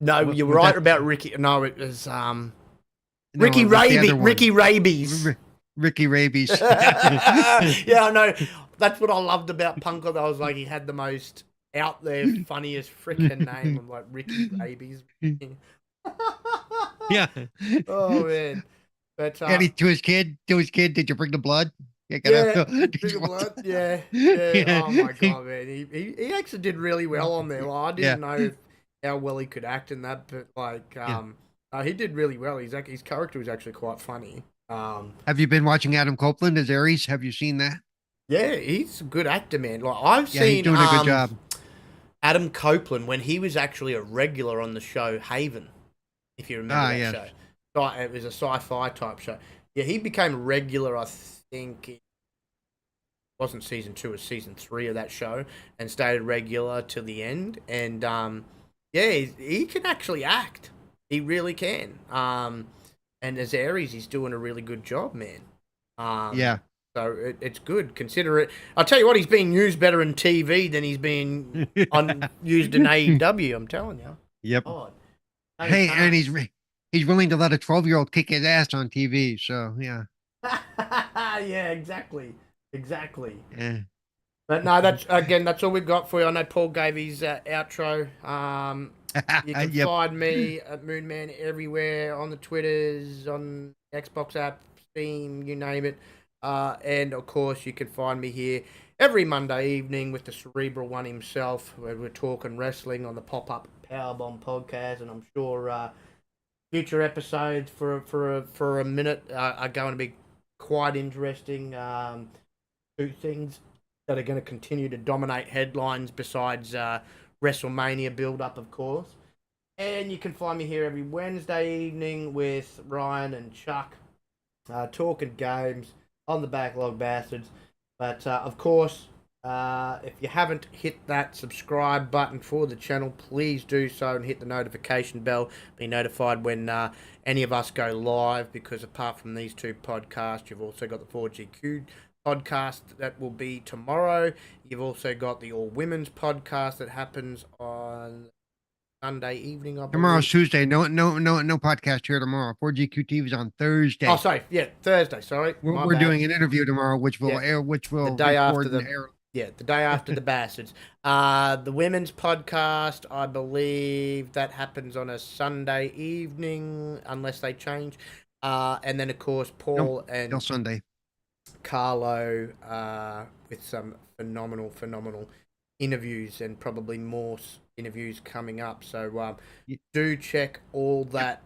No, you're right about Ricky. No, it was Ricky Rabies. Ricky Rabies. Ricky Rabies. Yeah, I know. That's what I loved about Punk. I was like, he had the most out there, funniest freaking name. I'm like, Ricky Rabies. Yeah. Oh man. But to his kid, did you bring the blood? Bring the blood. Yeah. Oh my god, man. He actually did really well on there. Well, I didn't know how well he could act in that, but like he did really well. His character was actually quite funny. Have you been watching Adam Copeland as Aries? Have you seen that? Yeah, he's a good actor, man. Like I've seen he's doing a good job. Adam Copeland when he was actually a regular on the show Haven, if you remember that show. So it was a sci-fi type show. Yeah, he became a regular, I think it wasn't season 2 or season 3 of that show, and stayed regular till the end. And he can actually act. He really can. And as Aries, he's doing a really good job, man. So it's good. Consider it. I'll tell you what, he's being used better in TV than he's being used in AEW. I'm telling you. Yep. God. Hey, and he's willing to let a 12-year-old kick his ass on TV. So yeah. Yeah, exactly. Yeah. But no, that's all we've got for you. I know Paul gave his outro. You can find me at Moonman everywhere on the Twitters, on Xbox app, Steam, you name it. And of course, you can find me here every Monday evening with the Cerebral One himself, where we're talking wrestling on the Pop-Up Powerbomb podcast. And I'm sure future episodes for a minute are going to be quite interesting. 2 things that are going to continue to dominate headlines besides WrestleMania build-up, of course. And you can find me here every Wednesday evening with Ryan and Chuck talking games on the Backlog Bastards. But, of course, if you haven't hit that subscribe button for the channel, please do so and hit the notification bell. Be notified when any of us go live, because apart from these 2 podcasts, you've also got the 4GQ podcast that will be tomorrow. You've also got the All Women's podcast that happens on Sunday evening. Tomorrow's Tuesday. No podcast here tomorrow. 4GQ TV is on Thursday. Oh, sorry. Yeah, Thursday. Sorry, we're doing an interview tomorrow, which will air. Which will the day after the day after the Bastards. The women's podcast, I believe that happens on a Sunday evening, unless they change. And then of course Paul and Sunday. Carlo with some phenomenal interviews, and probably more interviews coming up. So do check all that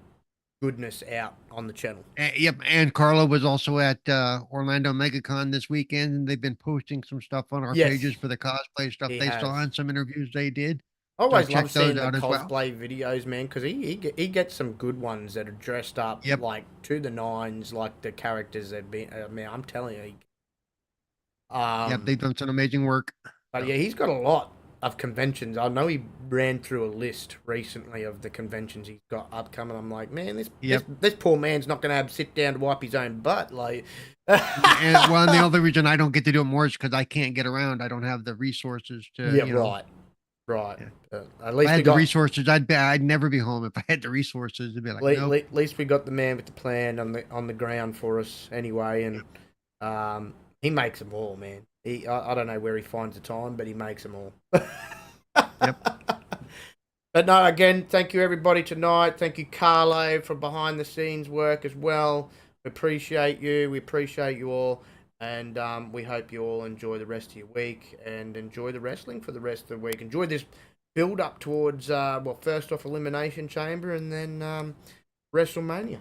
goodness out on the channel. Yep, and Carlo was also at Orlando MegaCon this weekend, and they've been posting some stuff on our pages for the cosplay stuff they saw and some interviews they did. I always love seeing the cosplay videos, man, because he gets some good ones that are dressed up like to the nines, like the characters that be. I mean, I'm telling you. They've done some amazing work. But yeah, he's got a lot of conventions. I know he ran through a list recently of the conventions he's got upcoming. I'm like, man, this poor man's not going to have to sit down to wipe his own butt. Like, and the only reason I don't get to do it more is because I can't get around. I don't have the resources to. Yeah, right. Yeah. At least if I had the resources, I'd never be home if I had the resources. It'd be like, nope. At least we got the man with the plan on the ground for us anyway, and he makes them all, man. I don't know where he finds the time, but he makes them all. Yep. But no, again, thank you everybody tonight. Thank you, Carlo, for behind the scenes work as well. We appreciate you. We appreciate you all. And we hope you all enjoy the rest of your week and enjoy the wrestling for the rest of the week. Enjoy this build up towards, first off Elimination Chamber and then WrestleMania.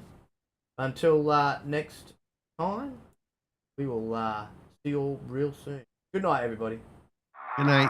Until next time, we will see you all real soon. Good night, everybody. Good night.